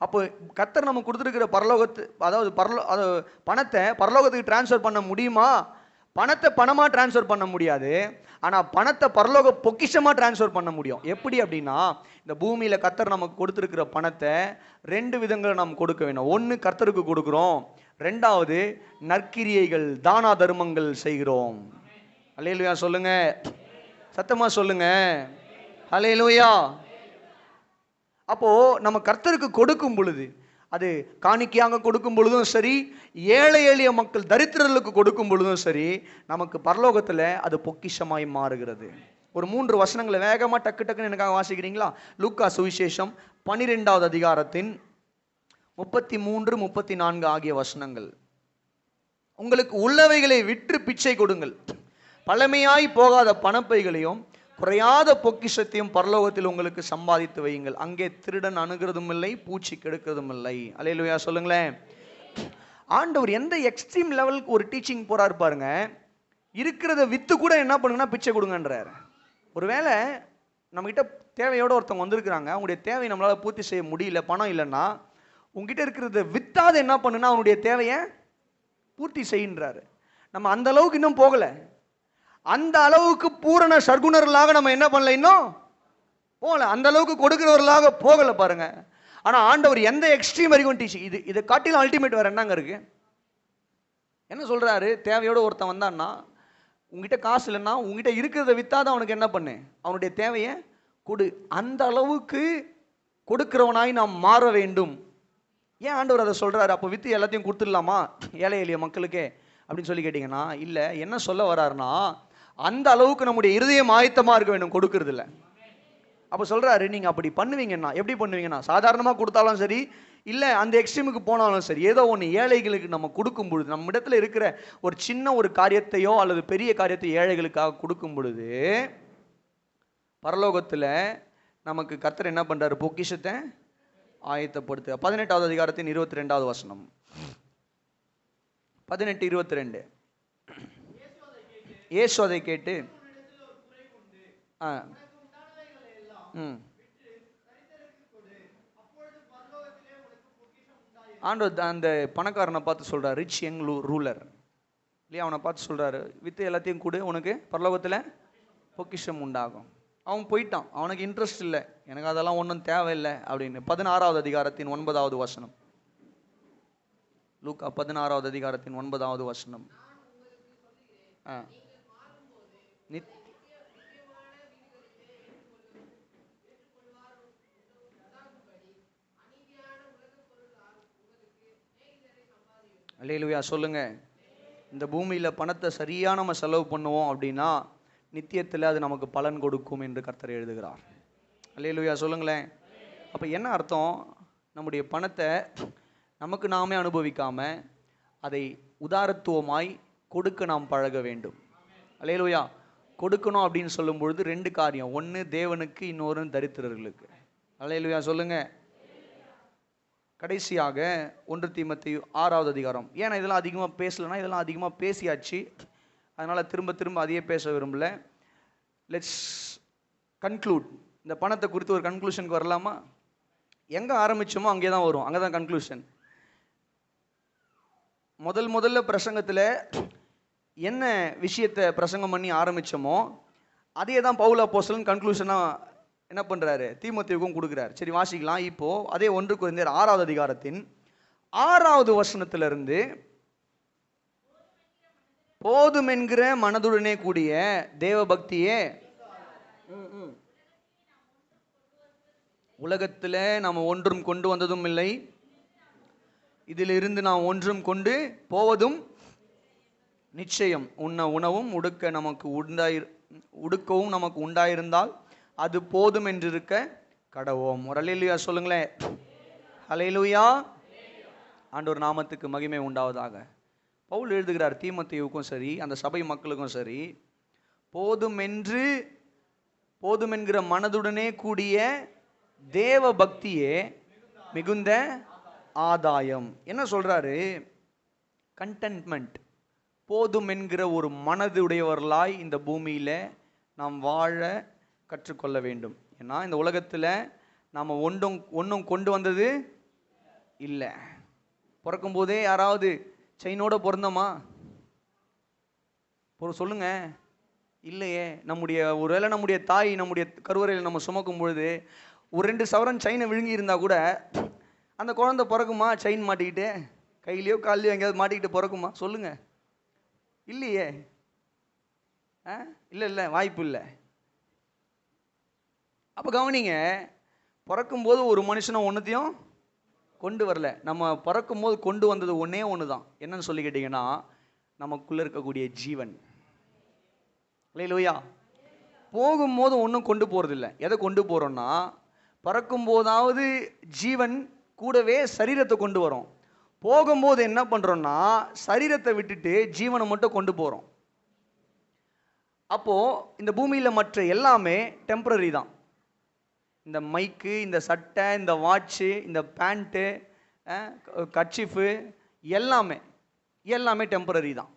அப்போ கர்த்தர் நமக்கு கொடுத்துருக்கிற அதாவது பணத்தை பரலோகத்துக்கு டிரான்ஸ்ஃபர் பண்ண முடியுமா? பணத்தை பணமாக டிரான்ஸ்ஃபர் பண்ண முடியாது, ஆனால் பணத்தை பரலோக பொக்கிஷமாக டிரான்ஸ்ஃபர் பண்ண முடியும். எப்படி அப்படின்னா, இந்த பூமியில் கர்த்தர் நமக்கு கொடுத்துருக்கிற பணத்தை 2 விதங்களை நாம் கொடுக்க வேணும். ஒன்று, கர்த்தருக்கு கொடுக்குறோம். 2வது, நற்கிரியைகள், தானா தர்மங்கள் செய்கிறோம். அல்லேலூயா சொல்லுங்க. சத்தமா சொல்லுங்க. அல்லேலூயா. அப்போ நம்ம கர்த்தருக்கு கொடுக்கும் பொழுது, அது காணிக்கையாக கொடுக்கும் பொழுதும் சரி, ஏழை எளிய மக்கள் தரித்திரர்களுக்கு கொடுக்கும் பொழுதும் சரி, நமக்கு பரலோகத்தில் அது பொக்கிஷமாய் மாறுகிறது. ஒரு 3 வசனங்களை வேகமாக டக்கு டக்குன்னு எனக்காக வாசிக்கிறீங்களா? லூக்கா சுவிசேஷம் 12வது அதிகாரத்தின் 33 34 ஆகிய வசனங்கள். உங்களுக்கு உள்ளவைகளை விற்று பிச்சை கொடுங்கள். பழமையாய் போகாத பணப்பைகளையும் குறையாத பொக்கிஷத்தையும் பரலோகத்தில் உங்களுக்கு சம்பாதித்து வையுங்கள். அங்கே திருடன் அணுகிறதும் இல்லை, பூச்சி கெடுக்கிறதும் இல்லை. அல்லேலூயா சொல்லுங்களேன். ஆண்டவர் எந்த எக்ஸ்ட்ரீம் லெவலுக்கு ஒரு டீச்சிங் போறாரு பாருங்க. இருக்கிறத வித்து கூட என்ன பண்ணுங்கன்னா பிச்சை கொடுங்கன்றார். ஒருவேளை நம்மகிட்ட தேவையோட ஒருத்தவங்க வந்திருக்கிறாங்க, அவங்களுடைய தேவையை நம்மளால பூர்த்தி செய்ய முடியல, பணம் இல்லைன்னா உங்ககிட்ட இருக்கிறத வித்தாது என்ன பண்ணுன்னா அவனுடைய தேவையை பூர்த்தி செய்கின்றாரு. நம்ம அந்த அளவுக்கு இன்னும் போகலை. அந்த அளவுக்கு பூரண சர்க்குணர்களாக நம்ம என்ன பண்ணல, இன்னும் போகல. அந்த அளவுக்கு கொடுக்கிறவர்களாக போகல பாருங்க. ஆனா ஆண்டவர் எந்த எக்ஸ்ட்ரீம் வரைக்கும் டீச்சிங், இதை காட்டிலும் அல்டிமேட் வேற என்னங்க இருக்கு? என்ன சொல்றாரு? தேவையோட ஒருத்தன் வந்தான்னா, உங்ககிட்ட காசு இல்லைன்னா உங்ககிட்ட இருக்கிறத வித்தாதான் அவனுக்கு என்ன பண்ணு, அவனுடைய தேவையை கொடு. அந்த அளவுக்கு கொடுக்கிறவனாய் நாம் மாற வேண்டும். ஏன் ஆண்டவர் அதை சொல்றாரு? அப்போ வித்து எல்லாத்தையும் கொடுத்துடலாமா ஏழை எளிய மக்களுக்கே அப்படின்னு சொல்லி கேட்டீங்கன்னா, இல்லை. என்ன சொல்ல வர்றாருன்னா, அந்த அளவுக்கு நம்முடைய இருதயம் ஆயத்தமா இருக்க வேண்டும் கொடுக்கறது இல்லை. அப்போ சொல்றாரு, நீங்க அப்படி பண்ணுவீங்கன்னா எப்படி பண்ணுவீங்கன்னா, சாதாரணமாக கொடுத்தாலும் சரி, இல்லை அந்த எக்ஸ்ட்ரீமுக்கு போனாலும் சரி, ஏதோ ஒன்று ஏழைகளுக்கு நம்ம கொடுக்கும் பொழுது, நம்ம இடத்துல இருக்கிற ஒரு சின்ன ஒரு காரியத்தையோ அல்லது பெரிய காரியத்தையோ ஏழைகளுக்காக கொடுக்கும் பொழுது பரலோகத்தில் நமக்கு கர்த்தர் என்ன பண்றாரு? பொக்கிஷத்தை ஆயத்தப்படுத்து. 18வது அதிகாரத்தின் 22வது வசனம். 18:22. இயேசு அதை கேட்டு ஆண்டவர் அந்த பணக்காரனை பார்த்து சொல்றாரு, ரிச் யங் ரூலர் இல்லையா, அவனை பார்த்து சொல்றாரு, வித்து எல்லாத்தையும் கொடு, உனக்கு பரலோகத்தில் பொக்கிஷம் உண்டாகும். அவன் போயிட்டான், அவனுக்கு இன்ட்ரெஸ்ட் இல்லை, எனக்கு அதெல்லாம் ஒன்றும் தேவையில்லை அப்படின்னு. 16வது அதிகாரத்தின் 9வது வசனம். லூக்கா 16வது அதிகாரத்தின் 9வது வசனம். அல்லேலூயா சொல்லுங்க. இந்த பூமியில் பணத்தை சரியாக நம்ம செலவு பண்ணுவோம் அப்படின்னா நித்தியத்தில் அது நமக்கு பலன் கொடுக்கும் என்று கர்த்தர் எழுதுகிறார். அல்லேலூயா சொல்லுங்களேன். அப்போ என்ன அர்த்தம்? நம்முடைய பணத்தை நமக்கு நாமே அனுபவிக்காம அதை உதாரத்துவமாய் கொடுக்க நாம் பழக வேண்டும். அல்லேலூயா. கொடுக்கணும் அப்படின்னு சொல்லும் பொழுது 2 காரியம், ஒன்று தேவனுக்கு, இன்னொரு தரித்திரர்களுக்கு. அல்லேலூயா சொல்லுங்க. கடைசியாக 1 தீமோத்தேயு 6வது அதிகாரம். ஏன்னா இதெல்லாம் அதிகமாக பேசலைன்னா, இதெல்லாம் அதிகமாக பேசியாச்சு, அதனால் திரும்ப அதையே பேச விரும்பல. Let's conclude. இந்த பணத்தை குறித்து ஒரு கன்க்ளூஷனுக்கு வரலாமா? எங்கே ஆரம்பிச்சோமோ அங்கே தான் வரும், அங்கே தான் கன்க்ளூஷன். முதல்ல பிரசங்கத்தில் என்ன விஷயத்தை பிரசங்கம் பண்ணி ஆரம்பித்தோமோ அதே தான் பவுல் அப்போஸ்தலன் கன்க்ளூஷனாக என்ன பண்ணுறாரு, தீமோத்தேயுக்கும் கொடுக்குறாரு. சரி வாசிக்கலாம். இப்போ அதே 1 கொரிந்தியர் 6வது அதிகாரத்தின் 6வது வசனத்திலிருந்து, போதும் என்கிற மனதுடனே கூடிய தேவ பக்தியே. உலகத்தில் நாம் ஒன்றும் கொண்டு வந்ததும் இல்லை, இதிலிருந்து நாம் ஒன்றும் கொண்டு போவதும் நிச்சயம். உண்ண உணவும் உடுக்கவும் நமக்கு உண்டாயிருந்தால் அது போதும் என்றிருக்க கடவோம். ஒரு அல்லேலூயா சொல்லுங்களேன். அல்லேலூயா. ஆண்டவர் நாமத்துக்கு மகிமை உண்டாவதாக. பவுல் எழுதுகிறார் தீமோத்தேயுவுக்கும் சரி, அந்த சபை மக்களுக்கும் சரி, போதும் என்கிற மனதுடனே கூடிய தேவ பக்தியே மிகுந்த ஆதாயம். என்ன சொல்றாரு? கண்டென்ட்மெண்ட். போதும் என்கிற ஒரு மனதுடையவர்களாய் இந்த பூமியில நாம் வாழ கற்றுக்கொள்ள வேண்டும். ஏன்னா இந்த உலகத்தில் நாம் ஒன்றும் கொண்டு வந்தது இல்லை. பிறக்கும் போதே யாராவது செயினோட பிறந்தோமா? சொல்லுங்க. இல்லையே. ஒருவேளை நம்முடைய தாய் நம்முடைய கருவறையில் நம்ம சுமக்கும் பொழுது ஒரு 2 சவரன் செயினை விழுங்கி இருந்தா கூட அந்த குழந்தை பிறக்குமா? செயின் மாட்டிக்கிட்டு கையிலையோ காலையோ எங்கேயாவது மாட்டிக்கிட்டு பிறக்குமா? சொல்லுங்க. இல்லையே. இல்லை, வாய்ப்பு இல்லை. அப்போ கவனிங்க, பிறக்கும்போது ஒரு மனுஷனை ஒன்றுத்தையும் கொண்டு வரல. நம்ம பிறக்கும்போது கொண்டு வந்தது ஒன்றே ஒன்று தான். என்னன்னு சொல்லி கேட்டிங்கன்னா, நமக்குள்ளே இருக்கக்கூடிய ஜீவன். அல்லேலூயா. போகும்போது ஒன்றும் கொண்டு போகிறதில்ல. எதை கொண்டு போகிறோன்னா, பறக்கும் போதாவது ஜீவன் கூடவே சரீரத்தை கொண்டு வரும். போகும்போது என்ன பண்றோம்னா சரீரத்தை விட்டுட்டு ஜீவனை மட்டும் கொண்டு போறோம். அப்போ இந்த பூமியில மற்ற எல்லாமே டெம்பரரி தான். இந்த மைக்கு, இந்த சட்டை, இந்த வாட்சு, இந்த பேண்ட்டு, கர்ச்சீஃபு எல்லாமே எல்லாமே டெம்பரரி தான்.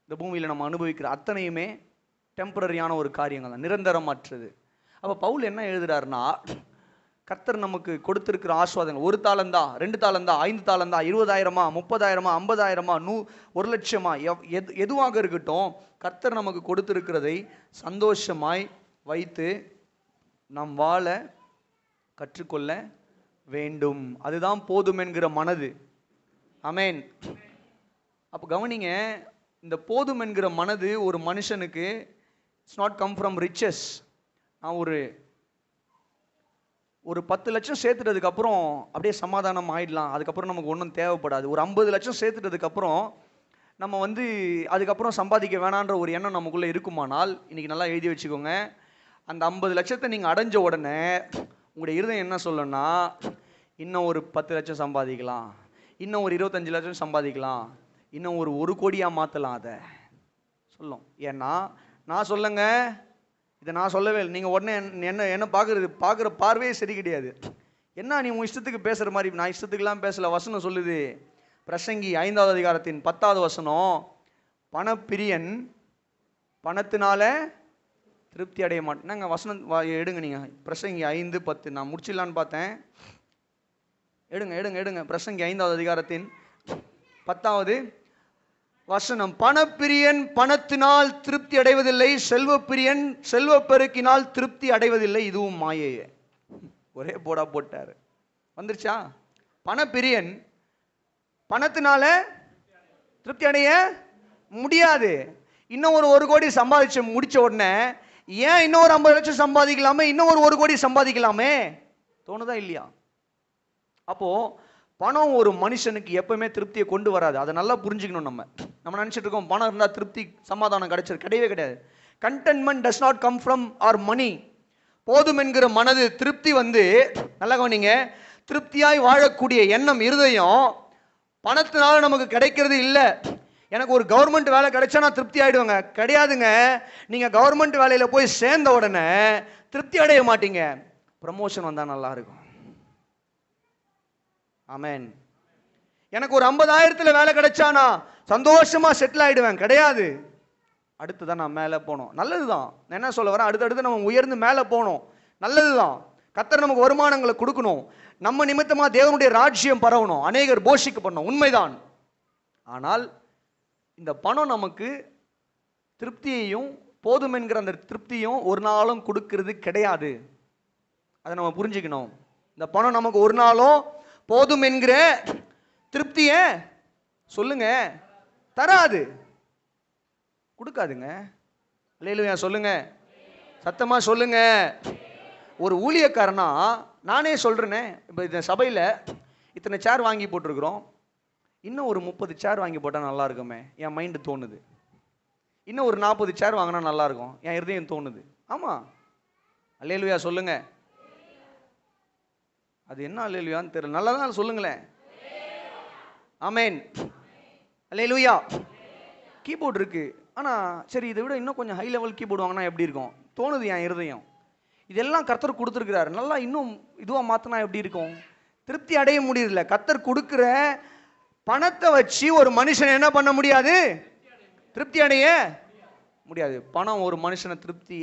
இந்த பூமியில் நம்ம அனுபவிக்கிற அத்தனையுமே டெம்பரரியான ஒரு காரியங்கள் தான், நிரந்தரமற்றது. அப்போ பவுல் என்ன எழுதுறாருன்னா, கர்த்தர் நமக்கு கொடுத்திருக்கிற ஆசீர்வாதங்கள் 1 தாலந்தா, 2 தாலந்தா, 5 தாலந்தா, 20,000, 30,000, 50,000, 1,00,000 எதுவாக இருக்கட்டும், கர்த்தர் நமக்கு கொடுத்திருக்கிறதை சந்தோஷமாய் வைத்து நாம் வாழ கற்றுக்கொள்ள வேண்டும். அதுதான் போதும் என்கிற மனது. ஆமென். அப்போ கவனிங்க, இந்த போதும் என்கிற மனது ஒரு மனுஷனுக்கு it's not come from riches. நான் ஒரு 10 லட்சம் சேர்த்துட்டதுக்கு அப்புறம் அப்படியே சமாதானம் ஆயிடலாம், அதுக்கப்புறம் நமக்கு ஒன்றும் தேவைப்படாது. ஒரு 50 லட்சம் சேர்த்துட்டதுக்கு அப்புறம் நம்ம அதுக்கப்புறம் சம்பாதிக்க வேணான்ற ஒரு எண்ணம் நமக்குள்ளே இருக்குமானால், இன்னைக்கு நல்லா எழுதி வச்சுக்கோங்க, அந்த 50 லட்சத்தை நீங்கள் அடைஞ்ச உடனே உங்களுடைய இருதயம் என்ன சொல்லணும்னா, இன்னும் ஒரு 10 லட்சம் சம்பாதிக்கலாம், இன்னும் ஒரு 25 லட்சம் சம்பாதிக்கலாம், இன்னும் ஒரு 1 கோடியாக மாற்றலாம் அதை சொல்லும். ஏன்னா நான் சொல்லுங்க, இதை நான் சொல்லவே இல்லை, நீங்கள் உடனே என்ன பார்க்குற பார்வையே சரி கிடையாது. என்ன நீ உன் இஷ்டத்துக்கு பேசுகிற மாதிரி? நான் இஷ்டத்துக்குலாம் பேசல. வசனம் சொல்லுது, பிரசங்கி 5வது அதிகாரத்தின் 10வது வசனம், பணப்பிரியன் பணத்தினால திருப்தி அடைய மாட்டேங்க. வசனம் எடுங்க, நீங்கள் பிரசங்கி 5:10 நான் முடிச்சிடலான்னு பார்த்தேன். எடுங்க பிரசங்கி 5வது அதிகாரத்தின் 10வது வசனம், பணப்பிரியன் பணத்தினால் திருப்தி அடைவதில்லை, செல்வப்பிரியன் செல்வப்பெருக்கினால் திருப்தி அடைவதில்லை, இதுவும் மாயையே. ஒரே போடா போட்டார். வந்துருச்சா? பணப்பிரியன் பணத்தினால திருப்தி அடைய முடியாது. இன்னும் ஒரு 1 கோடி சம்பாதிச்சு முடிச்ச உடனே ஏன் இன்னும் ஒரு 50 லட்சம் சம்பாதிக்கலாமே, இன்னும் ஒரு 1 கோடி சம்பாதிக்கலாமே தோணுதா இல்லையா? அப்போ பணம் ஒரு மனுஷனுக்கு எப்பவுமே திருப்தியை கொண்டு வராது. அதை நல்லா புரிஞ்சுக்கணும். நம்ம நினைச்சிட்டு இருக்கோம் பணம் இருந்தால் திருப்தி சமாதானம் கிடைச்சிருக்கு. கிடையவே கிடையாது. Contentment does not come from our money. போதும் என்கிற மனது திருப்தி நல்லா கவனிங்க, திருப்தியாய் வாழக்கூடிய எண்ணம் இருதயம் பணத்தினால நமக்கு கிடைக்கிறது இல்லை. எனக்கு ஒரு கவர்மெண்ட் வேலை கிடைச்சா நான் திருப்தி ஆயிடுவேங்க, கிடையாதுங்க. நீங்க கவர்மெண்ட் வேலையில போய் சேர்ந்த உடனே திருப்தி அடைய மாட்டீங்க. ப்ரமோஷன் வந்தா நல்லா இருக்கும். ஆமென். எனக்கு ஒரு 50,000 வேலை கிடைச்சானா சந்தோஷமா செட்டில் ஆயிடுவேன், கிடையாது. அடுத்துதான் நான் மேலே போனோம், நல்லதுதான். நான் என்ன சொல்ல வரேன், அடுத்தடுத்து நம்ம உயர்ந்து மேலே போனோம், நல்லதுதான். கர்த்தர் நமக்கு வருமானங்களை கொடுக்கணும், நம்ம நிமித்தமா தேவனுடைய ராஜ்யம் பரவணும், அநேகர் போஷிக்கப்படணும், உண்மைதான். ஆனால் இந்த பணம் நமக்கு திருப்தியையும் போதும் என்கிற அந்த திருப்தியும் ஒரு நாளும் கொடுக்கிறது கிடையாது. அதை நம்ம புரிஞ்சுக்கணும். இந்த பணம் நமக்கு ஒரு நாளும் போதும் என்கிற திருப்திய சொல்லுங்க தராது, கொடுக்காதுங்க. அல்லேலூயா சொல்லுங்க, சத்தமா சொல்லுங்க. ஒரு ஊழியக்காரனா நானே சொல்றேனே, இப்போ இந்த சபையில் இத்தனை சேர் வாங்கி போட்டிருக்கிறோம், இன்னும் ஒரு 30 சேர் வாங்கி போட்டால் நல்லா இருக்குமே என் மைண்டு தோணுது. இன்னும் ஒரு 40 சேர் வாங்கினா நல்லா இருக்கும் என் இருதயம் தோணுது. ஆமா, அல்லேலூயா சொல்லுங்க. அது என்ன அல்லேலூயான்னு தெரியல, நல்லா தான் சொல்லுங்களேன். ஆமென், அல்லேலூயா. கீபோர்டு இருக்கு, ஆனா சரி இதை விட இன்னும் கொஞ்சம் ஹை லெவல் கீபோர்டு வாங்கினா எப்படி இருக்கும் தோணுது என் இருதயம். இதெல்லாம் கர்த்தர் கொடுத்துருக்கிறாரு, நல்லா இன்னும் இதுவா மாத்தினா எப்படி இருக்கும்? திருப்தி அடைய முடியல. கர்த்தர் கொடுக்கிற பணத்தை வச்சு ஒரு மனுஷன் என்ன பண்ண முடியாது? திருப்தி அடைய முடியாது. பணம் ஒரு மனுஷனை திருப்தி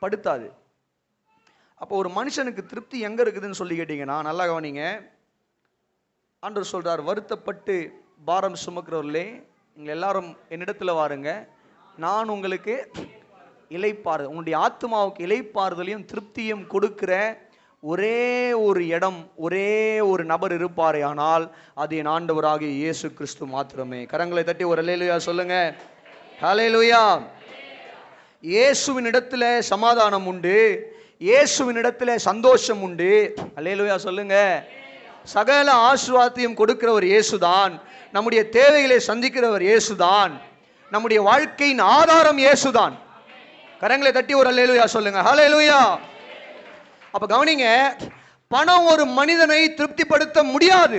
படுத்தாது. அப்போ ஒரு மனுஷனுக்கு திருப்தி எங்க இருக்குதுன்னு சொல்லி கேட்டீங்கன்னா, நல்லா கவனிங்க. ஆண்டவர் சொல்றார், வருத்தப்பட்டு பாரம் சுமக்கிறவர்களே நீங்கள் எல்லாரும் என்னிடத்துல வாருங்க, நான் உங்களுக்கு இளைப்பாறுதல், உங்களுடைய ஆத்மாவுக்கு இளைப்பாறுதலையும் திருப்தியும் கொடுக்கிற ஒரே ஒரு இடம், ஒரே ஒரு நபர் இருப்பாரே ஆனால் அது என் ஆண்டவராகிய இயேசு கிறிஸ்து மாத்திரமே. கரங்களை தட்டி ஒரு அல்லேலூயா சொல்லுங்க. ஹல்லேலூயா. இயேசுவின் இடத்துல சமாதானம் உண்டு, இயேசுவின் இடத்துல சந்தோஷம் உண்டு. அல்லேலூயா சொல்லுங்க. சகல ஆசீர்வாதத்தையும் கொடுக்கிறவர் இயேசுதான், நம்முடைய தேவைகளை சந்திக்கிறவர் இயேசுதான், நம்முடைய வாழ்க்கையின் ஆதாரம் இயேசுதான். கரங்களை தட்டி ஒரு அல்லேலூயா சொல்லுங்க. ஹல்லேலூயா. அப்ப கவனிங்க, பணம் ஒரு மனிதனை திருப்திப்படுத்த முடியாது.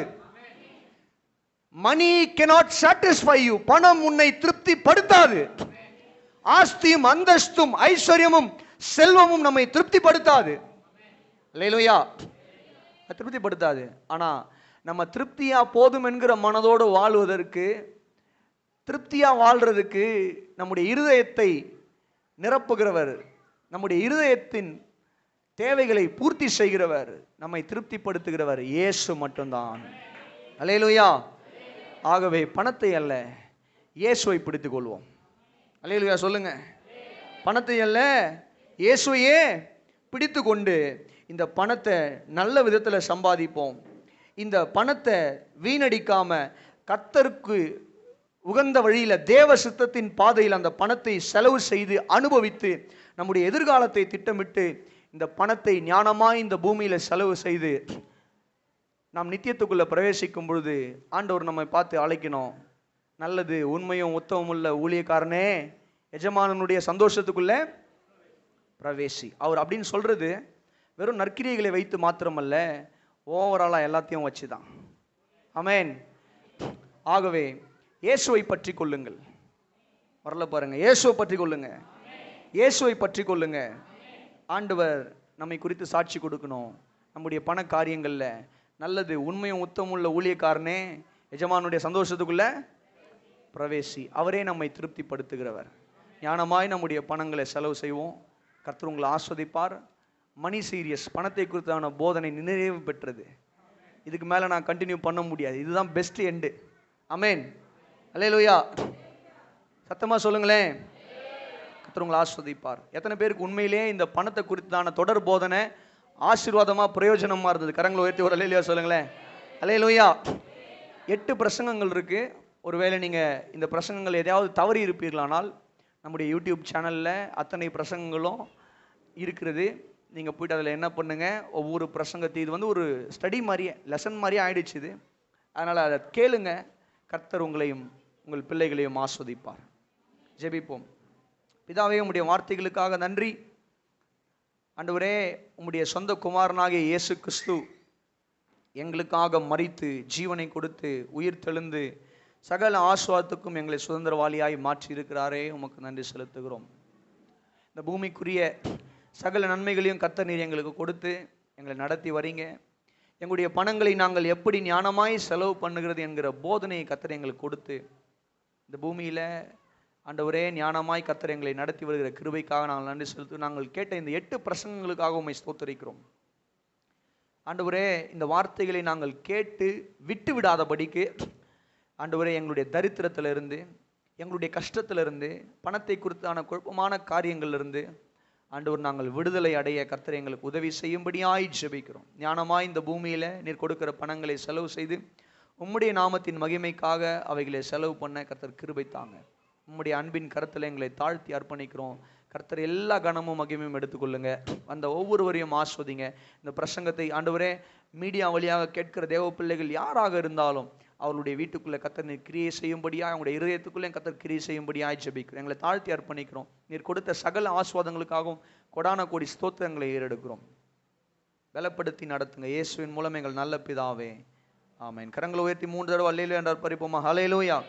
மணி cannot satisfy you. பணம் உன்னை திருப்தி படுத்தாது. ஆஸ்தியும் அந்தஸ்தும் ஐஸ்வர்யமும் செல்வமும் நம்மை திருப்தி படுத்தாது. அல்லேலூயா. திருப்தி படுத்தாது. ஆனா நம்ம திருப்தியா போதும் என்கிற மனதோடு வாழ்வதற்கு, திருப்தியா வாழ்றதுக்கு நம்முடைய இருதயத்தை நிரப்புகிறவர், நம்முடைய இருதயத்தின் தேவைகளை பூர்த்தி செய்கிறவர், நம்மை திருப்திப்படுத்துகிறவர் இயேசு மட்டும்தான். அல்லேலூயா. ஆகவே பணத்தை அல்ல, இயேசுவை பிடித்துக் கொள்வோம். அல்லேலூயா சொல்லுங்க. பணத்தை அல்ல, இயேசுவையே பிடித்து கொண்டு இந்த பணத்தை நல்ல விதத்தில் சம்பாதிப்போம். இந்த பணத்தை வீணடிக்காம கர்த்தருக்கு உகந்த வழியில, தேவ சித்தத்தின் பாதையில் அந்த பணத்தை செலவு செய்து அனுபவித்து நம்முடைய எதிர்காலத்தை திட்டமிட்டு இந்த பணத்தை ஞானமாய் இந்த பூமியில செலவு செய்து நாம் நித்தியத்துக்குள்ள பிரவேசிக்கும் பொழுது ஆண்டவர் நம்மை பார்த்து அழைக்கணும். நல்லது, உண்மையும் உத்தமம் உள்ள ஊழியக்காரனே, எஜமானனுடைய சந்தோஷத்துக்குள்ள பிரவேசி. அவர் அப்படின்னு சொல்றது வெறும் நற்கிரியைகளை வைத்து மாத்திரமல்ல, ஓவராலா எல்லாத்தையும் வச்சுதான். ஆமென். ஆகவே இயேசுவை பற்றி கொள்ளுங்கள். வரல பாருங்க, இயேசுவை பற்றி கொள்ளுங்க, இயேசுவை பற்றி கொள்ளுங்க. ஆண்டவர் நம்மை குறித்து சாட்சி கொடுக்கணும். நம்முடைய பண காரியங்கள்ல நல்லது, உண்மையும் உத்தமும் உள்ள ஊழியக்காரனே, எஜமானுடைய சந்தோஷத்துக்குள்ள பிரவேசி. அவரே நம்மை திருப்திப்படுத்துகிறவர். ஞானமாய் நம்முடைய பணங்களை செலவு செய்வோம். கர்த்தர் உங்களை ஆஸ்வதிப்பார். மணி சீரியஸ், பணத்தை குறித்தான போதனை நிறைவு பெற்றது. இதுக்கு மேலே நான் கண்டினியூ பண்ண முடியாது. இதுதான் பெஸ்ட் எண்டு. ஆமென். அல்லேலூயா. சத்தமா சொல்லுங்களேன். கர்த்தர் உங்களை ஆஸ்வதிப்பார். எத்தனை பேருக்கு உண்மையிலே இந்த பணத்தை குறித்தான தொடர் போதனை ஆசீர்வாதமா பிரயோஜனமா இருந்தது? கரங்களை உயர்த்தி ஒரு அல்லேலூயா சொல்லுங்களேன். அல்லேலூயா. 8 பிரசங்கங்கள் இருக்கு. ஒருவேளை நீங்க இந்த பிரசங்கங்கள் எதையாவது தவறி இருப்பீர்களானால் நம்முடைய யூடியூப் சேனல்ல அத்தனை பிரசங்கங்களும் இருக்கிறது. நீங்கள் போய்ட்டு அதில் என்ன பண்ணுங்க, ஒவ்வொரு பிரசங்கத்தை, இது ஒரு ஸ்டடி மாதிரியே, லெசன் மாதிரியே ஆயிடுச்சு இது. அதனால் அதை கேளுங்க. கர்த்தர் உங்களையும் உங்கள் பிள்ளைகளையும் ஆஸ்வதிப்பார். ஜெபிப்போம். பிதாவே, உம்முடைய வார்த்தைகளுக்காக நன்றி. ஆண்டவரே, உம்முடைய சொந்த குமாரனாகிய இயேசு கிறிஸ்து எங்களுக்காக மரித்து ஜீவனை கொடுத்து உயிர் தெழுந்து சகல ஆசீர்வாதத்துக்கும் எங்களை சுதந்திரவாளியாய் மாற்றி இருக்கிறாரே, உமக்கு நன்றி செலுத்துகிறோம். இந்த பூமிக்குரிய சகல நன்மைகளையும் கர்த்தர் நீர் எங்களுக்கு கொடுத்து எங்களை நடத்தி வரீங்க. எங்களுடைய பணங்களை நாங்கள் எப்படி ஞானமாய் செலவு பண்ணுகிறது என்கிற போதனையை கர்த்தர் எங்களுக்கு கொடுத்து இந்த பூமியில் ஆண்டவரே ஞானமாய் கர்த்தர் எங்களை நடத்தி வருகிற கிருபைக்காக நாங்கள் நன்றி செலுத்து. நாங்கள் கேட்ட இந்த 8 பிரசங்கங்களுக்காக உம்மை ஸ்தோத்திரிக்கிறோம். ஆண்டவரே, இந்த வார்த்தைகளை நாங்கள் கேட்டு விட்டு விடாதபடிக்கு ஆண்டவரே, எங்களுடைய தரித்திரத்திலிருந்து, எங்களுடைய கஷ்டத்திலிருந்து, பணத்தை குறித்தான குழப்பமான காரியங்களிலிருந்து ஆண்டவர் நாங்கள் விடுதலை அடைய கர்த்தர் எங்களுக்கு உதவி செய்யும்படியாய் ஜெபிக்கிறோம். ஞானமாய் இந்த பூமியில் நீர் கொடுக்கிற பணங்களை செலவு செய்து உம்முடைய நாமத்தின் மகிமைக்காக அவைகளை செலவு பண்ண கர்த்தர் கிருபை தாங்க. உம்முடைய அன்பின் கருத்தில் எங்களை தாழ்த்தி அர்ப்பணிக்கிறோம். கர்த்தர் எல்லா கனமும் மகிமையும் எடுத்துக்கொள்ளுங்க. அந்த ஒவ்வொருவரையும் ஆஸ்வதிங்க. இந்த பிரசங்கத்தை ஆண்டவரே மீடியா வழியாக கேட்கிற தேவ பிள்ளைகள் யாராக இருந்தாலும் அவர்களுடைய வீட்டுக்குள்ளே கர்த்தர் நீர் கிரியை செய்யும்படியாக, அவங்களுடைய இருதயத்துக்குள்ளே கர்த்தர் கிரியை செய்யும்படியாக ஜெபிக்கிறோம். எங்களை தாழ்த்தி அர்ப்பணிக்கிறோம். நீர் கொடுத்த சகல ஆஸ்வாதங்களுக்காகவும் கொடான கோடி ஸ்தோத்திரங்களை ஏறெடுக்கிறோம். பலப்படுத்தி நடத்துங்க. இயேசுவின் மூலம் எங்கள் நல்ல பிதாவே, ஆமென். கரங்களை உயர்த்தி 3 தடவை அல்லேலூயா என்று அர்ப்பணிப்போமா? ஹல்லேலூயா.